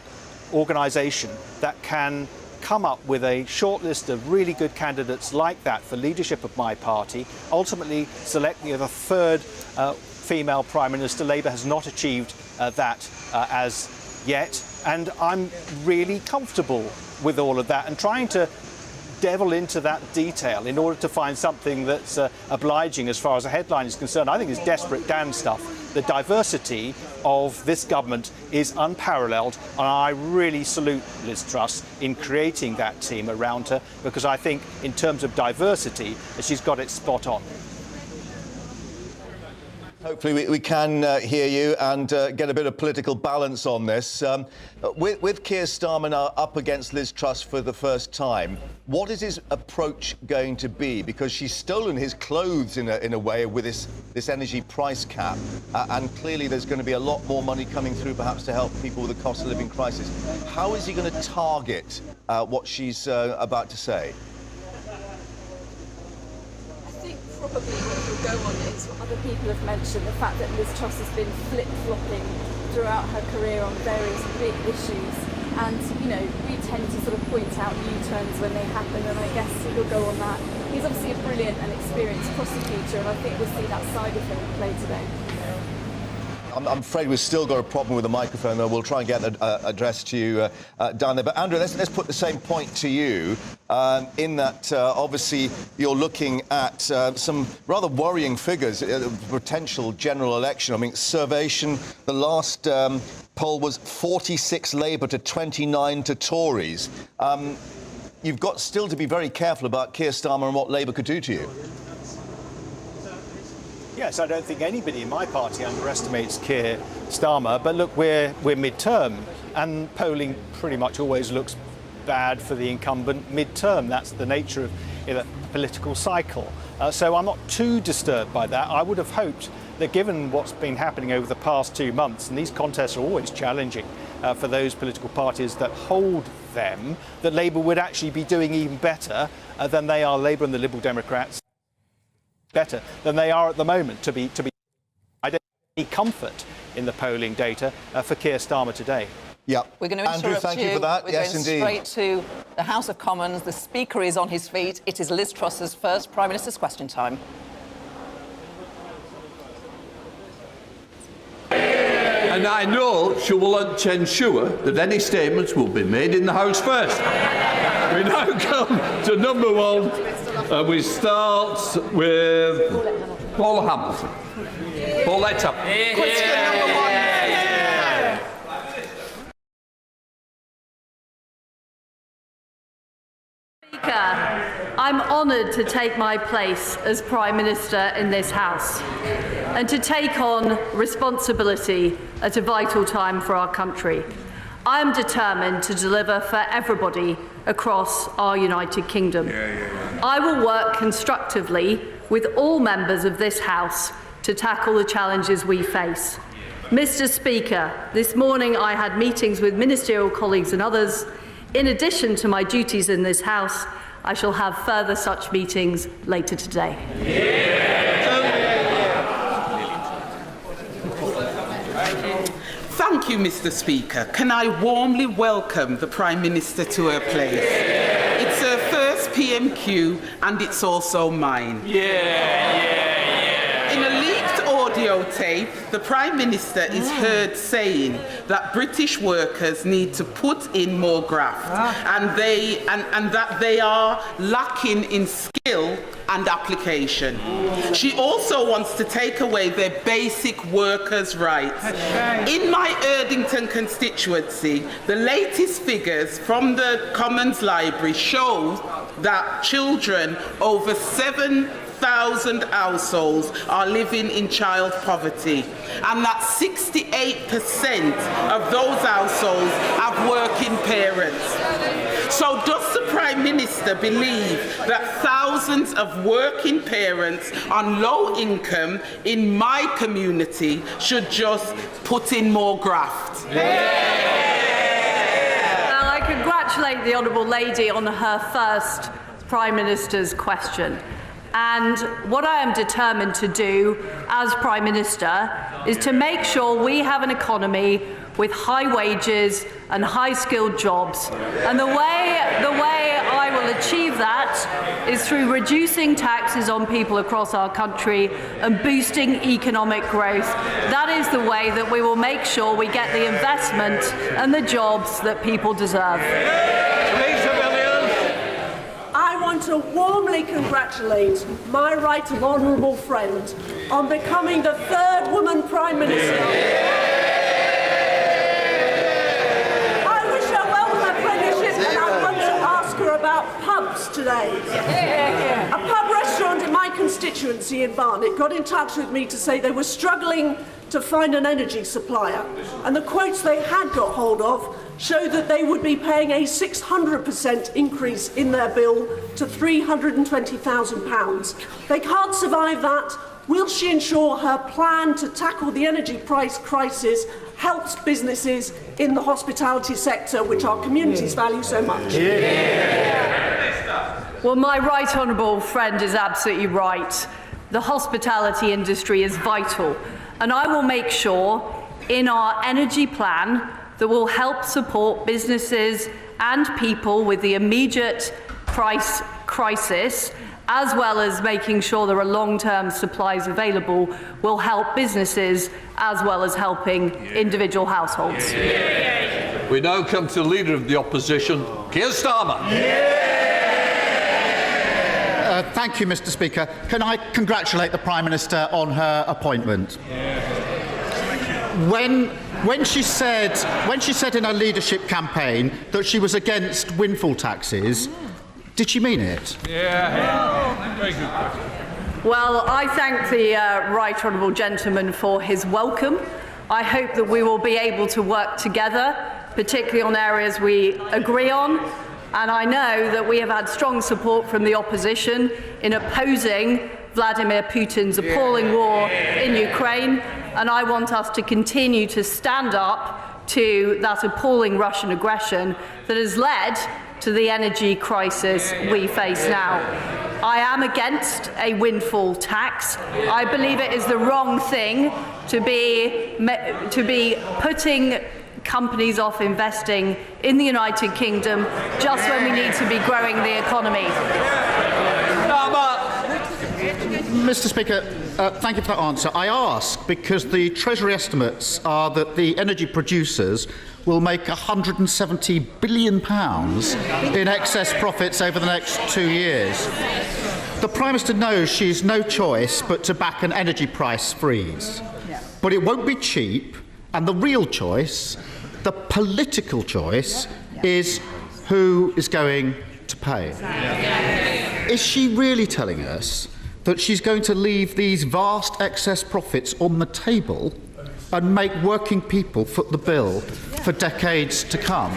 organisation that can come up with a short list of really good candidates like that for leadership of my party, ultimately select the third female Prime Minister. Labour has not achieved that as yet, and I'm really comfortable with all of that and trying to devil into that detail in order to find something that's obliging as far as a headline is concerned. I think it's desperate Dan stuff. The diversity of this government is unparalleled, and I really salute Liz Truss in creating that team around her, because I think in terms of diversity she's got it spot on.
Hopefully we can hear you and get a bit of political balance on this. With Keir Starmer now up against Liz Truss for the first time, what is his approach going to be? Because she's stolen his clothes in a way with this energy price cap, and clearly there's going to be a lot more money coming through perhaps to help people with the cost of living crisis. How is he going to target what she's about to say?
Probably what will go on is what other people have mentioned, the fact that Liz Truss has been flip-flopping throughout her career on various big issues, and we tend to sort of point out U-turns when they happen, and I guess he'll go on that. He's obviously a brilliant and experienced prosecutor, and I think we'll see that side of him play today.
I'm afraid we've still got a problem with the microphone, though. We'll try and get an address to you down there. But, Andrew, let's put the same point to you, in that, obviously, you're looking at some rather worrying figures, potential general election. I mean, Survation, the last poll was 46 Labour to 29 to Tories. You've got still to be very careful about Keir Starmer and what Labour could do to you.
Yes, I don't think anybody in my party underestimates Keir Starmer, but look, we're mid-term, and polling pretty much always looks bad for the incumbent mid-term. That's the nature of a political cycle. So I'm not too disturbed by that. I would have hoped that given what's been happening over the past 2 months, and these contests are always challenging for those political parties that hold them, that Labour would actually be doing even better than they are, Labour and the Liberal Democrats, better than they are at the moment to be. I don't have any comfort in the polling data for Keir Starmer today.
Yeah,
we're going to interrupt
Andrew, thank you for that.
We're
yes,
going
indeed.
Straight to the House of Commons. The Speaker is on his feet. It is Liz Truss's first Prime Minister's question time.
And I know she will ensure that any statements will be made in the House first. We now come to number one, and we start with Paul Hamilton. Paul, let's up.
Question number one.
Speaker, I'm honoured to take my place as Prime Minister in this House and to take on responsibility at a vital time for our country. I am determined to deliver for everybody across our United Kingdom. I will work constructively with all members of this House to tackle the challenges we face. Mr. Speaker, this morning I had meetings with ministerial colleagues and others. In addition to my duties in this House, I shall have further such meetings later today.
Thank you, Mr. Speaker. Can I warmly welcome the Prime Minister to her place? It's her first PMQ, and it's also mine. In a leaked audio tape, the Prime Minister is heard saying that British workers need to put in more graft, and that they are lacking in skill and application. She also wants to take away their basic workers' rights. In my Erdington constituency, the latest figures from the Commons Library show that children over 7,000 households are living in child poverty, and that 68% of those households have working parents. So does the Prime Minister believe that thousands of working parents on low income in my community should just put in more graft?
Well, I congratulate the Honourable Lady on her first Prime Minister's question. And what I am determined to do as Prime Minister is to make sure we have an economy with high wages and high-skilled jobs. And the way I will achieve that is through reducing taxes on people across our country and boosting economic growth. That is the way that we will make sure we get the investment and the jobs that people deserve.
I want to warmly congratulate my right and honourable friend on becoming the third woman Prime Minister. I wish her well with her premiership, and I want to ask her about pubs today. A pub restaurant in my constituency in Barnet got in touch with me to say they were struggling to find an energy supplier, and the quotes they had got hold of showed that they would be paying a 600% increase in their bill to £320,000. They can't survive that. Will she ensure her plan to tackle the energy price crisis helps businesses in the hospitality sector, which our communities value so much?
Well, my right honourable friend is absolutely right. The hospitality industry is vital, and I will make sure in our energy plan that will help support businesses and people with the immediate price crisis, as well as making sure there are long-term supplies available, will help businesses as well as helping individual households.
We now come to the Leader of the Opposition, Keir Starmer.
Thank you, Mr. Speaker. Can I congratulate the Prime Minister on her appointment? When she said in her leadership campaign that she was against windfall taxes, did she mean it?
Very good.
Well, I thank the right honourable gentleman for his welcome. I hope that we will be able to work together, particularly on areas we agree on. And I know that we have had strong support from the opposition in opposing Vladimir Putin's appalling war in Ukraine. And I want us to continue to stand up to that appalling Russian aggression that has led to the energy crisis we face now. I am against a windfall tax. I believe it is the wrong thing to be putting companies off investing in the United Kingdom just when we need to be growing the economy.
Mr. Speaker, thank you for that answer. I ask because the Treasury estimates are that the energy producers will make £170 billion in excess profits over the next 2 years. The Prime Minister knows she's no choice but to back an energy price freeze. But it won't be cheap, and the real choice, the political choice, is who is going to pay. Is she really telling us that she's going to leave these vast excess profits on the table and make working people foot the bill for decades to come?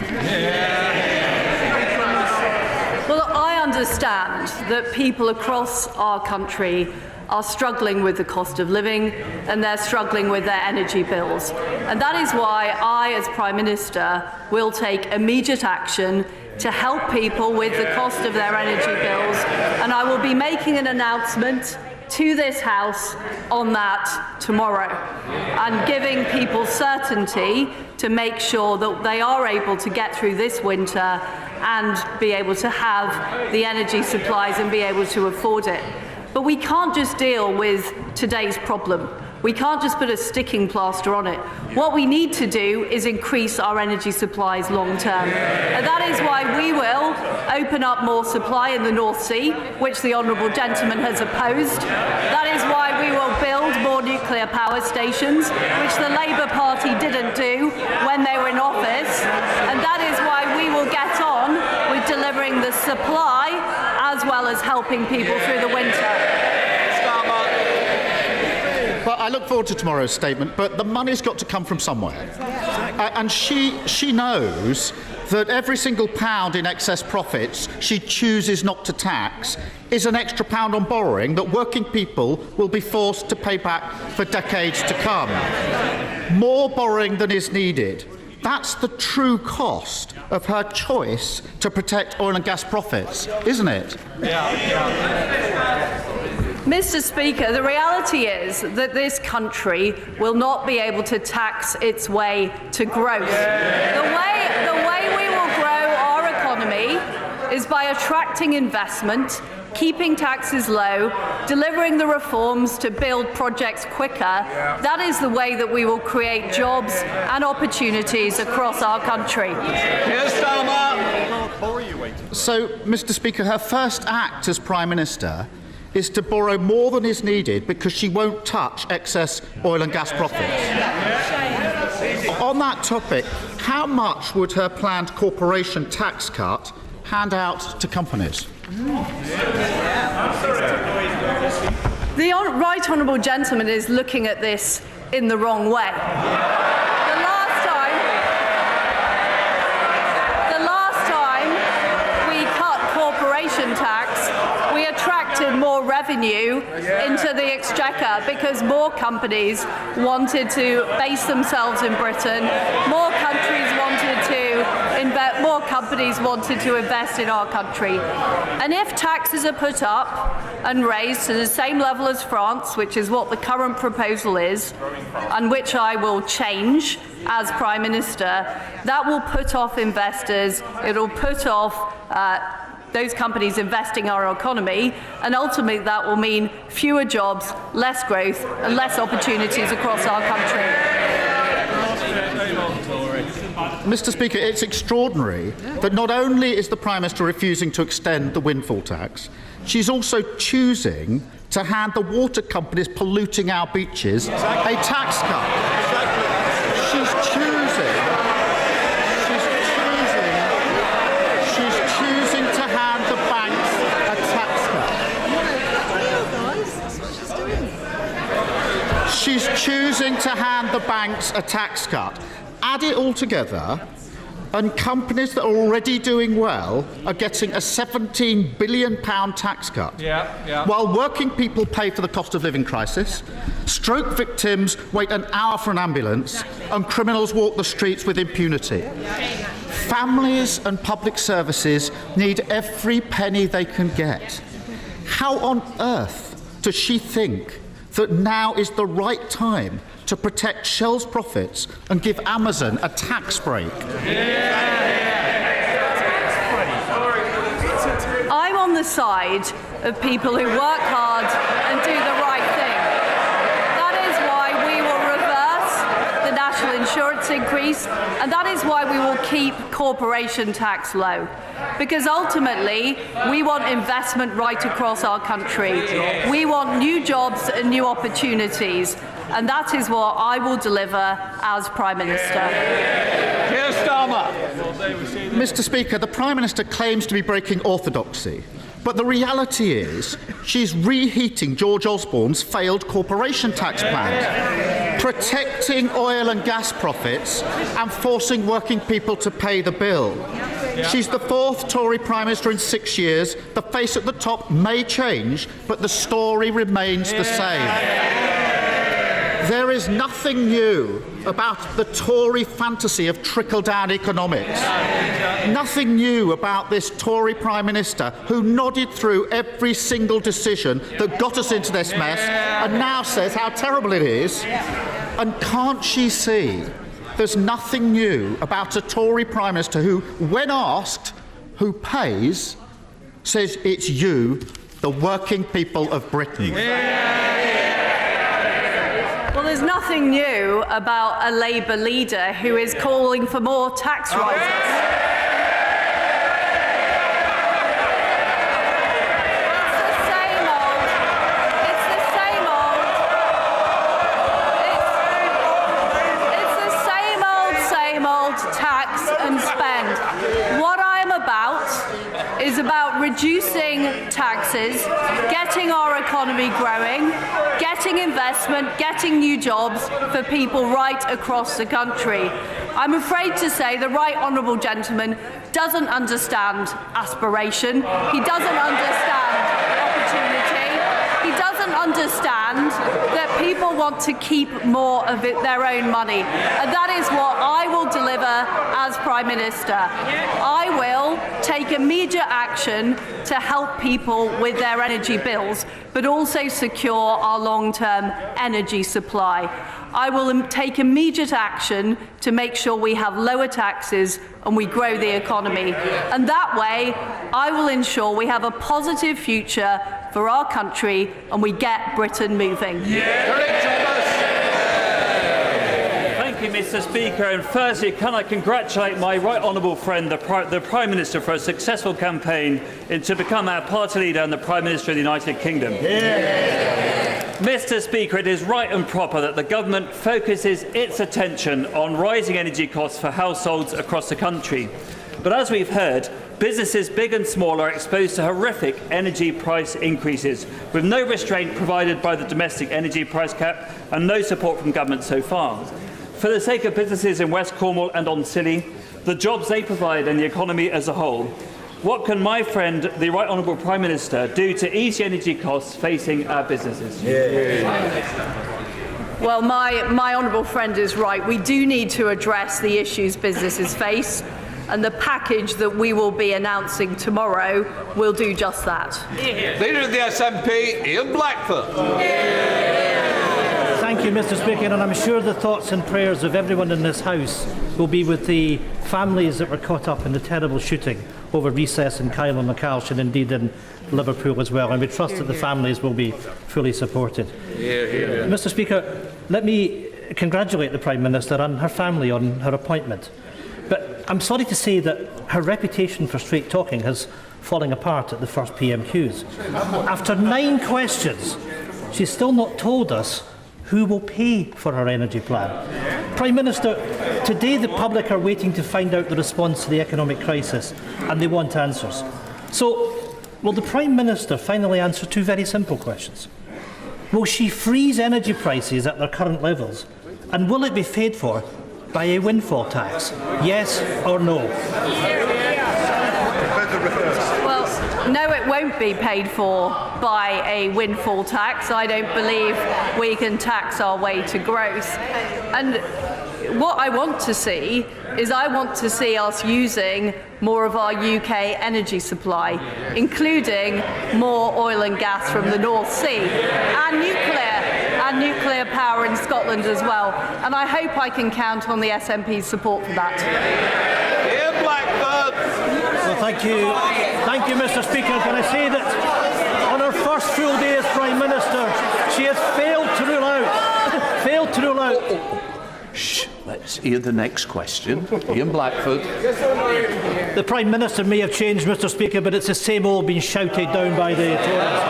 Well, I understand that people across our country are struggling with the cost of living and they're struggling with their energy bills. And that is why I, as Prime Minister, will take immediate action to help people with the cost of their energy bills. And I will be making an announcement to this House on that tomorrow, and giving people certainty to make sure that they are able to get through this winter and be able to have the energy supplies and be able to afford it. But we can't just deal with today's problem. We can't just put a sticking plaster on it. What we need to do is increase our energy supplies long term. And that is why we will open up more supply in the North Sea, which the honourable gentleman has opposed. That is why we will build more nuclear power stations, which the Labour Party didn't do when they were in office. And that is why we will get on with delivering the supply as well as helping people through the winter.
Well, I look forward to tomorrow's statement, but the money's got to come from somewhere. And she knows that every single pound in excess profits she chooses not to tax is an extra pound on borrowing that working people will be forced to pay back for decades to come. More borrowing than is needed. That's the true cost of her choice to protect oil and gas profits, isn't it?
Mr. Speaker, the reality is that this country will not be able to tax its way to growth. The way we will grow our economy is by attracting investment, keeping taxes low, delivering the reforms to build projects quicker. That is the way that we will create jobs and opportunities across our country.
So, Mr. Speaker, her first act as Prime Minister is to borrow more than is needed because she won't touch excess oil and gas profits. On that topic, how much would her planned corporation tax cut hand out to companies?
The right honourable gentleman is looking at this in the wrong way. The last time we cut corporation tax, we attracted more revenue into the exchequer because more companies wanted to base themselves in Britain, more companies wanted to invest in our country. And if taxes are put up and raised to the same level as France, which is what the current proposal is, and which I will change as Prime Minister, that will put off investors, it'll put off those companies investing in our economy, and ultimately that will mean fewer jobs, less growth and less opportunities across our country.
Mr. Speaker, it's extraordinary that not only is the Prime Minister refusing to extend the windfall tax, she's also choosing to hand the water companies polluting our beaches a tax cut. She's choosing to hand the banks a tax cut. She's choosing to hand the banks a tax cut. Add it all together, and companies that are already doing well are getting a £17 billion tax cut. While working people pay for the cost of living crisis, stroke victims wait an hour for an ambulance, and criminals walk the streets with impunity. Families and public services need every penny they can get. How on earth does she think that now is the right time to protect Shell's profits and give Amazon a tax break?
I'm on the side of people who work hard and do the right thing. That is why we will reverse the national insurance increase, and that is why we will keep corporation tax low. Because ultimately, we want investment right across our country. We want new jobs and new opportunities. And that is what I will deliver as Prime Minister.
Mr. Speaker, the Prime Minister claims to be breaking orthodoxy, but the reality is she's reheating George Osborne's failed corporation tax plan, protecting oil and gas profits and forcing working people to pay the bill. She's the fourth Tory Prime Minister in 6 years. The face at the top may change, but the story remains the same. There is nothing new about the Tory fantasy of trickle-down economics. Nothing new about this Tory Prime Minister who nodded through every single decision that got us into this mess and now says how terrible it is. And can't she see there's nothing new about a Tory Prime Minister who, when asked who pays, says it's you, the working people of Britain.
Well, Well, there's nothing new about a Labour leader who is calling for more tax rises. Is about reducing taxes, getting our economy growing, getting investment, getting new jobs for people right across the country. I'm afraid to say the right honourable gentleman doesn't understand aspiration, he doesn't understand opportunity, he doesn't understand that people want to keep more of their own money. And that is what I will deliver as Prime Minister. I will take immediate action to help people with their energy bills, but also secure our long-term energy supply. I will take immediate action to make sure we have lower taxes and we grow the economy. And that way, I will ensure we have a positive future for our country and we get Britain moving.
Thank you, Mr. Speaker. And firstly, can I congratulate my right honourable friend, the Prime Minister, for a successful campaign to become our party leader and the Prime Minister of the United Kingdom. Mr. Speaker, it is right and proper that the government focuses its attention on rising energy costs for households across the country. But as we've heard, businesses big and small are exposed to horrific energy price increases, with no restraint provided by the domestic energy price cap and no support from government so far. For the sake of businesses in West Cornwall and on Scilly, the jobs they provide and the economy as a whole, what can my friend, the Right Honourable Prime Minister, do to ease the energy costs facing our businesses?
Well, my honourable friend is right. We do need to address the issues businesses face, and the package that we will be announcing tomorrow will do just that.
Leader of the SNP, Ian Blackford.
Thank you, Mr. Speaker, and I'm sure the thoughts and prayers of everyone in this House will be with the families that were caught up in the terrible shooting over recess in Kyle and McAlsh and indeed in Liverpool as well, and we trust that the families will be fully supported. Mr. Speaker, let me congratulate the Prime Minister and her family on her appointment. But I'm sorry to say that her reputation for straight talking has fallen apart at the first PMQs. After 9 questions, she's still not told us who will pay for her energy plan. Prime Minister, today the public are waiting to find out the response to the economic crisis, and they want answers. So, will the Prime Minister finally answer 2 very simple questions? Will she freeze energy prices at their current levels? And will it be paid for by a windfall tax? Yes or no?
Well, no, it won't be paid for by a windfall tax. I don't believe we can tax our way to growth. And what I want to see is us using more of our UK energy supply, including more oil and gas from the North Sea and nuclear power in Scotland as well. And I hope I can count on the SNP's support for that.
Ian Blackford.
Well, thank you, Mr. Speaker. Can I say that on her first full day as Prime Minister, she has failed to rule out.
Shh, let's hear the next question. Ian Blackford.
The Prime Minister may have changed, Mr. Speaker, but it's the same old being shouted down by the Tories.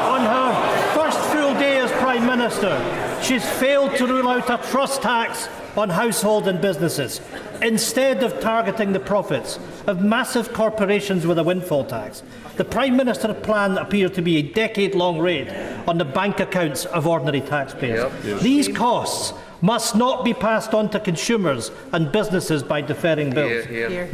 On her first full day as Prime Minister, she's failed to rule out a Truss tax on household and businesses, instead of targeting the profits of massive corporations with a windfall tax. The Prime Minister's plan appears to be a decade-long raid on the bank accounts of ordinary taxpayers. These costs must not be passed on to consumers and businesses by deferring bills.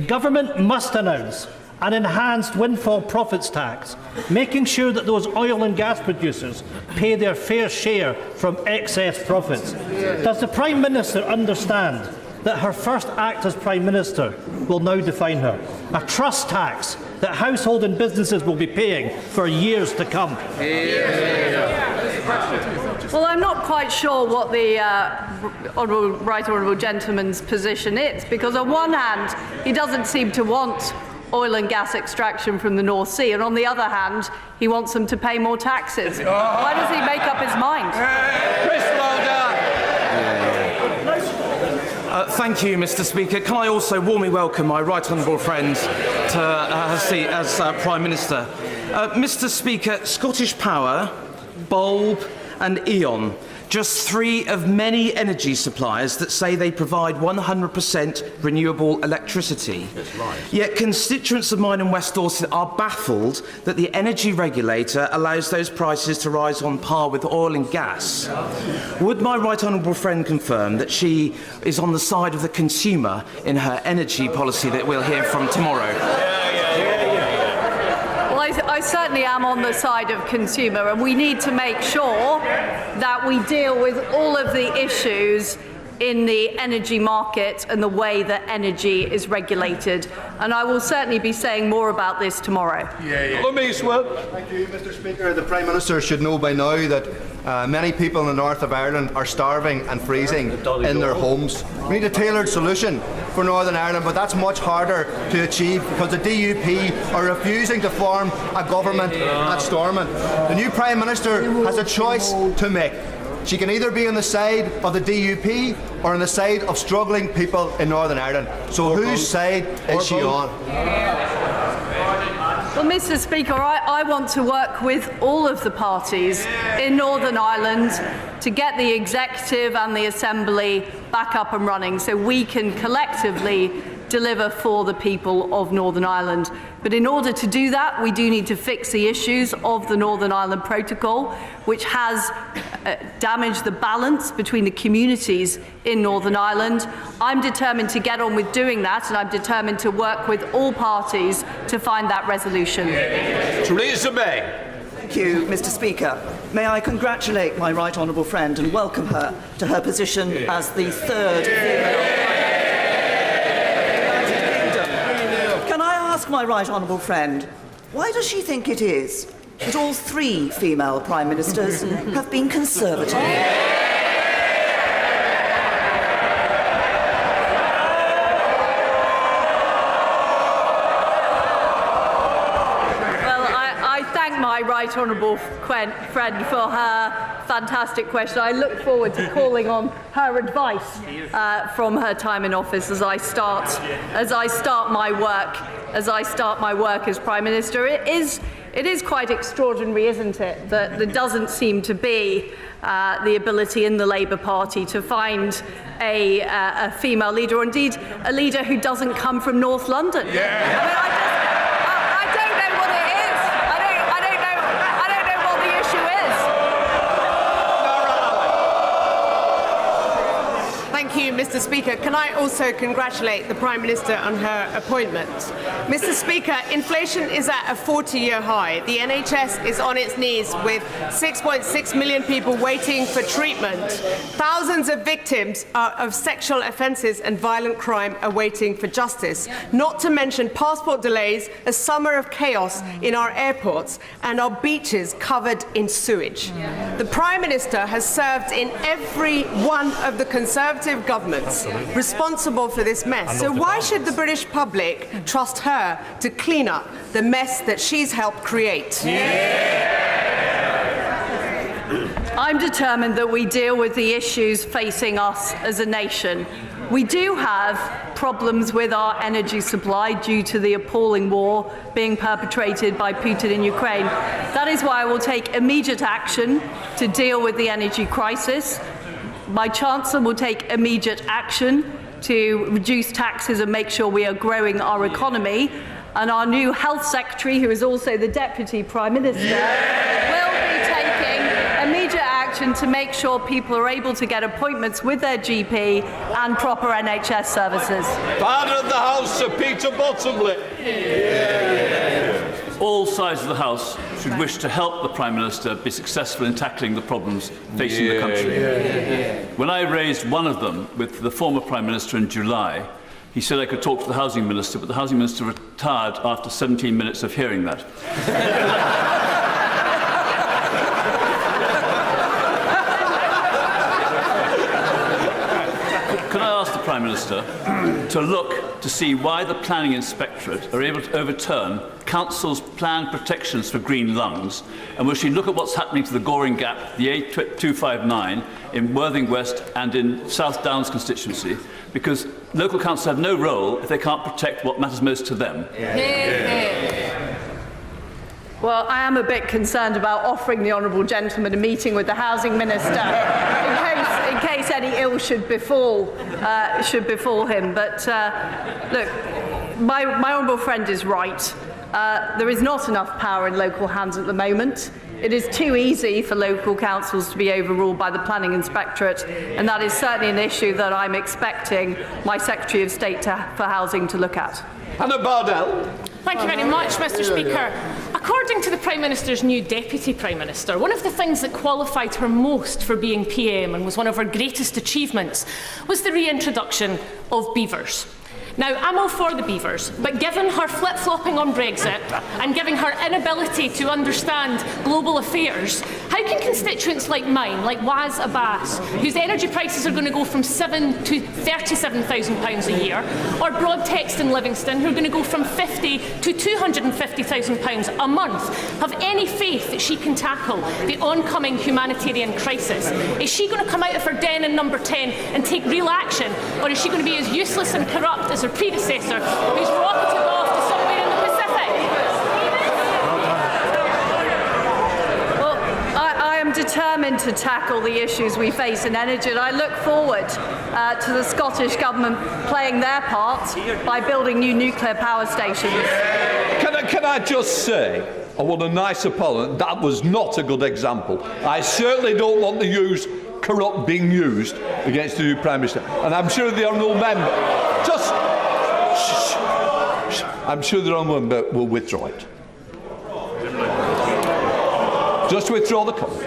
Government must announce an enhanced windfall profits tax, making sure that those oil and gas producers pay their fair share from excess profits. Does the Prime Minister understand that her first act as Prime Minister will now define her? A trust tax that household and businesses will be paying for years to come.
Well, I'm not quite sure what the Right Honourable Gentleman's position is, because on one hand, he doesn't seem to want oil and gas extraction from the North Sea, and on the other hand, he wants them to pay more taxes. Why does he make up his mind?
Chris Lauder.
Thank you, Mr. Speaker. Can I also warmly welcome my right honourable friend to her seat as Prime Minister? Mr. Speaker, Scottish Power, Bulb and E.ON, just 3 of many energy suppliers that say they provide 100% renewable electricity. That's right. Yet constituents of mine in West Dorset are baffled that the energy regulator allows those prices to rise on par with oil and gas. Would my right honourable friend confirm that she is on the side of the consumer in her energy policy that we'll hear from tomorrow?
I certainly am on the side of consumer, and we need to make sure that we deal with all of the issues in the energy market and the way that energy is regulated. And I will certainly be saying more about this tomorrow.
Thank you, Mr. Speaker. The Prime Minister should know by now that many people in the north of Ireland are starving and freezing in their homes. We need a tailored solution for Northern Ireland, but that's much harder to achieve because the DUP are refusing to form a government at Stormont. The new Prime Minister has a choice to make. She can either be on the side of the DUP or on the side of struggling people in Northern Ireland. So whose side is she on?
Well, Mr. Speaker, I want to work with all of the parties in Northern Ireland to get the executive and the assembly back up and running so we can collectively deliver for the people of Northern Ireland. But in order to do that, we do need to fix the issues of the Northern Ireland Protocol, which has damaged the balance between the communities in Northern Ireland. I'm determined to get on with doing that, and I'm determined to work with all parties to find that resolution.
Theresa May. Thank you, Mr. Speaker. May I congratulate my right honourable friend and welcome her to her position as the third female. Can I ask my right honourable friend, why does she think it is that all 3 female Prime Ministers have been Conservative?
My right honourable friend for her fantastic question. I look forward to calling on her advice from her time in office as I start my work as Prime Minister. It is quite extraordinary, isn't it, that there doesn't seem to be the ability in the Labour Party to find a female leader, or indeed a leader who doesn't come from North London.
Thank you, Mr. Speaker. Can I also congratulate the Prime Minister on her appointment? Mr. Speaker, inflation is at a 40-year high. The NHS is on its knees with 6.6 million people waiting for treatment. Thousands of victims of sexual offences and violent crime are waiting for justice. Not to mention passport delays, a summer of chaos in our airports and our beaches covered in sewage. The Prime Minister has served in every one of the Conservative governments responsible for this mess. So why should the British public trust her to clean up the mess that she's helped create?
I'm determined that we deal with the issues facing us as a nation. We do have problems with our energy supply due to the appalling war being perpetrated by Putin in Ukraine. That is why I will take immediate action to deal with the energy crisis. My Chancellor will take immediate action to reduce taxes and make sure we are growing our economy. And our new Health Secretary, who is also the Deputy Prime Minister, will be taking immediate action to make sure people are able to get appointments with their GP and proper NHS services.
Part of the House, Sir Peter Bottomley.
All sides of the House should wish to help the Prime Minister be successful in tackling the problems facing the country. When I raised one of them with the former Prime Minister in July, he said I could talk to the Housing Minister, but the Housing Minister retired after 17 minutes of hearing that. Can I ask the Prime Minister to look to see why the Planning Inspectorate are able to overturn Council's planned protections for green lungs, and will she look at what's happening to the Goring Gap, the A259 in Worthing West and in South Downs constituency, because local councils have no role if they can't protect what matters most to them.
Well, I am a bit concerned about offering the honourable gentleman a meeting with the housing minister in case any ill should befall him. But look, my honourable friend is right. There is not enough power in local hands at the moment. It is too easy for local councils to be overruled by the Planning Inspectorate, and that is certainly an issue that I'm expecting my Secretary of State for Housing to look at.
Hannah Bardell.
Thank you very much, Mr. Speaker. According to the Prime Minister's new Deputy Prime Minister, one of the things that qualified her most for being PM and was one of her greatest achievements was the reintroduction of beavers. Now, I'm all for the beavers, but given her flip-flopping on Brexit and given her inability to understand global affairs, how can constituents like mine, like Waz Abbas, whose energy prices are going to go from £7,000 to £37,000 a year, or Broadtext in Livingston, who are going to go from £50,000 to £250,000 a month, have any faith that she can tackle the oncoming humanitarian crisis? Is she going to come out of her den in number 10 and take real action, or is she going to be as useless and corrupt as her predecessor, who's rocketed off to somewhere in the Pacific?
Well, I am determined to tackle the issues we face in energy, and I look forward to the Scottish Government playing their part by building new nuclear power stations.
Can I just say, I want a nice apology, that was not a good example. I certainly don't want to use corrupt being used against the new Prime Minister. And I'm sure the honourable member, I'm sure the honourable member will withdraw it. Just withdraw the comment.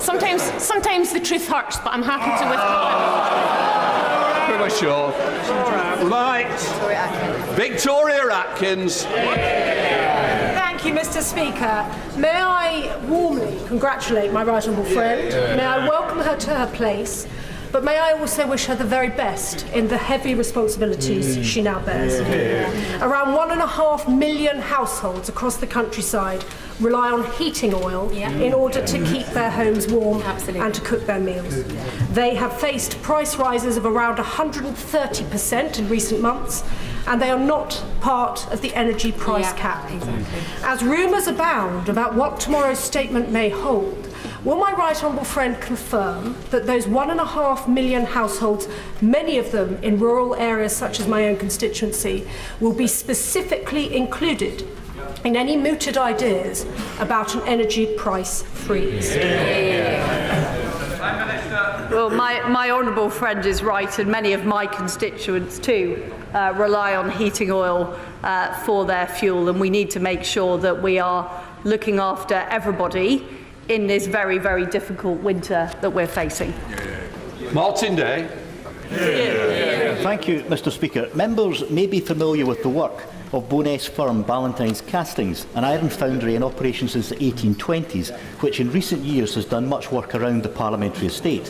Sometimes the truth hurts, but I'm happy to withdraw it.
Pretty much sure. Right. Victoria Atkins.
Thank you, Mr. Speaker. May I warmly congratulate my right honourable friend. May I welcome her to her place. But may I also wish her the very best in the heavy responsibilities she now bears. Around 1.5 million households across the countryside rely on heating oil in order to keep their homes warm and to cook their meals. They have faced price rises of around 130% in recent months, and they are not part of the energy price cap. As rumours abound about what tomorrow's statement may hold, will my right honourable friend confirm that those 1.5 million households, many of them in rural areas such as my own constituency, will be specifically included in any mooted ideas about an energy price freeze?
Well, my honourable friend is right, and many of my constituents too rely on heating oil for their fuel, and we need to make sure that we are looking after everybody in this very, very difficult winter that we're facing.
Martin Day.
Thank you, Mr. Speaker. Members may be familiar with the work of Bowness firm Ballantyne's Castings, an iron foundry in operation since the 1820s, which in recent years has done much work around the parliamentary estate.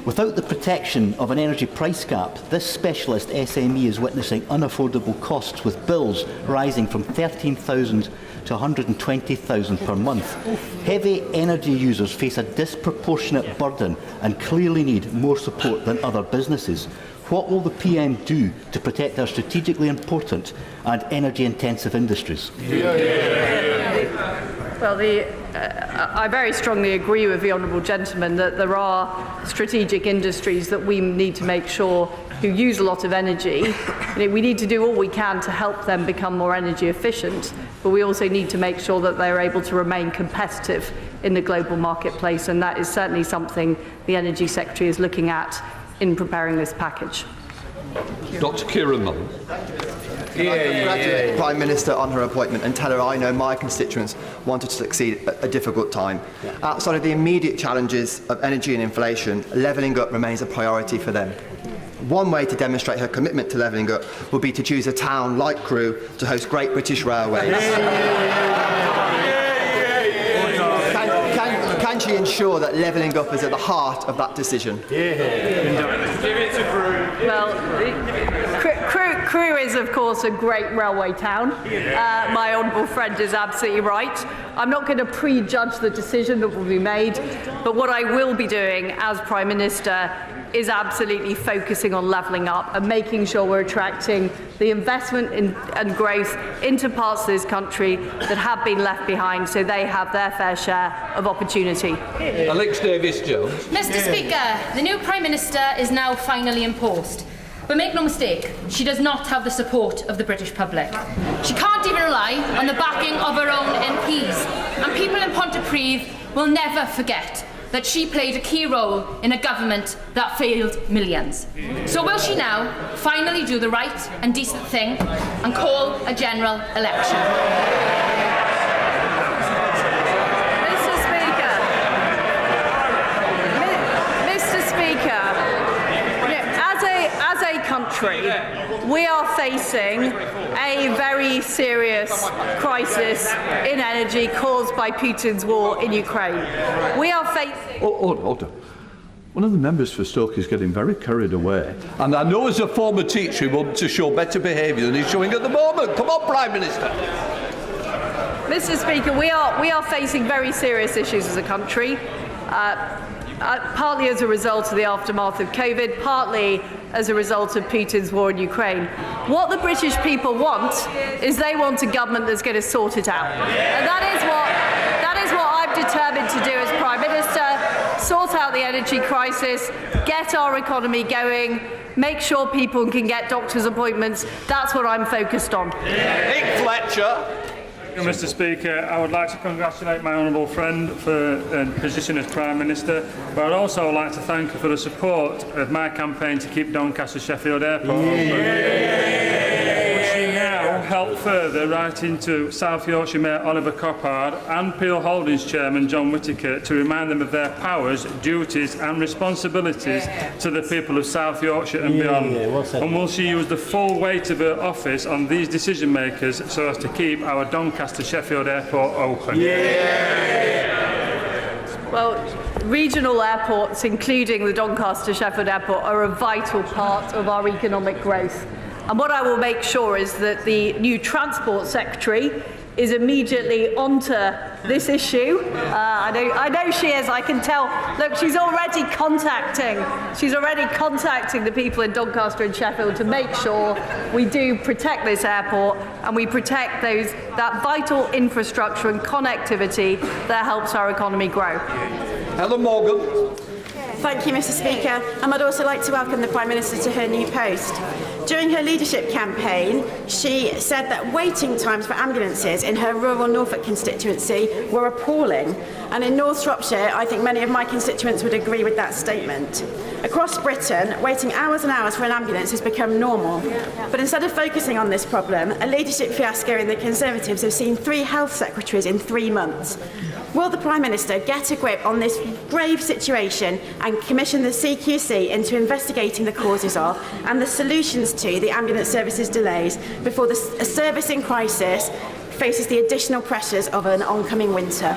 Without the protection of an energy price cap, this specialist SME is witnessing unaffordable costs, with bills rising from £13,000 to £120,000 per month. Heavy energy users face a disproportionate burden and clearly need more support than other businesses. What will the PM do to protect our strategically important and energy-intensive industries?
Well, I very strongly agree with the honourable gentleman that there are strategic industries that we need to make sure who use a lot of energy. We need to do all we can to help them become more energy efficient, but we also need to make sure that they're able to remain competitive in the global marketplace, and that is certainly something the Energy Secretary is looking at in preparing this package.
Dr. Kieran Mullen.
Congratulate the Prime Minister on her appointment and tell her I know my constituents wanted to succeed at a difficult time. Outside of the immediate challenges of energy and inflation, levelling up remains a priority for them. One way to demonstrate her commitment to levelling up would be to choose a town like Crewe to host Great British Railways. Can she ensure that levelling up is at the heart of that decision?
Well, Crewe is, of course, a great railway town. My honourable friend is absolutely right. I'm not going to prejudge the decision that will be made, but what I will be doing as Prime Minister is absolutely focusing on levelling up and making sure we're attracting the investment and growth into parts of this country that have been left behind, so they have their fair share of opportunity.
Alex Davis-Jones.
Mr. Speaker, the new Prime Minister is now finally in post. But make no mistake, she does not have the support of the British public. She can't even rely on the backing of her own MPs. And people in Pontypridd will never forget that she played a key role in a government that failed millions. So will she now finally do the right and decent thing and call a general election?
Mr. Speaker, as a country, we are facing a very serious crisis in energy caused by Putin's war in Ukraine. We are facing...
Hold on. One of the members for Stoke is getting very carried away. And I know as a former teacher he wants to show better behaviour than he's showing at the moment. Come on, Prime Minister.
Mr. Speaker, we are facing very serious issues as a country. Partly as a result of the aftermath of COVID, partly as a result of Putin's war in Ukraine. What the British people want is they want a government that's going to sort it out. And that is what I'm determined to do as Prime Minister, sort out the energy crisis, get our economy going, make sure people can get doctor's appointments. That's what I'm focused on.
Nick Fletcher.
Mr. Speaker, I would like to congratulate my honourable friend for the position as Prime Minister, but I'd also like to thank her for the support of my campaign to keep Doncaster Sheffield Airport open. Would she now help further right into South Yorkshire Mayor Oliver Coppard and Peel Holdings Chairman John Whittaker to remind them of their powers, duties and responsibilities to the people of South Yorkshire and beyond? And will she use the full weight of her office on these decision makers so as to keep our Doncaster Sheffield Airport open?
Well, regional airports, including the Doncaster Sheffield Airport, are a vital part of our economic growth. And what I will make sure is that the new Transport Secretary is immediately onto this issue. I know she is, I can tell. Look, she's already contacting the people in Doncaster and Sheffield to make sure we do protect this airport and we protect that vital infrastructure and connectivity that helps our economy grow.
Helen Morgan.
Thank you, Mr. Speaker. And I'd also like to welcome the Prime Minister to her new post. During her leadership campaign, she said that waiting times for ambulances in her rural Norfolk constituency were appalling. And in North Shropshire, I think many of my constituents would agree with that statement. Across Britain, waiting hours and hours for an ambulance has become normal. But instead of focusing on this problem, a leadership fiasco in the Conservatives have seen 3 health secretaries in 3 months. Will the Prime Minister get a grip on this grave situation and commission the CQC into investigating the causes of and the solutions to the ambulance services delays before a service in crisis faces the additional pressures of an oncoming winter?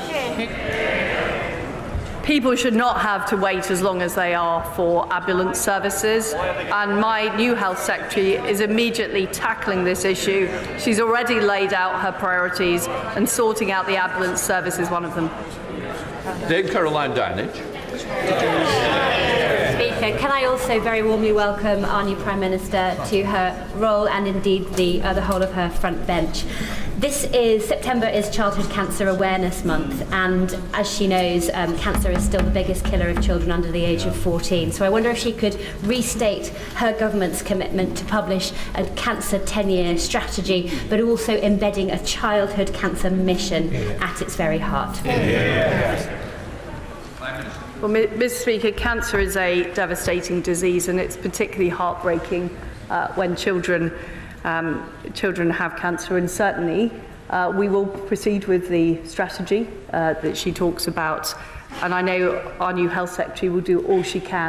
People should not have to wait as long as they are for ambulance services, and my new Health Secretary is immediately tackling this issue. She's already laid out her priorities, and sorting out the ambulance service is one of them.
Dame Caroline Dinage.
Speaker, can I also very warmly welcome our new Prime Minister to her role and indeed the whole of her front bench. September is Childhood Cancer Awareness Month, and as she knows, cancer is still the biggest killer of children under the age of 14. So I wonder if she could restate her government's commitment to publish a cancer 10-year strategy, but also embedding a childhood cancer mission at its very heart.
Well, Mr. Speaker, cancer is a devastating disease, and it's particularly heartbreaking when children have cancer. And certainly, we will proceed with the strategy that she talks about. And I know our new Health Secretary will do all she can